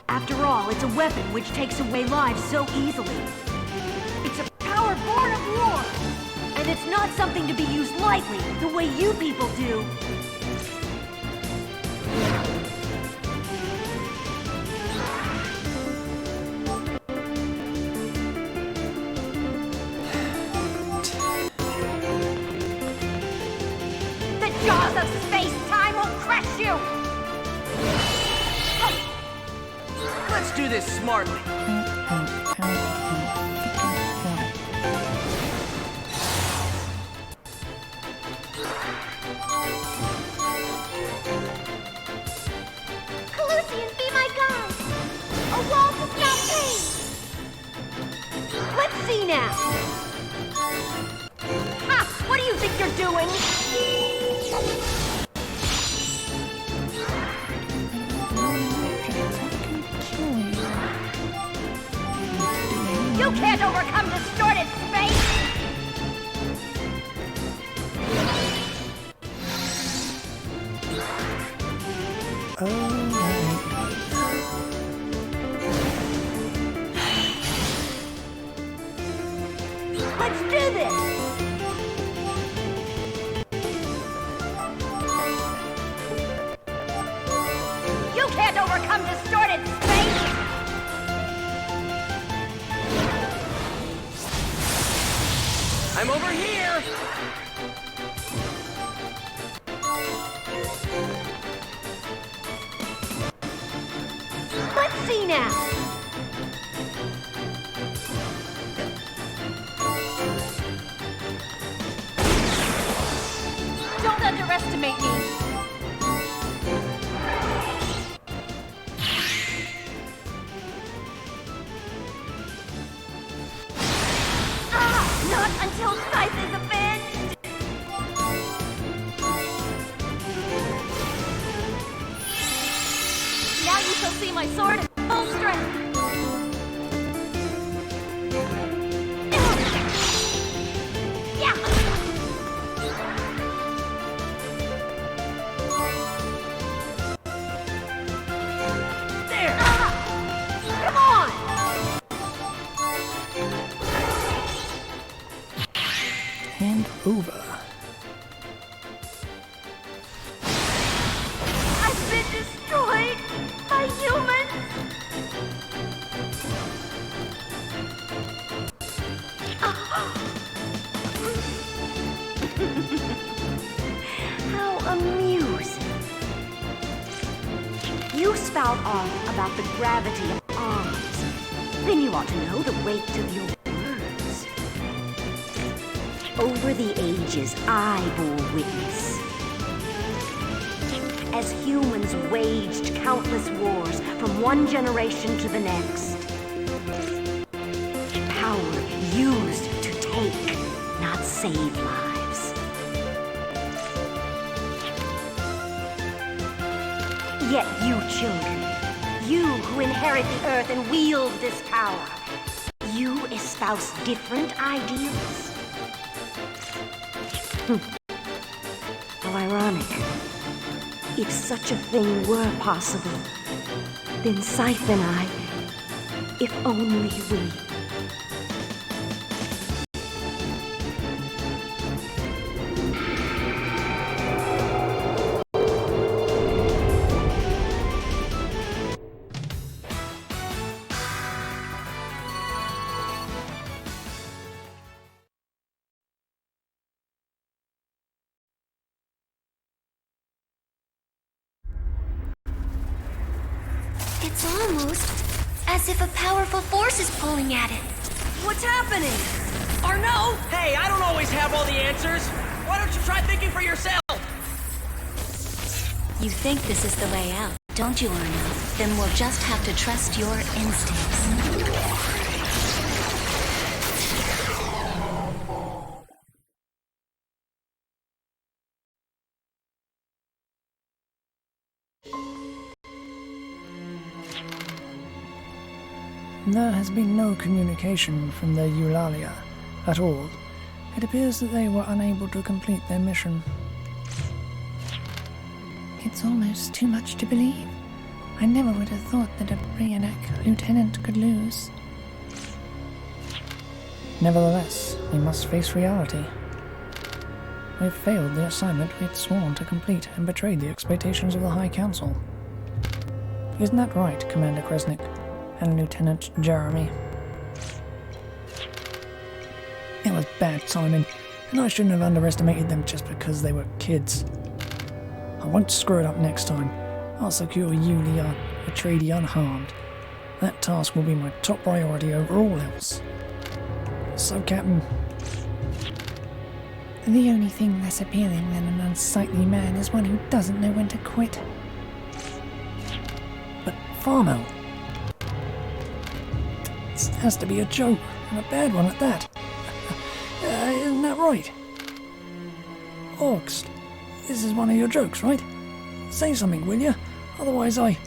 After all, it's a weapon which takes away lives so easily. It's a power born of war, and it's not something to be used lightly, the way you people do. Jaws of space-time will crush you! Let's do this smartly. Colusian, be my guide! A wall to stop pain! Let's see now! Ha! What do you think you're doing? You can't overcome distorted space! Let's do this! You can't overcome distorted space! I'm over here! Let's see now! Don't underestimate me! Not until Scythe is avenged! Now you shall see my sword at full strength! Yeah! There! Come on! over. I've been destroyed by humans! How amusing. You spout off about the gravity of arms. Then you ought to know the weight of your words. Over the ages, I bore witness. As humans waged countless wars from one generation to the next. Power used to take, not save lives. Yet you children, you who inherit the earth and wield this power, you espouse different ideals? How ironic. If such a thing were possible, then Scythe and I, if only we... It's almost as if a powerful force is pulling at it. What's happening? Arno? Hey, I don't always have all the answers. Why don't you try thinking for yourself? You think this is the way out, don't you, Arno? Then we'll just have to trust your instincts. There has been no communication from the Eulalia at all. It appears that they were unable to complete their mission. It's almost too much to believe. I never would have thought that a Brionac lieutenant could lose. Nevertheless, we must face reality. We've failed the assignment we'd sworn to complete and betrayed the expectations of the High Council. Isn't that right, Commander Kresnik and Lieutenant Jeremy? It was bad timing, and I shouldn't have underestimated them just because they were kids. I won't screw it up next time. I'll secure Yulia Atreides unharmed. That task will be my top priority over all else. So, Captain... The only thing less appealing than an unsightly man is one who doesn't know when to quit. But, Farmel... This has to be a joke, and a bad one at that. Isn't that right? August, this is one of your jokes, right? Say something, will you? Otherwise I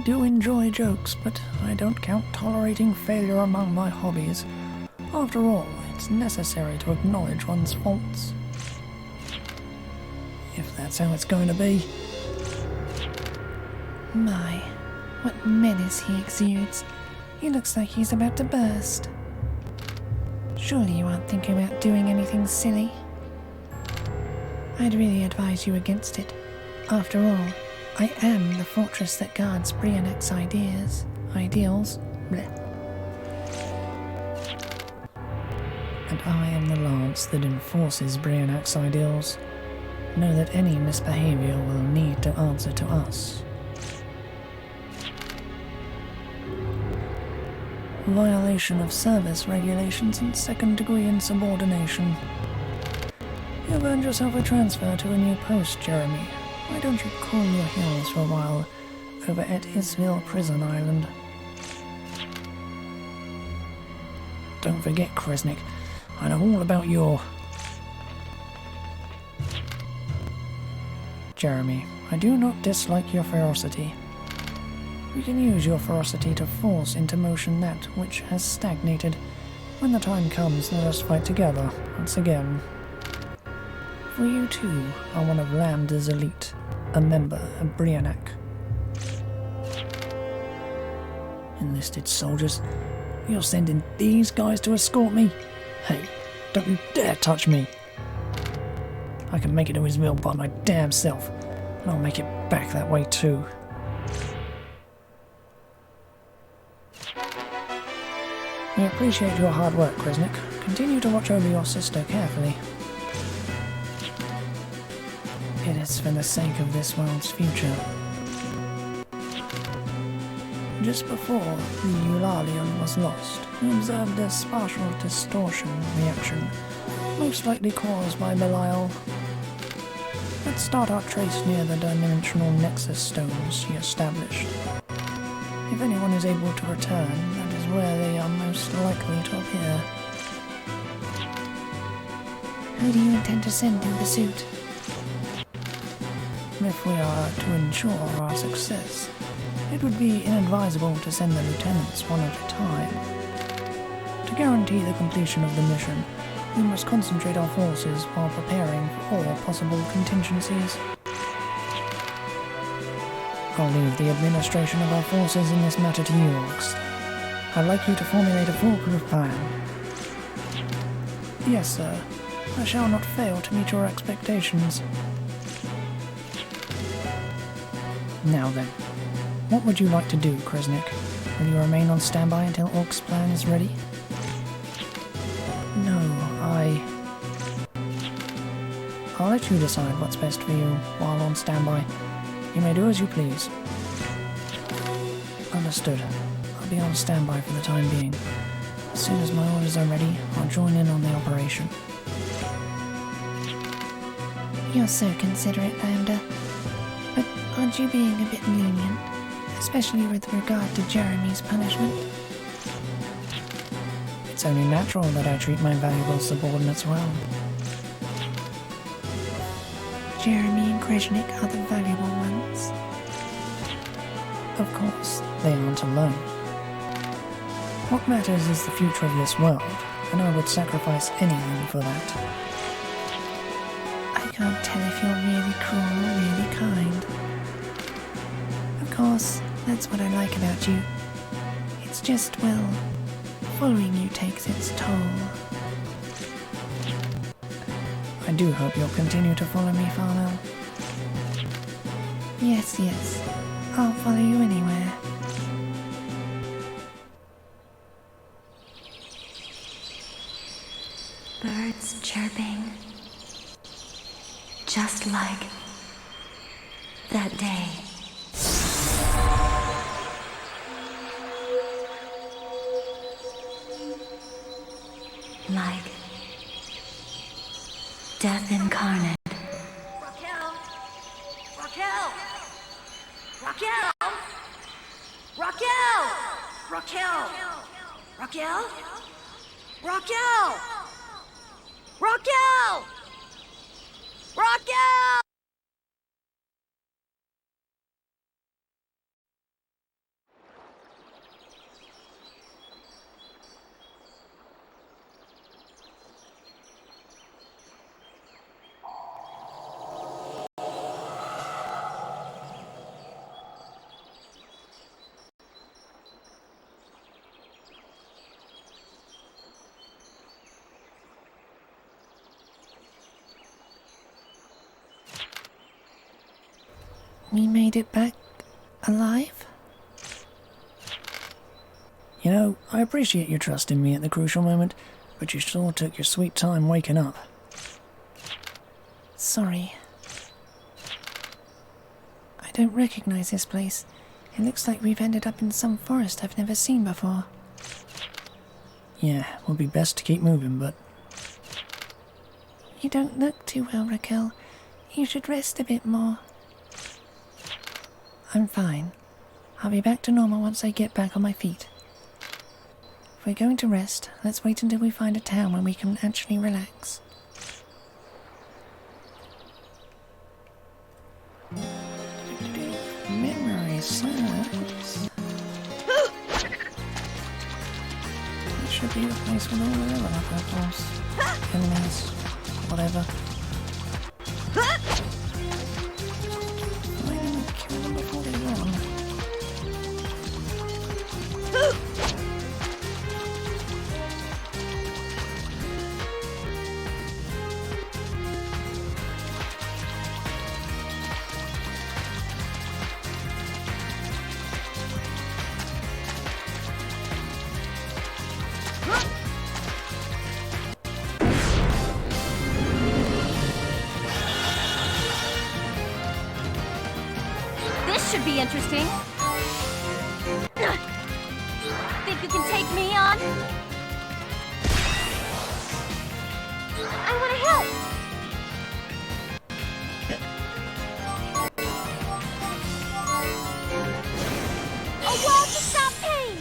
do enjoy jokes, but I don't count tolerating failure among my hobbies. After all, it's necessary to acknowledge one's faults. If that's how it's going to be. My, what menace he exudes. He looks like he's about to burst. Surely you aren't thinking about doing anything silly? I'd really advise you against it. After all, I am the fortress that guards Brionac's ideals. Bleh. And I am the lance that enforces Brionac's ideals. Know that any misbehavior will need to answer to us. Violation of service regulations and second-degree insubordination. You've earned yourself a transfer to a new post, Jeremy. Why don't you cool your heels for a while over at Isville Prison Island? Don't forget, Kresnik, I know all about your... Jeremy, I do not dislike your ferocity. You can use your ferocity to force into motion that which has stagnated. When the time comes, let us fight together, once again. For you too are one of Lambda's elite, a member of Brionac. Enlisted soldiers, you're sending these guys to escort me? Hey, don't you dare touch me! I can make it to his mill by my damn self, and I'll make it back that way too. We appreciate your hard work, Kresnik. Continue to watch over your sister carefully. It is for the sake of this world's future. Just before the Eulalion was lost, we observed a spatial distortion reaction, most likely caused by Belial. Let's start our trace near the dimensional nexus stones she established. If anyone is able to return, that is where they are most likely to appear. Who do you intend to send in pursuit? If we are to ensure our success, it would be inadvisable to send the lieutenants one at a time. To guarantee the completion of the mission, we must concentrate our forces while preparing for all possible contingencies. I'll leave the administration of our forces in this matter to you, Orcs. I'd like you to formulate a foolproof plan. Yes, sir. I shall not fail to meet your expectations. Now then, what would you like to do, Kresnik? Will you remain on standby until Orc's plan is ready? No, I'll let you decide what's best for you while on standby. You may do as you please. Understood. I'll be on standby for the time being. As soon as my orders are ready, I'll join in on the operation. You're so considerate, Lambda. But aren't you being a bit lenient? Especially with regard to Jeremy's punishment? It's only natural that I treat my valuable subordinates well. Jeremy and Kresnik are the valuable ones. Of course, they aren't alone. What matters is the future of this world, and I would sacrifice anything for that. I can't tell if you're really cruel or really kind. Of course, that's what I like about you. It's just, well, following you takes its toll. I do hope you'll continue to follow me, Farnell. Yes, yes. I'll follow you anywhere. Birds chirping. Just like that day. Like death incarnate. Raquel! Raquel! Raquel! Raquel! Raquel! Raquel? Raquel! Raquel! Raquel! We made it back alive? You know, I appreciate you trusting me at the crucial moment, but you sure took your sweet time waking up. Sorry. I don't recognize this place. It looks like we've ended up in some forest I've never seen before. Yeah, would be best to keep moving, but... You don't look too well, Raquel. You should rest a bit more. I'm fine. I'll be back to normal once I get back on my feet. If we're going to rest, let's wait until we find a town where we can actually relax. Memory serves. It should be the place with all the level up, of course. Enemies, whatever. Why didn't I kill them before they won? be interesting. Think you can take me on? I want to help! A wall to stop pain!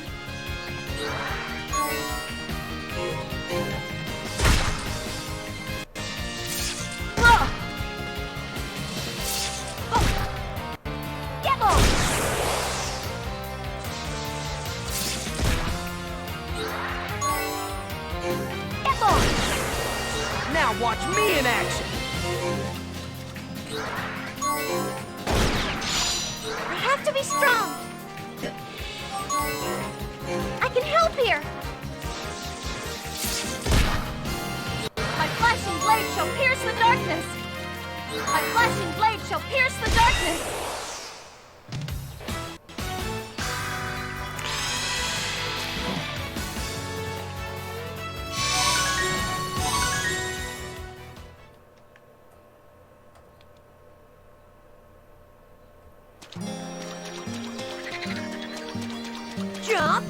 Now watch me in action! I have to be strong! I can help here! My flashing blade shall pierce the darkness! My flashing blade shall pierce the darkness! Jump!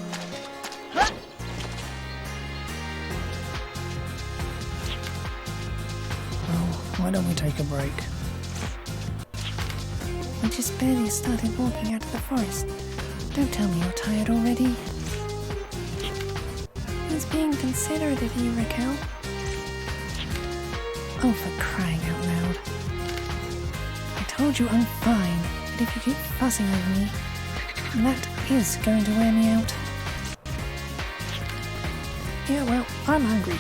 Well, why don't we take a break? We just barely started walking out of the forest. Don't tell me you're tired already. He's being considerate of you, Raquel. Oh, for crying out loud. I told you I'm fine, but if you keep fussing over me, that is going to wear me out. Yeah, well, I'm hungry.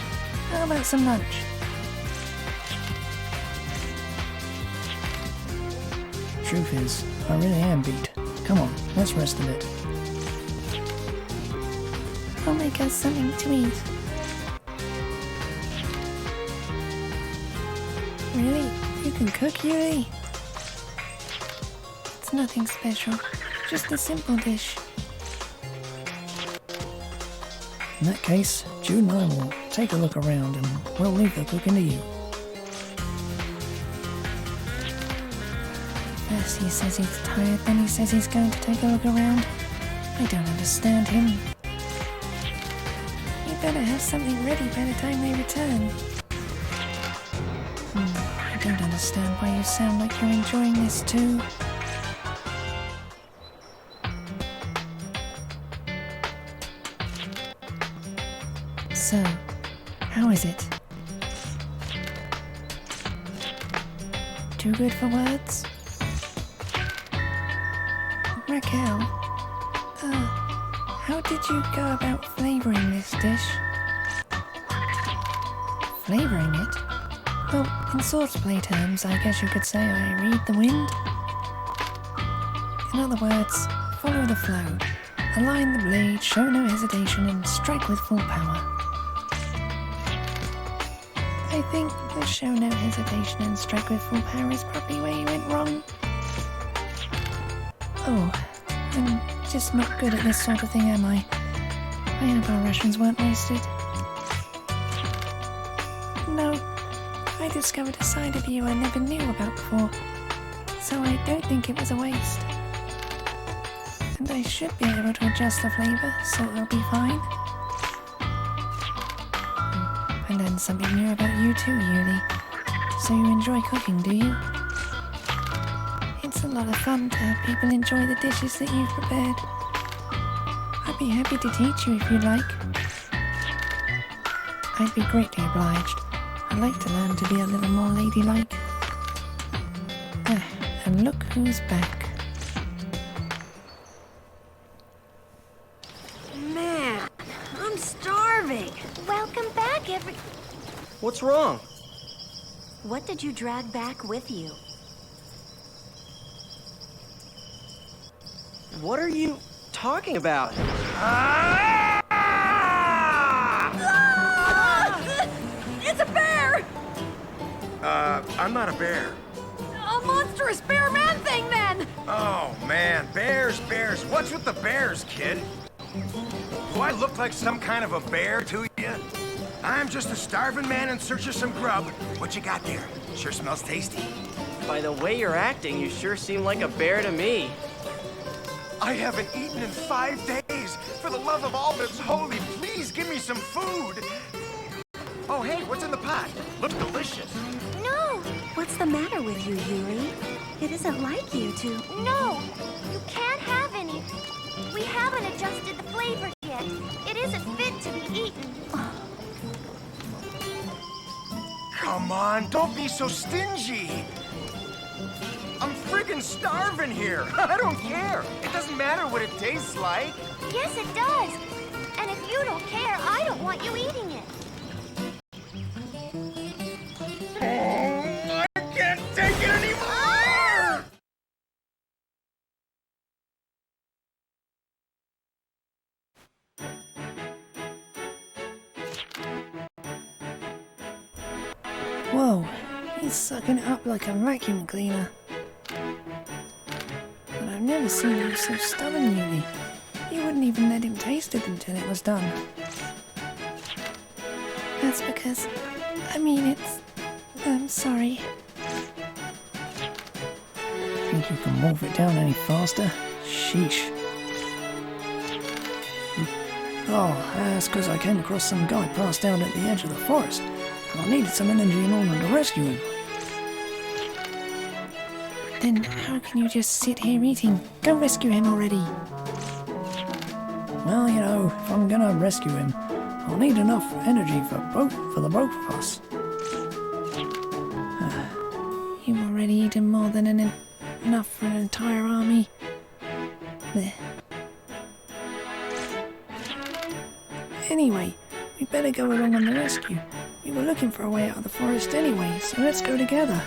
How about some lunch? Truth is, I really am beat. Come on, let's rest a bit. I'll make us something to eat. Really? You can cook, Yuri? It's nothing special. Just a simple dish. In that case, Jude and I will take a look around and we'll leave the cooking to you. First he says he's tired, then he says he's going to take a look around. I don't understand him. You better have something ready by the time they return. I don't understand why you sound like you're enjoying this too. So, how is it? Too good for words? Raquel, how did you go about flavoring this dish? Flavoring it? Well, in swordplay terms, I guess you could say I read the wind. In other words, follow the flow. Align the blade, show no hesitation, and strike with full power. I think the show no hesitation and strike with full power is probably where you went wrong. Oh, I'm just not good at this sort of thing, am I? I hope our rations weren't wasted. No, I discovered a side of you I never knew about before, so I don't think it was a waste. And I should be able to adjust the flavour, so it'll be fine. I learned something new about you too, Yuli. So you enjoy cooking, do you? It's a lot of fun to have people enjoy the dishes that you've prepared. I'd be happy to teach you if you'd like. I'd be greatly obliged. I'd like to learn to be a little more ladylike. And look who's back. Man, I'm starving. Welcome back, What's wrong? What did you drag back with you? What are you talking about? It's a bear! I'm not a bear. A monstrous bear man thing, then! Oh, man. Bears. What's with the bears, kid? Do I look like some kind of a bear to you? I'm just a starving man in search of some grub. What you got there? Sure smells tasty. By the way you're acting, you sure seem like a bear to me. I haven't eaten in 5 days. For the love of all that's holy, please give me some food. Oh, hey, what's in the pot? Looks delicious. No! What's the matter with you, Yuri? It isn't like you to... No! You can't have any. We haven't adjusted the flavor yet. It isn't fit to be eaten. Come on, don't be so stingy. I'm friggin' starving here. I don't care. It doesn't matter what it tastes like. Yes, it does. And if you don't care, I don't want you eating it. Oh, I can't take it anymore! Whoa, he's sucking it up like a vacuum cleaner. But I've never seen you so stubborn, Yuri. You wouldn't even let him taste it until it was done. That's because... I mean, it's... I'm sorry. Think you can wolf it down any faster? Sheesh. Oh, that's because I came across some guy passed out at the edge of the forest, and I needed some energy in order to rescue him. Then how can you just sit here eating? Go rescue him already. Well, you know, if I'm gonna rescue him, I'll need enough energy for the both of us. You've already eaten more than enough for an entire army. Blech. Anyway, we better go along on the rescue. We were looking for a way out of the forest anyway, so let's go together.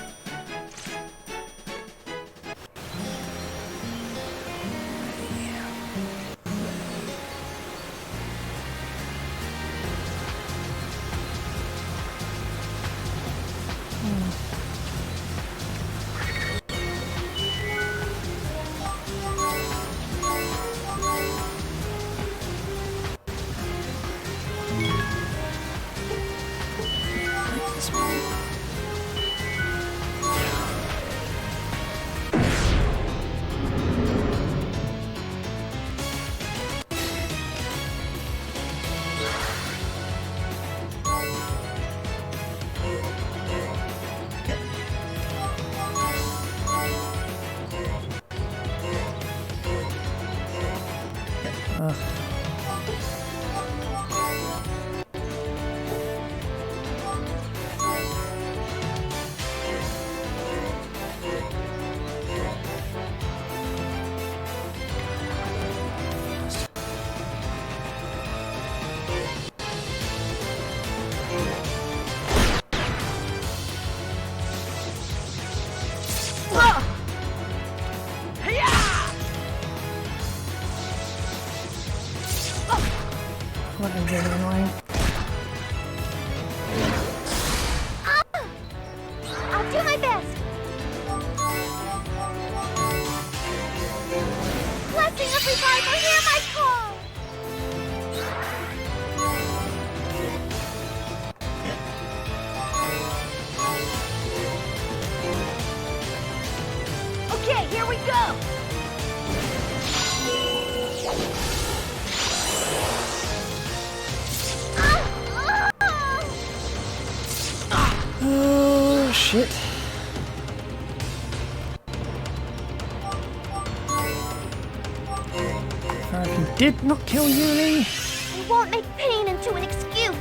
What a really annoying. I'll do my best. Blessing of revival, hear my call. Okay, here we go. Oh, shit. If you did not kill Yuri, We won't make pain into an excuse.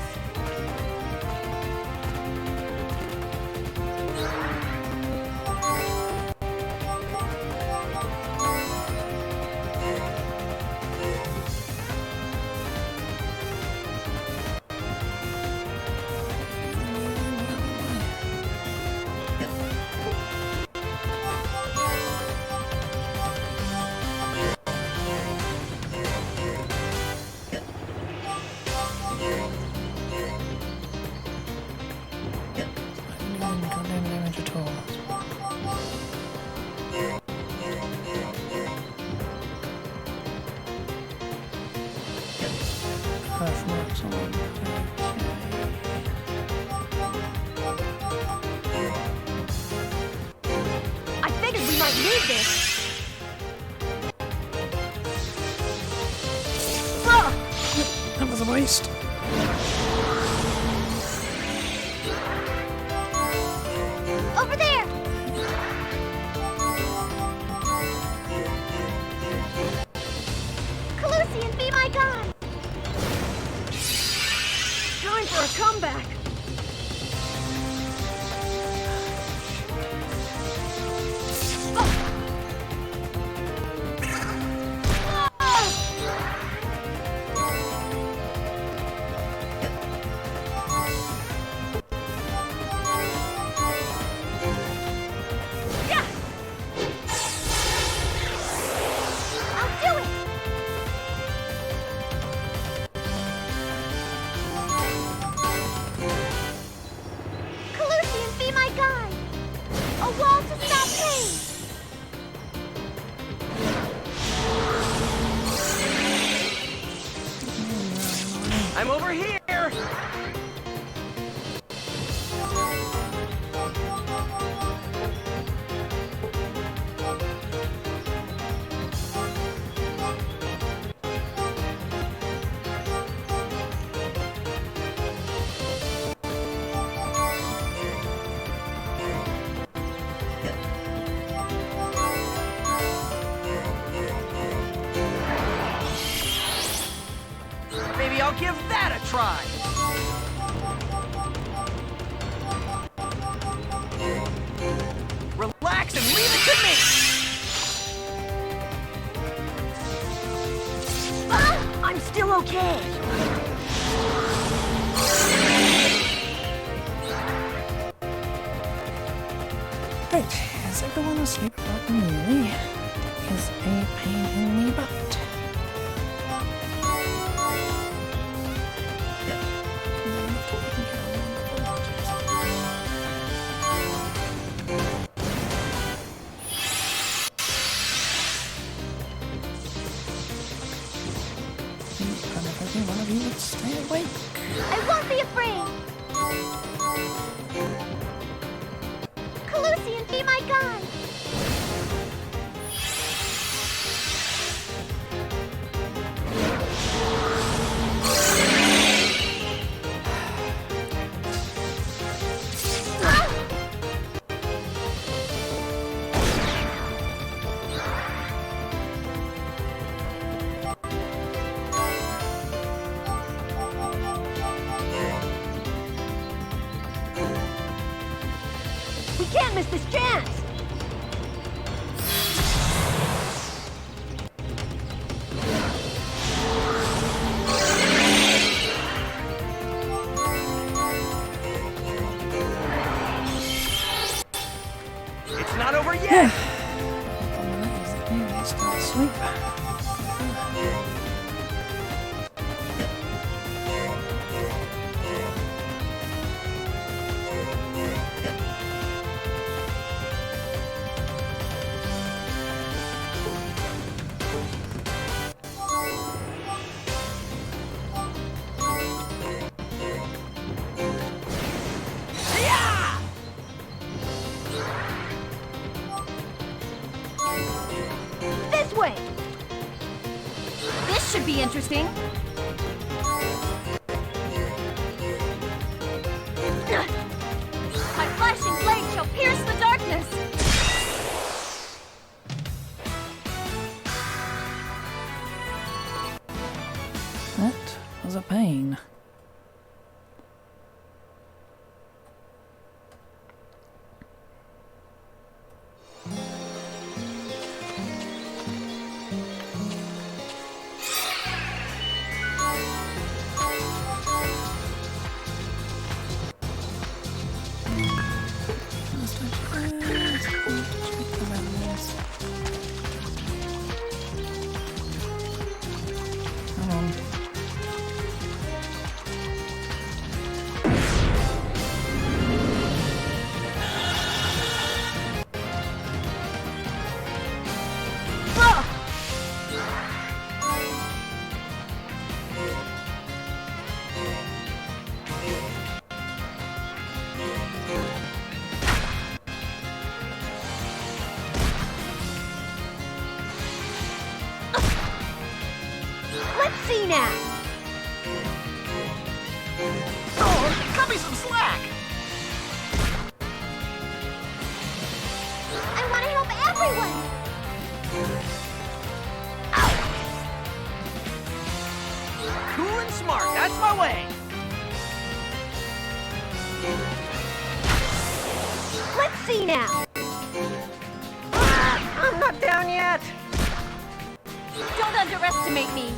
goddamn damage at all. Earth marks on them. I figured we might need this. was a waste. Over there! Calusian, be my guide! Time for a comeback! I'm over here! Maybe I'll give that a try! Relax and leave it to me! Ah, I'm still okay! Right, is everyone asleep apart from me? Is a pain in the butt. One of you would stay awake. I won't be afraid! Calusian, be my guide! We can't miss this chance! It's not over yet! Still asleep. This way! This should be interesting. My flashing blade shall pierce the darkness! That was a pain. Let's see now! Oh, cut me some slack! I want to help everyone! Cool and smart, that's my way! Let's see now! I'm not down yet! Don't underestimate me!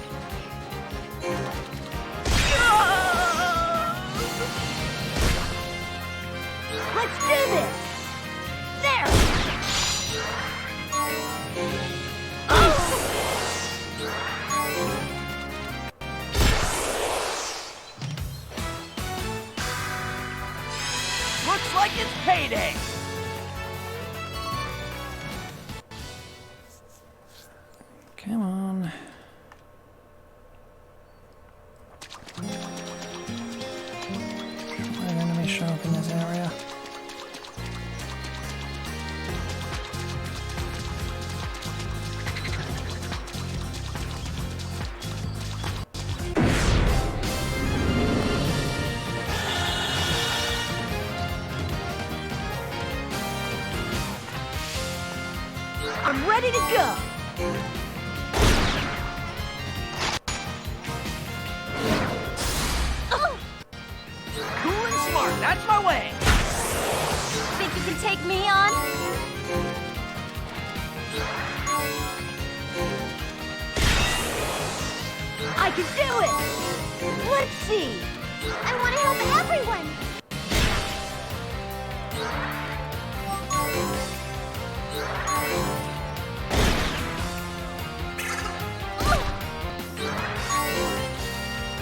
Let's do this! There! Looks like it's payday! Come on. Are enemies show up in this area? I'm ready to go! Cool and smart, that's my way! Think you can take me on? I can do it! Let's see! I want to help everyone!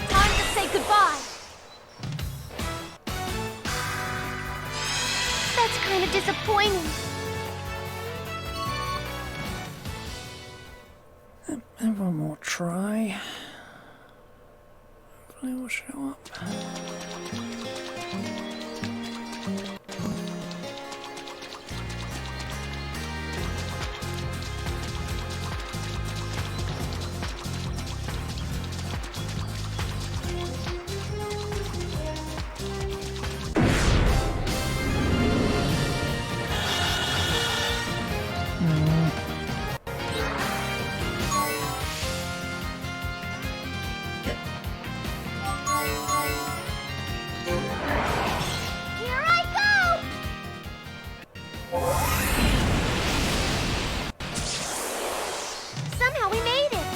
Time to say goodbye! That's kind of disappointing. Have one more try. Hopefully it will show up. Here I go! Somehow we made it!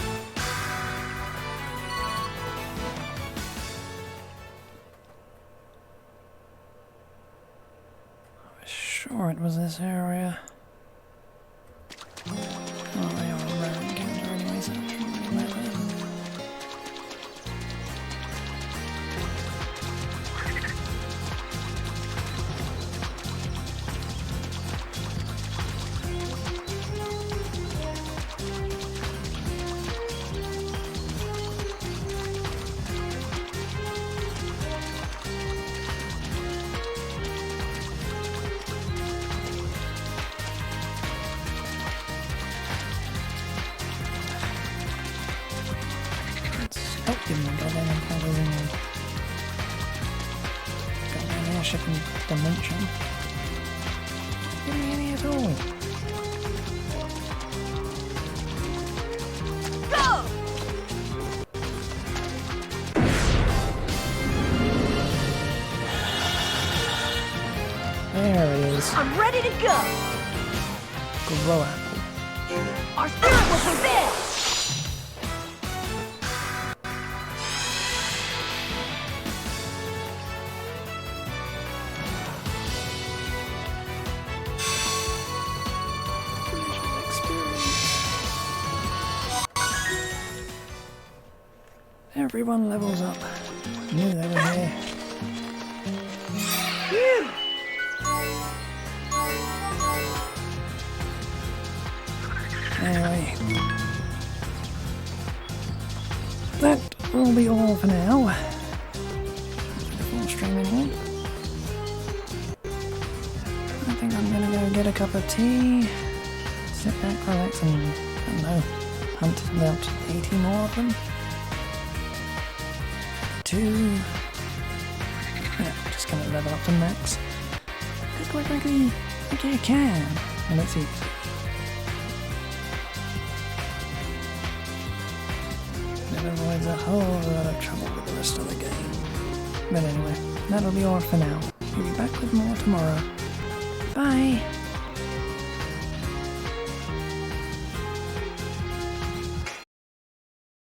I was sure it was this area. Oh, they are a rare encounter anyway, so it shouldn't really matter. Stop giving me goddamn encounters in the goddamn airship and dimension. Give me any at all. Go! There it is. I'm ready to go! Grow apple. Our spirit will prevail! Everyone levels up. Knew they were here. Anyway, that will be all for now. Full stream anyway. I think I'm gonna go get a cup of tea, sit back, relax, and I don't know, hunt about 80 more of them. pt2. Yeah, just gonna level up to max. Quickly, okay, you can. And let's see. That avoids a whole lot of trouble with the rest of the game. But anyway, that'll be all for now. We'll be back with more tomorrow. Bye!